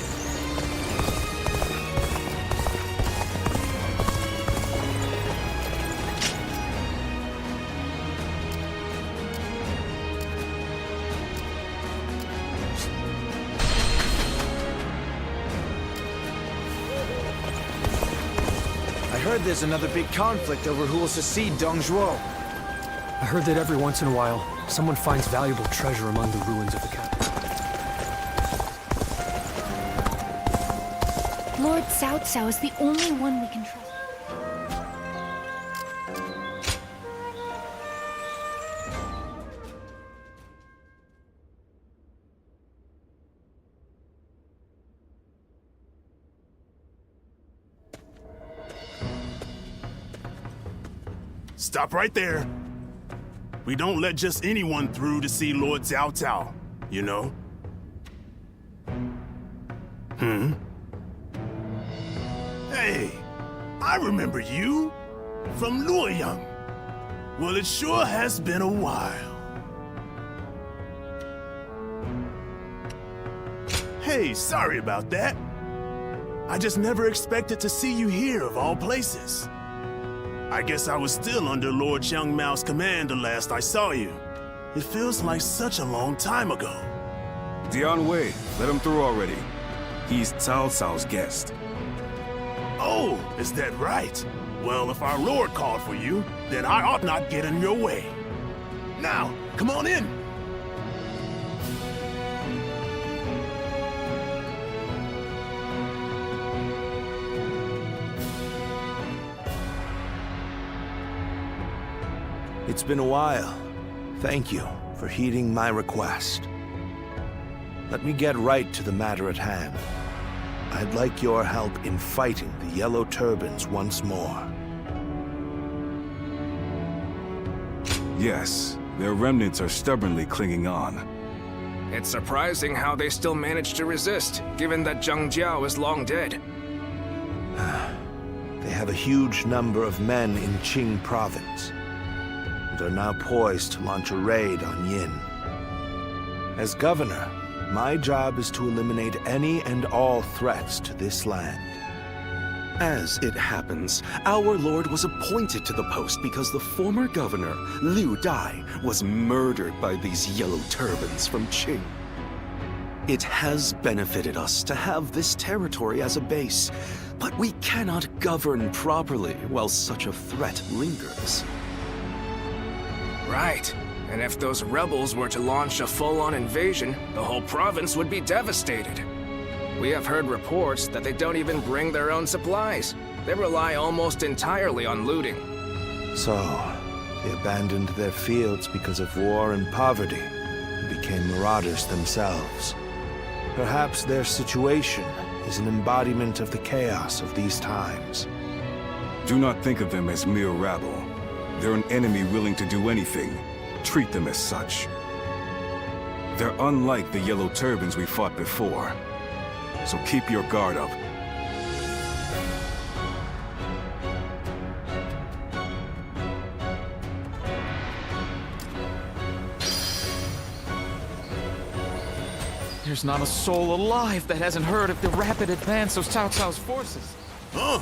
D: I heard there's another big conflict over who will succeed Dong Zhuo.
R: I heard that every once in a while, someone finds valuable treasure among the ruins of the capital.
N: Lord Cao Cao is the only one we can trust.
L: Stop right there. We don't let just anyone through to see Lord Cao Cao, you know? Hey, I remember you from Luoyang. Well, it sure has been a while. Hey, sorry about that. I just never expected to see you here of all places. I guess I was still under Lord Xiang Mao's command the last I saw you. It feels like such a long time ago.
Q: Dian Wei, let him through already. He's Cao Cao's guest.
L: Oh, is that right? Well, if our lord called for you, then I ought not get in your way. Now, come on in.
B: It's been a while. Thank you for heeding my request. Let me get right to the matter at hand. I'd like your help in fighting the Yellow Turbans once more.
Q: Yes, their remnants are stubbornly clinging on.
F: It's surprising how they still manage to resist, given that Zhang Jiao is long dead.
B: They have a huge number of men in Qing province, and are now poised to launch a raid on Yin. As governor, my job is to eliminate any and all threats to this land.
J: As it happens, our lord was appointed to the post because the former governor, Liu Dai, was murdered by these yellow turbans from Qing. It has benefited us to have this territory as a base, but we cannot govern properly while such a threat lingers.
F: Right. And if those rebels were to launch a full-on invasion, the whole province would be devastated. We have heard reports that they don't even bring their own supplies. They rely almost entirely on looting.
B: So, they abandoned their fields because of war and poverty, and became marauders themselves. Perhaps their situation is an embodiment of the chaos of these times.
Q: Do not think of them as mere rabble. They're an enemy willing to do anything. Treat them as such. They're unlike the Yellow Turbans we fought before. So keep your guard up.
K: There's not a soul alive that hasn't heard of the rapid advance of Cao Cao's forces.
Q: Huh?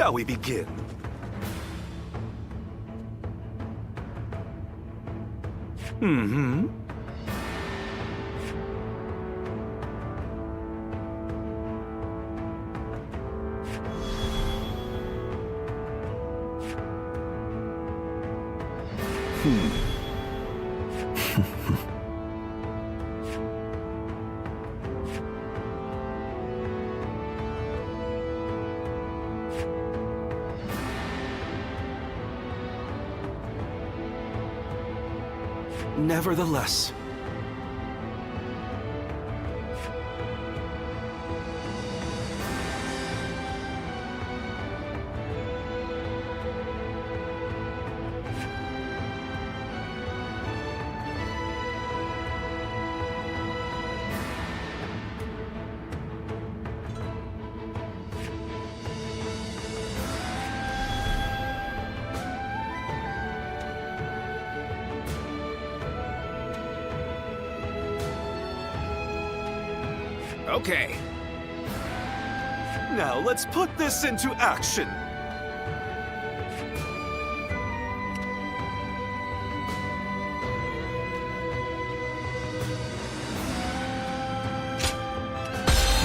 J: Shall we begin? Mm-hmm. Nevertheless,
K: Okay.
J: now let's put this into action.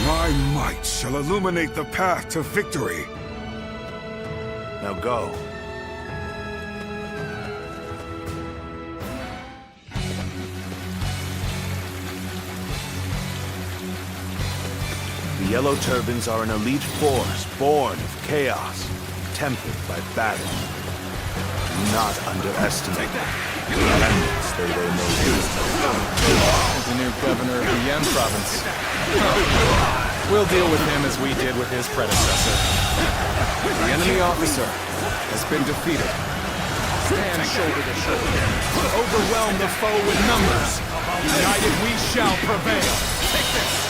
Q: My might shall illuminate the path to victory.
B: Now go. The Yellow Turbans are an elite force born of chaos, tempered by battle. Do not underestimate them. Remnants, though they may be.
H: The new governor of the Yen province. We'll deal with him as we did with his predecessor. The enemy officer has been defeated. Stand shoulder to shoulder. Overwhelm the foe with numbers. United we shall prevail. Take this!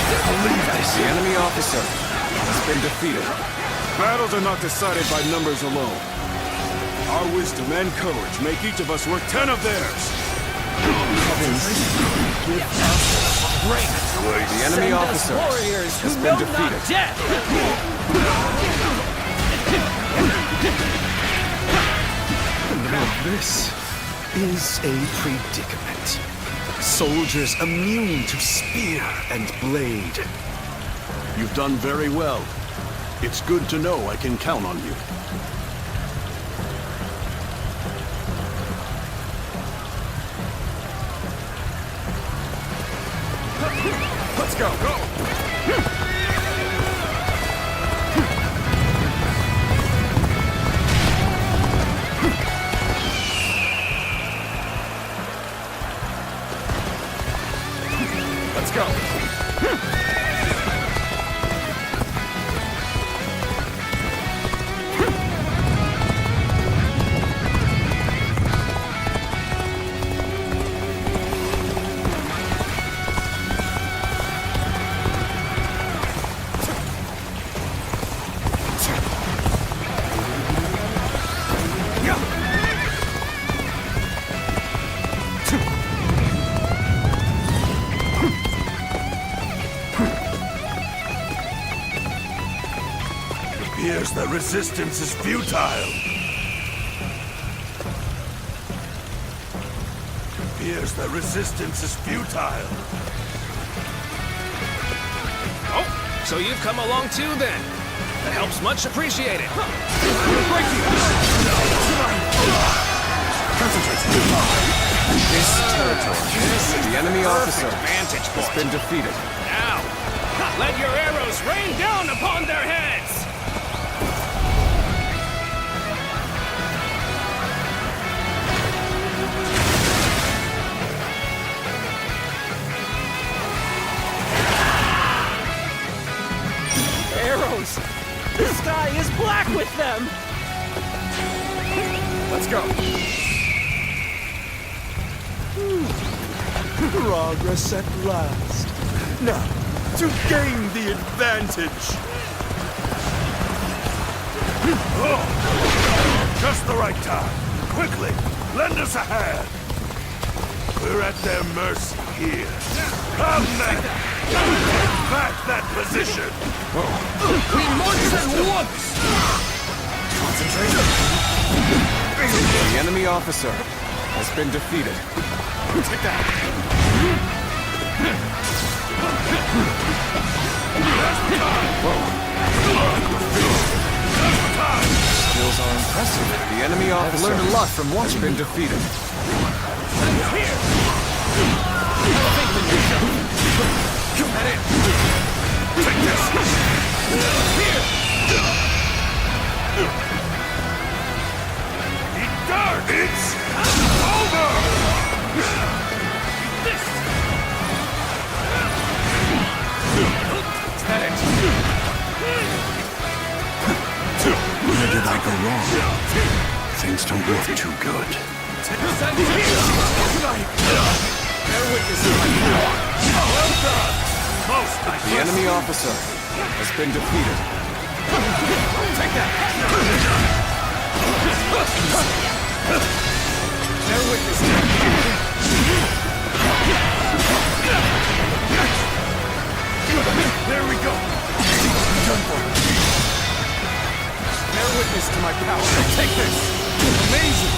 H: The enemy officer has been defeated.
Q: Battles are not decided by numbers alone. Our wisdom and courage make each of us worth 10 of theirs.
G: Heavens, give us strength.
H: The enemy officer
G: warriors
H: has
G: who
H: been
G: know
H: defeated.
G: not death.
J: Now this is a predicament. Soldiers immune to spear and blade.
Q: You've done very well. It's good to know I can count on you.
H: Let's go! Let's go!
Q: Appears that resistance is futile. Appears that resistance is futile.
F: Oh, so you've come along too then. That helps much appreciated.
H: This territory, the enemy officer has been defeated.
F: Now, let your arrows rain down upon their heads!
G: Arrows! The sky is black with them!
H: Let's go!
B: Progress at last. Now, to gain the advantage.
Q: Just the right time. Quickly, lend us a hand. We're at their mercy here. Come then! Take back that position!
F: We march at once!
H: Concentrate! The enemy officer has been defeated. Take that! Skills are impressive. The enemy officer learned a lot from watching been defeated.
F: Here! Come at it! Take this! Here!
Q: Eat dirt! It's over!
F: This!
Q: At it!
L: Where did I go wrong? Things don't look too good.
H: The enemy officer has been defeated.
F: Take that! Bear witness to
Q: There we go!
F: Done for. Bear witness to my power. Take this! Amazing!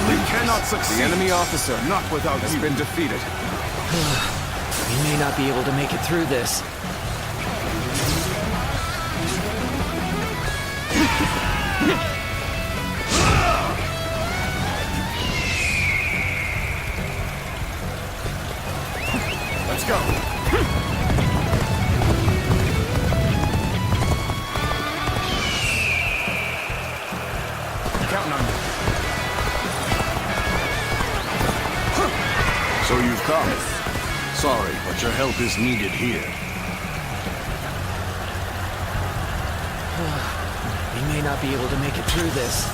Q: We cannot succeed.
H: The enemy officer
Q: Not without
H: has
Q: you.
H: been defeated.
G: We may not be able to make it through this.
H: Let's go.
C: sorry, but your help is needed here.
G: We may not be able to make it through this.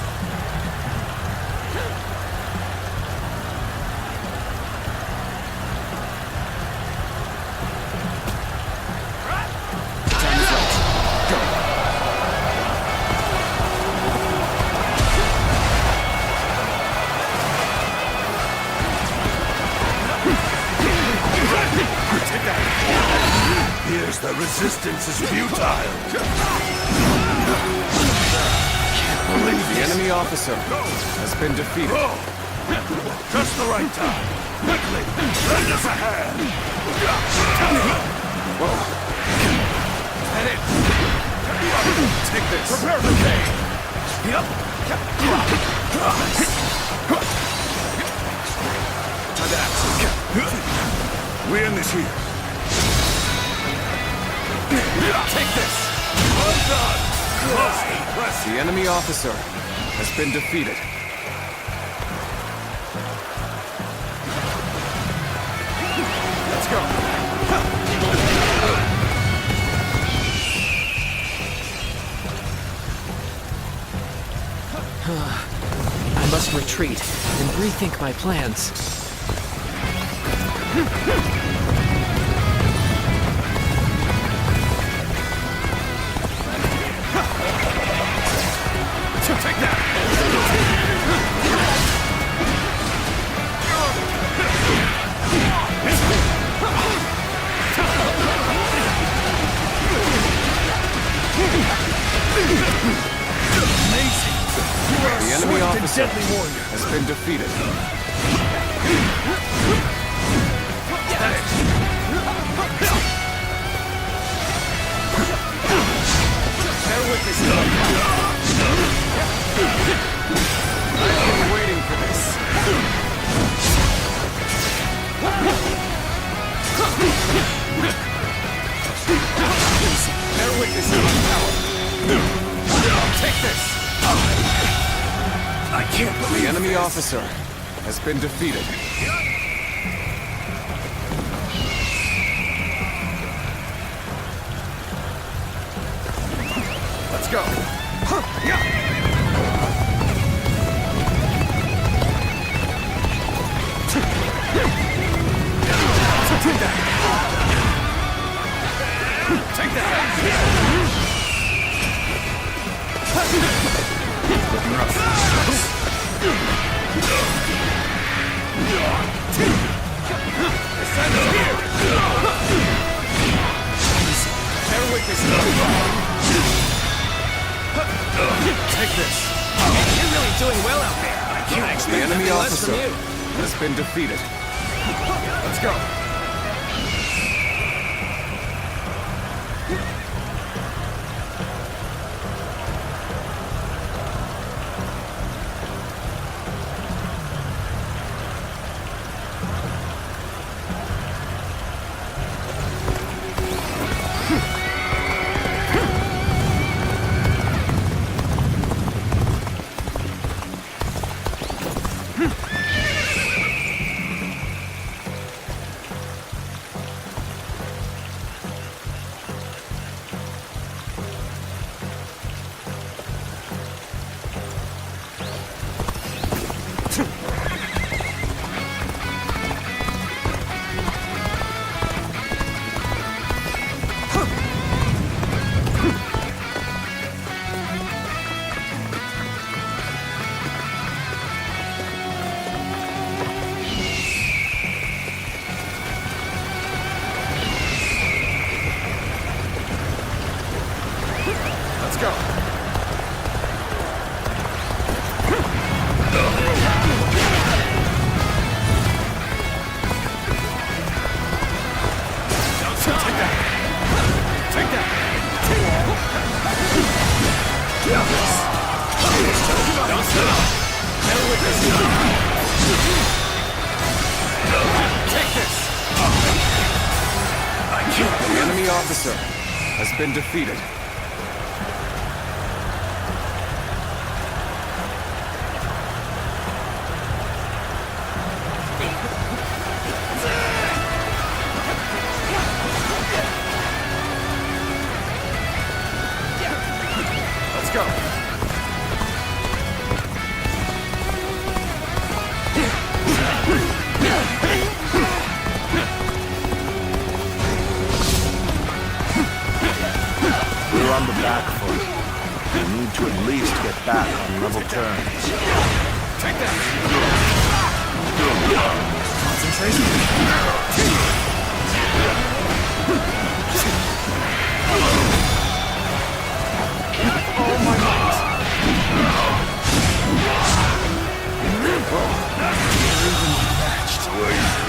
Q: Here's the resistance is futile.
F: The enemy officer has been defeated.
Q: Just the right time. Quickly, lend us a hand.
F: Whoa. Head in. Take this.
Q: Prepare the cave. Yep.
F: Try that.
Q: We end this here.
F: Take this.
Q: Well done.
F: The enemy officer has been defeated. Let's go.
G: I must retreat and rethink my plans.
F: Take that!
Q: Amazing. You are
F: The enemy
Q: swift and
F: officer
Q: deadly warrior.
F: has been defeated. Bear with this. I've been waiting for this. Bear with this power. Take this.
Q: I can't believe
F: The enemy
Q: this.
F: officer has been defeated. Let's go. Take that. Take that. Looking rough. Bear with this. Take this.
G: You're really doing well out there. I can't
F: The
G: expect
F: enemy
G: anything less from
F: officer
G: you.
F: has been defeated. Let's go. Let's go. Take that. Take that. Don't stop. Bear with this. Take this. The enemy officer has been defeated. go.
B: We're on the back foot. We need to at least get back on level terms.
F: Take that!
C: Oh my might!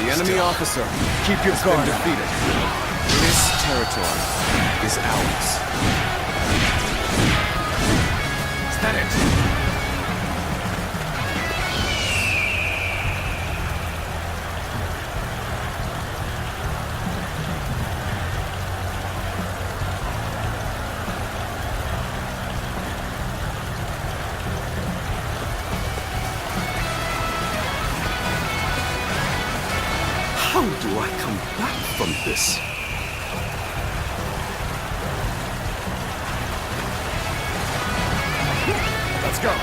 F: The enemy officer, keep your guard. Defeated. This territory is ours. Is that it?
J: How do I come back from this?
F: Let's go.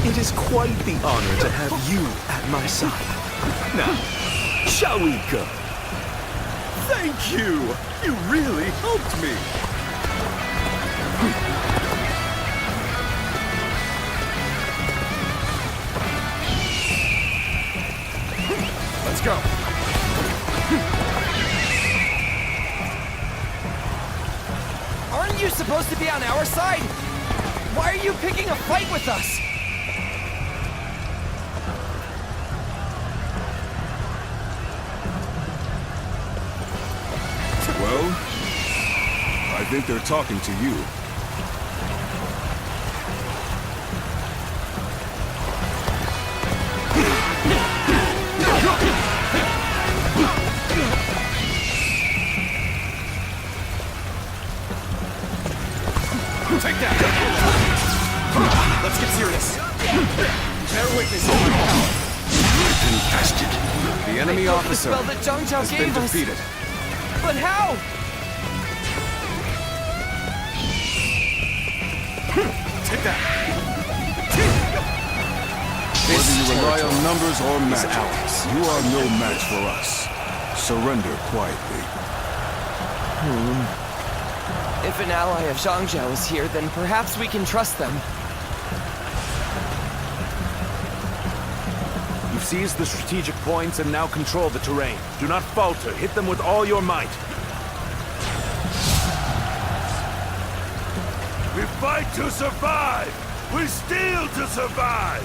J: It is quite the honor to have you at my side. Now, shall we go? Thank you! You really helped me!
F: Let's go.
G: Aren't you supposed to be on our side? Why are you picking a fight with us?
Q: Well, I think they're talking to you.
F: Take that! Let's get serious. Bear witness to my power.
J: Contested.
F: The enemy officer
G: The spell that Zhang Zhao
F: has been
G: gave us.
F: defeated.
G: But how?
F: Take that!
Q: Whether you rely on numbers or
F: is
Q: magic,
F: ours.
Q: you are no match for us. Surrender quietly.
G: If an ally of Zhang Zhao is here, then perhaps we can trust them.
C: You've seized the strategic points and now control the terrain. Do not falter. Hit them with all your might.
L: We fight to survive! We steal to survive!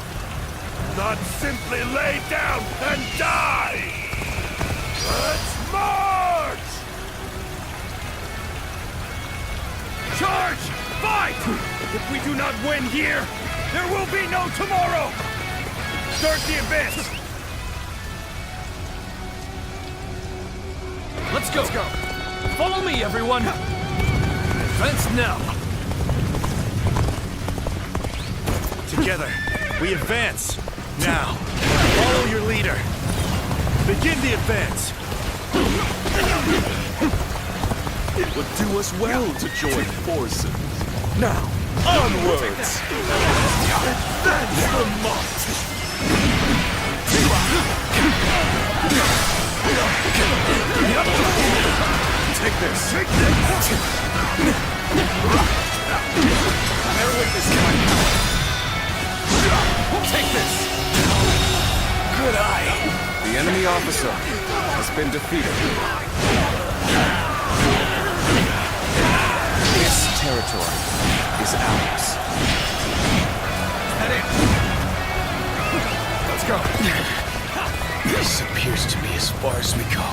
L: Not simply lay down and die! Let's march! Charge! Fight! If we do not win here, there will be no tomorrow! Start the advance!
H: Let's go. Follow me, everyone. Advance now.
C: Together, we advance. Now, follow your leader. Begin the advance.
J: It would do us well to join forces. Now, onwards! Advance the march!
F: Take this! Take this! Bear witness to my power. Take this!
J: Good eye!
F: The The enemy officer has been defeated. This territory is ours. Head in. Let's go.
P: This appears to be as far as we go.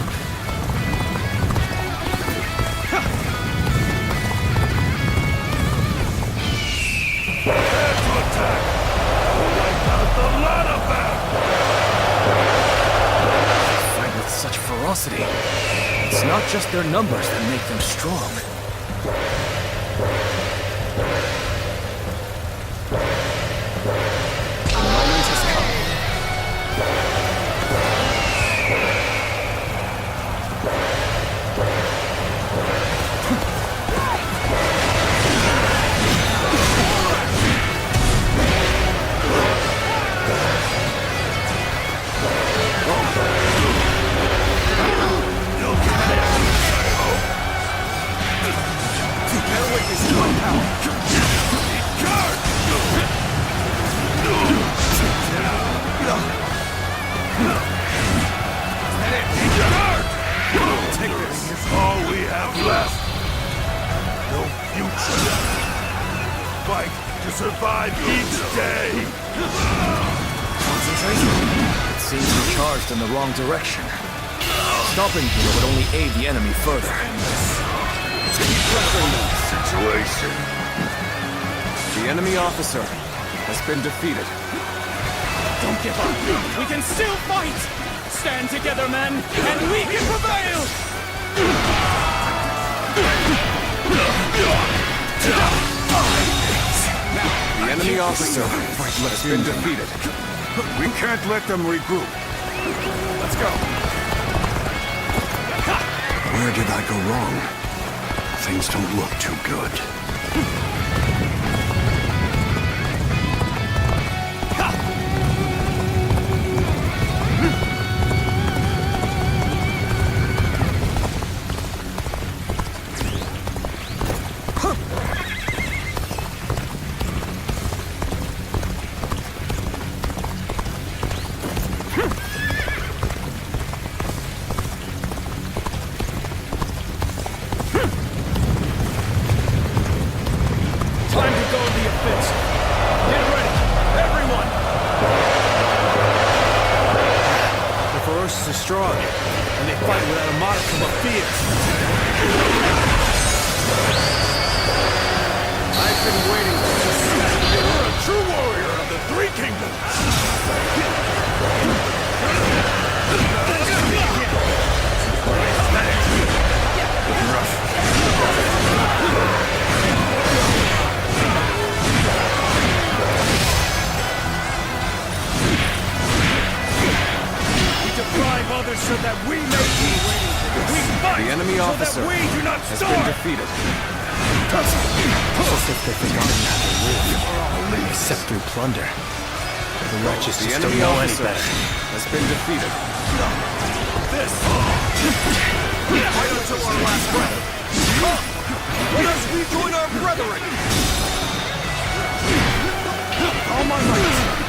Q: Prepare to attack! We'll wipe out the lot of them!
W: Fight with such ferocity. It's not just their numbers that make them strong.
F: The moment has come.
Q: This is all we have left. No future. Fight to survive each day.
W: Concentration. It seems we charged in the wrong direction. Stopping here would only aid the enemy further.
Q: Situation.
F: The enemy officer has been defeated.
G: Don't give up. We can still fight. Stand together, men, and we can prevail!
F: The enemy officer has been defeated.
Q: We can't let them regroup.
F: Let's go.
Q: Where did I go wrong? Things don't look too good.
P: Strong, and they fight without a modicum of fear.
Q: I've been waiting for this. You're a true warrior of the Three Kingdoms.
L: Deprive others so that we may eat. We fight
F: the enemy
L: so
F: officer
L: that we do not
F: has
L: starve.
F: been defeated.
R: It's as if they've forgotten how to live, except through plunder. The wretches
F: The
R: just don't
F: enemy
R: know any
F: officer
R: better.
F: has been defeated.
Q: This. Fight until our last breath. Let us rejoin our brethren. All my might.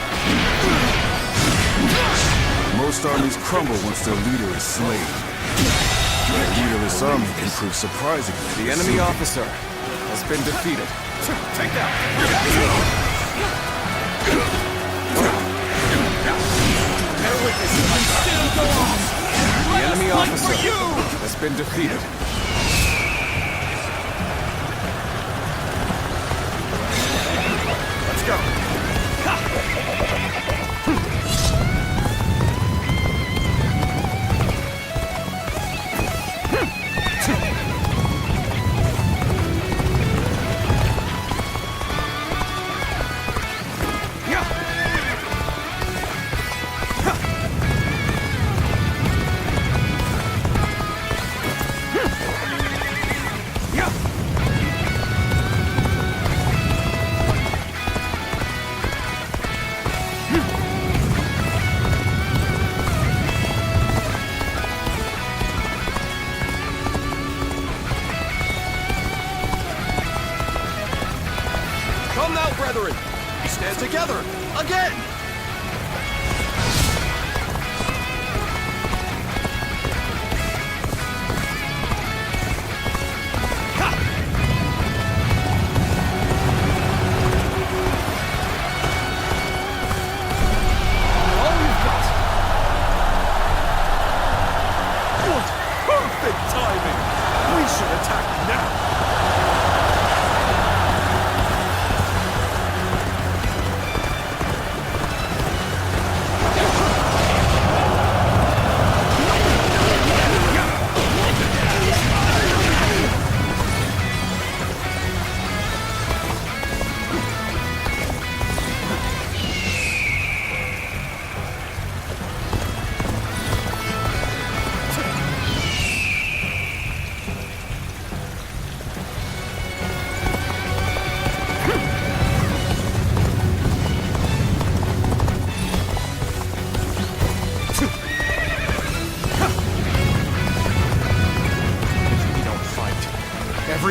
I: Most armies crumble once their leader is slain. A leaderless army can prove surprising.
F: The enemy officer has been defeated.
Q: Take that!
G: Bear witness, we can still go on!
F: The enemy officer has been defeated. Let's go.
Q: Come now, brethren! We stand together! Again!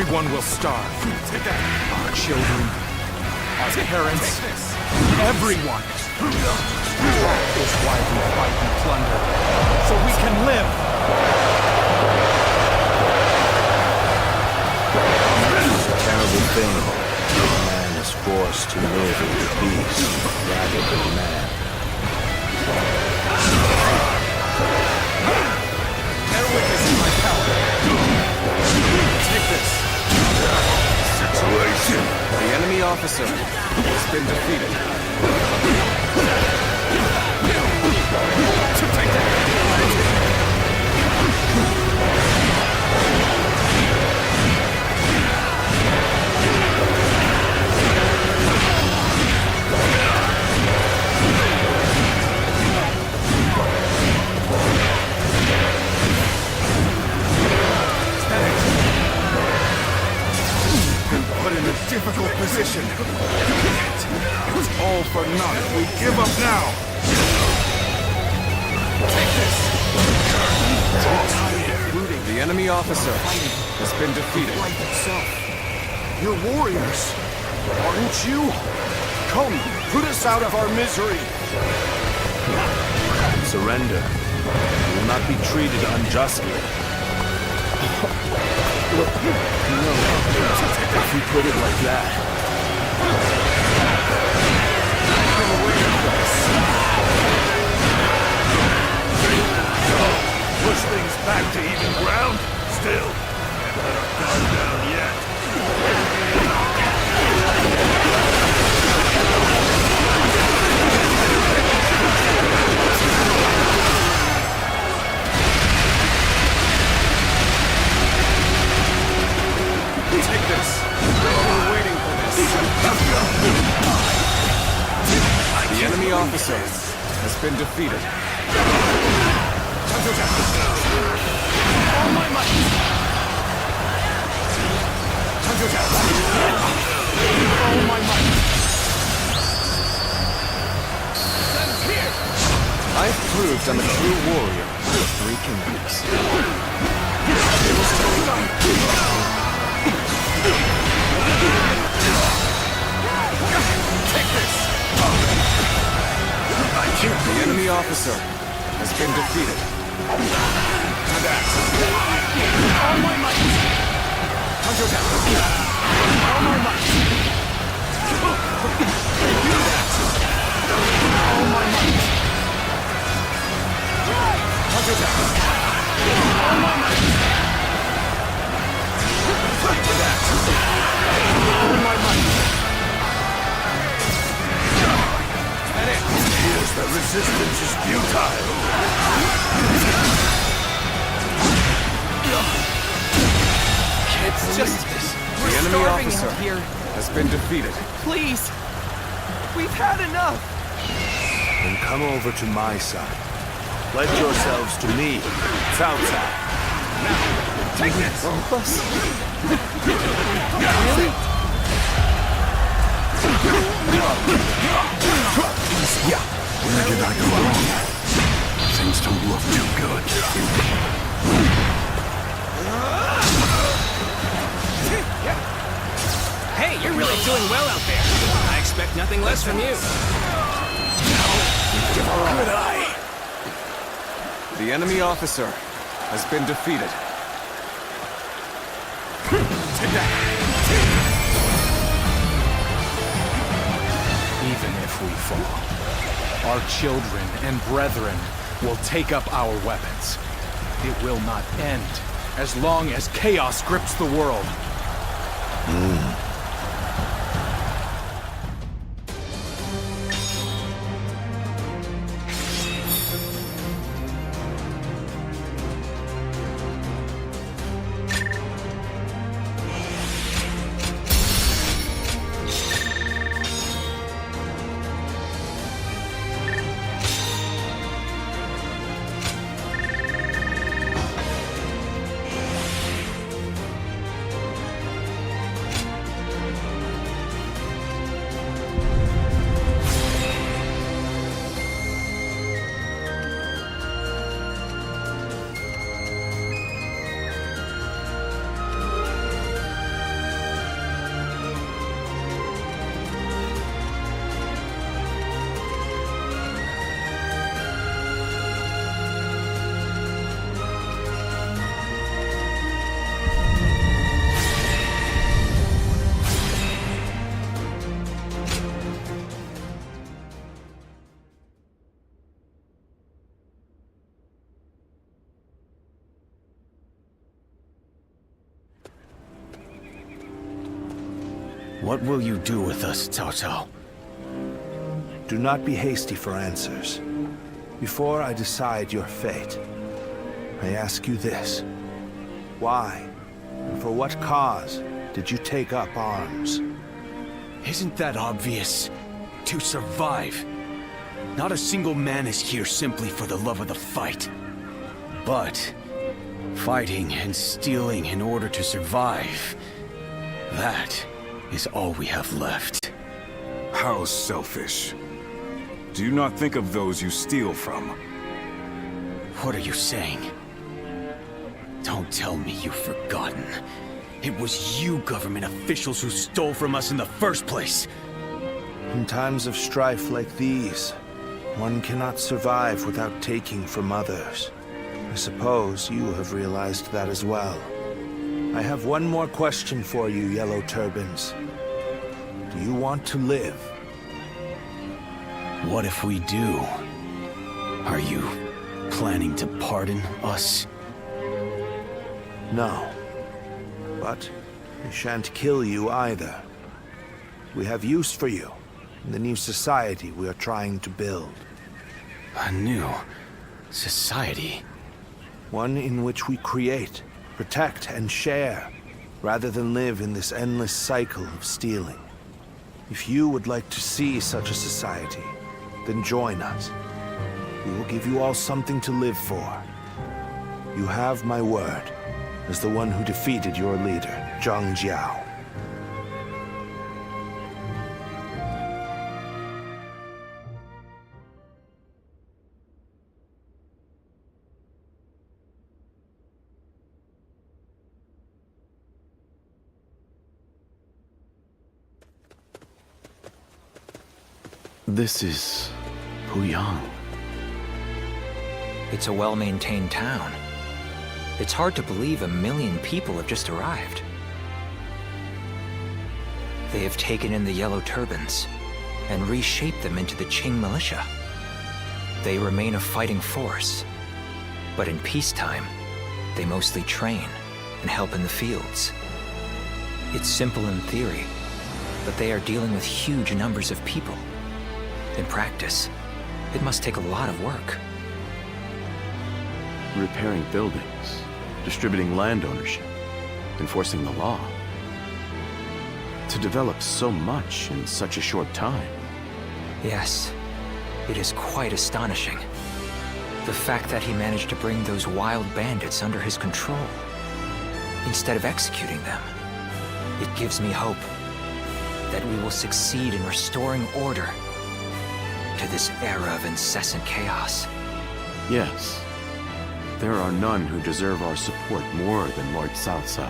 C: everyone will starve. Our children, our parents, everyone. That is why we fight and plunder, so we can live.
B: It's a terrible thing. Man is forced to live as a beast rather than man.
F: Bear witness in my power. Take this.
B: Situation.
F: The enemy officer has been defeated. Take that.
Q: Put in a difficult position. It's all for naught. We give up now.
F: Take this. The enemy officer has been defeated.
Q: Life itself. You're warriors, aren't you? Come, put us out of our misery.
B: Surrender. You will not be treated unjustly. No, if you put it like that.
Q: Push things back to even ground? Still, can't let our guard down yet.
F: Take this. We're waiting for this. The enemy officer has been defeated. All my might. All my might. I've proved I'm a true warrior for 3 kingdoms. Take this! The enemy officer has been defeated. And that. All my might! Counterattack! All my might! Do that! All my might! Counterattack! All my might! Fight to that! All my might! And it appears that resistance is futile. It's just the enemy officer has been defeated.
G: Please! We've had enough!
B: Then come over to my side. Pledge yourselves to me, Cao Cao.
F: Now, take this!
G: Really?
Q: Yeah. Where did I go wrong? Things don't look too good.
G: Hey, you're really doing well out there. I expect nothing less from you.
F: Good eye. The enemy officer has been defeated. Take that!
C: Even if we fall, our children and brethren will take up our weapons. It will not end as long as chaos grips the world.
D: What will you do with us, Cao Cao?
B: Do not be hasty for answers. Before I decide your fate, I ask you this. Why, and for what cause, did you take up arms?
D: Isn't that obvious? To survive. Not a single man is here simply for the love of the fight. But fighting and stealing in order to survive, that is all we have left.
Q: How selfish. Do you not think of those you steal from?
D: What are you saying? Don't tell me you've forgotten. It was you government officials who stole from us in the first place.
B: In times of strife like these, one cannot survive without taking from others. I suppose you have realized that as well. I have one more question for you, Yellow Turbans. Do you want to live?
D: What if we do? Are you planning to pardon us?
B: No. But we shan't kill you either. We have use for you in the new society we are trying to build.
D: A new society?
B: One in which we create, protect, and share, rather than live in this endless cycle of stealing. If you would like to see such a society, then join us. We will give you all something to live for. You have my word, as the one who defeated your leader, Zhang Jiao.
M: This is Puyang.
S: It's a well-maintained town. It's hard to believe 1 million people have just arrived. They have taken in the Yellow Turbans and reshaped them into the Qing militia. They remain a fighting force, but in peacetime, they mostly train and help in the fields. It's simple in theory, but they are dealing with huge numbers of people. In practice, it must take a lot of work.
M: Repairing buildings, distributing land ownership, enforcing the law. To develop so much in such a short time.
S: Yes, it is quite astonishing. The fact that he managed to bring those wild bandits under his control, instead of executing them. It gives me hope that we will succeed in restoring order to this era of incessant chaos.
M: Yes. There are none who deserve our support more than Lord Cao Cao.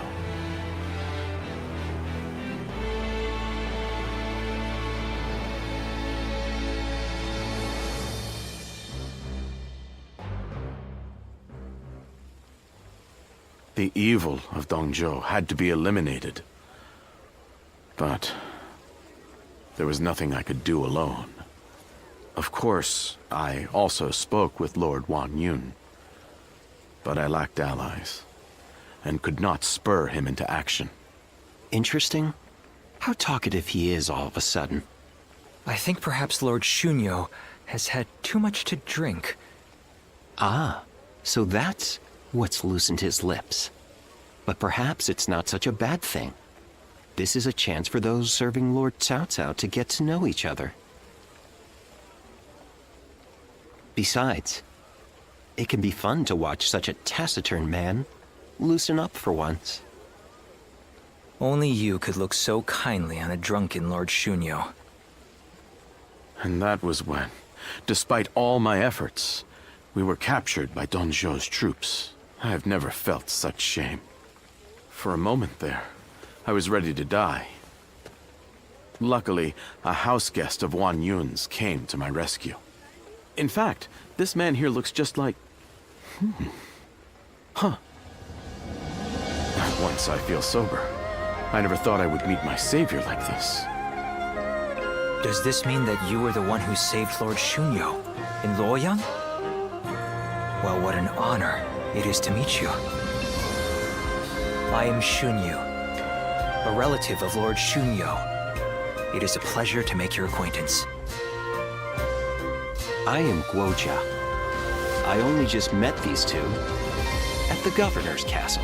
M: The evil of Dongzhou had to be eliminated. But there was nothing I could do alone. Of course, I also spoke with Lord Wan Yun. But I lacked allies, and could not spur him into action.
R: Interesting. How talkative he is all of a sudden.
S: I think perhaps Lord Shunyo has had too much to drink.
R: Ah, so that's what's loosened his lips. But perhaps it's not such a bad thing. This is a chance for those serving Lord Cao Cao to get to know each other. Besides, it can be fun to watch such a taciturn man loosen up for once.
S: Only you could look so kindly on a drunken Lord Shunyo.
M: And that was when, despite all my efforts, we were captured by Dongzhou's troops. I have never felt such shame. For a moment there, I was ready to die. Luckily, a house guest of Wan Yun's came to my rescue. In fact, this man here looks just like... Huh. Not once I feel sober. I never thought I would meet my savior like this.
S: Does this mean that you were the one who saved Lord Shunyo in Luoyang? Well, what an honor it is to meet you. I am Shunyu, a relative of Lord Shunyo,
A: It is a pleasure to make your acquaintance.
R: I am Guoja. I only just met these two at the governor's castle.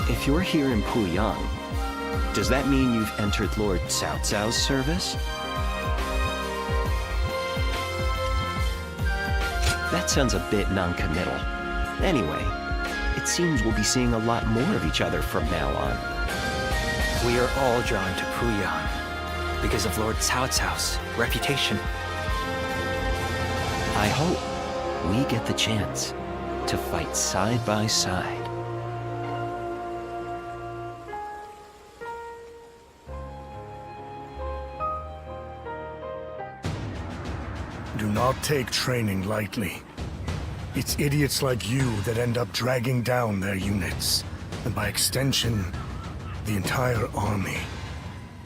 R: If you're here in Puyang, does that mean you've entered Lord Cao Cao's service? That sounds a bit non-committal. Anyway, it seems we'll be seeing a lot more of each other from now on.
A: We are all drawn to Puyang because of Lord Cao Cao's reputation.
R: I hope we get the chance to fight side by side.
L: Do not take training lightly. It's idiots like you that end up dragging down their units, and by extension, the entire army.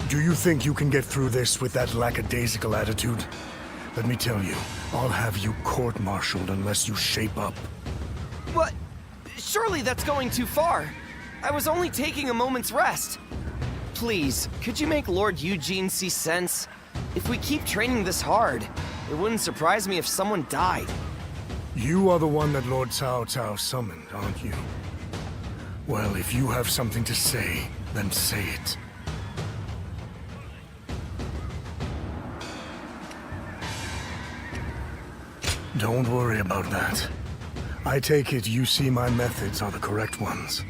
L: Do you think you can get through this with that lackadaisical attitude? Let me tell you, I'll have you court-martialed unless you shape up.
U: What? Surely that's going too far. I was only taking a moment's rest. Please, could you make Lord Eugene see sense? If we keep training this hard, it wouldn't surprise me if someone died.
L: You are the one that Lord Cao Cao summoned, aren't you? Well, if you have something to say, then say it. Don't worry about that. I take it you see my methods are the correct ones.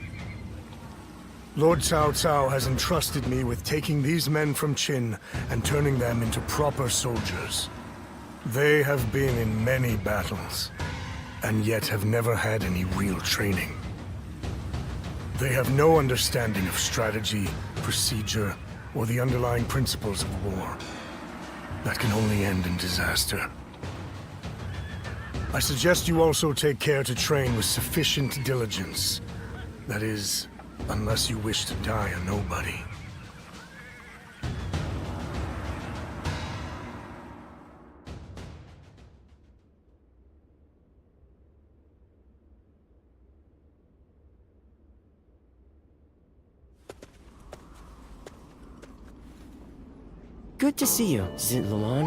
L: Lord Cao Cao has entrusted me with taking these men from Qin and turning them into proper soldiers. They have been in many battles, and yet have never had any real training. They have no understanding of strategy, procedure, or the underlying principles of war. That can only end in disaster. I suggest you also take care to train with sufficient diligence. That is, unless you wish to die a nobody.
V: Good to see you, Zitluan.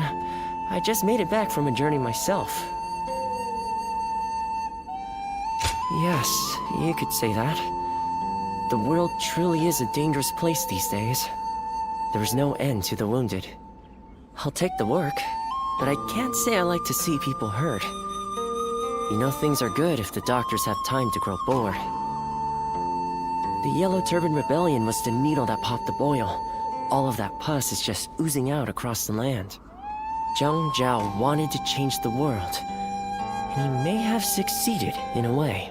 V: I just made it back from a journey myself. Yes, you could say that. The world truly is a dangerous place these days. There is no end to the wounded. I'll take the work, but I can't say I like to see people hurt. You know things are good if the doctors have time to grow bored. The Yellow Turban Rebellion was the needle that popped the boil. All of that pus is just oozing out across the land. Zhang Zhao wanted to change the world, and he may have succeeded in a way.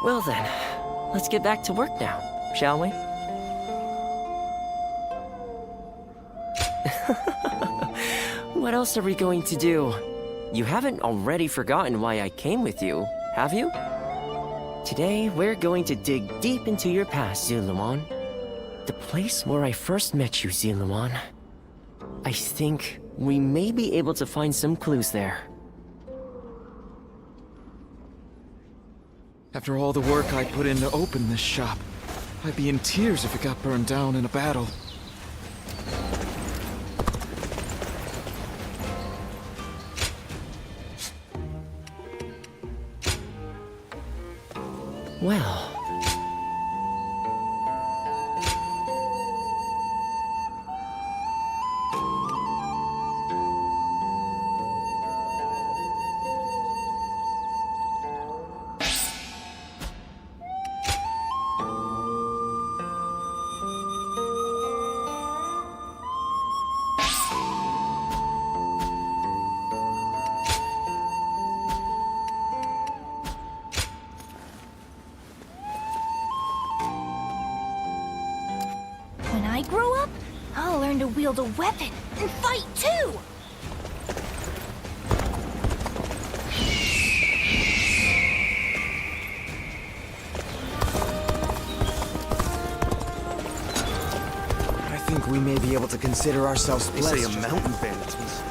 V: Well then, let's get back to work now, shall we? What else are we going to do? You haven't already forgotten why I came with you, have you? Today, we're going to dig deep into your past, Zitluan. The place where I first met you, Zitluan. I think we may be able to find some clues there.
W: After all the work I put in to open this shop, I'd be in tears if it got burned down in a battle.
V: Well...
N: When I grow up, I'll learn to wield a weapon and fight too!
W: I think we may be able to consider ourselves
B: They
W: blessed.
B: say a mountain bandit was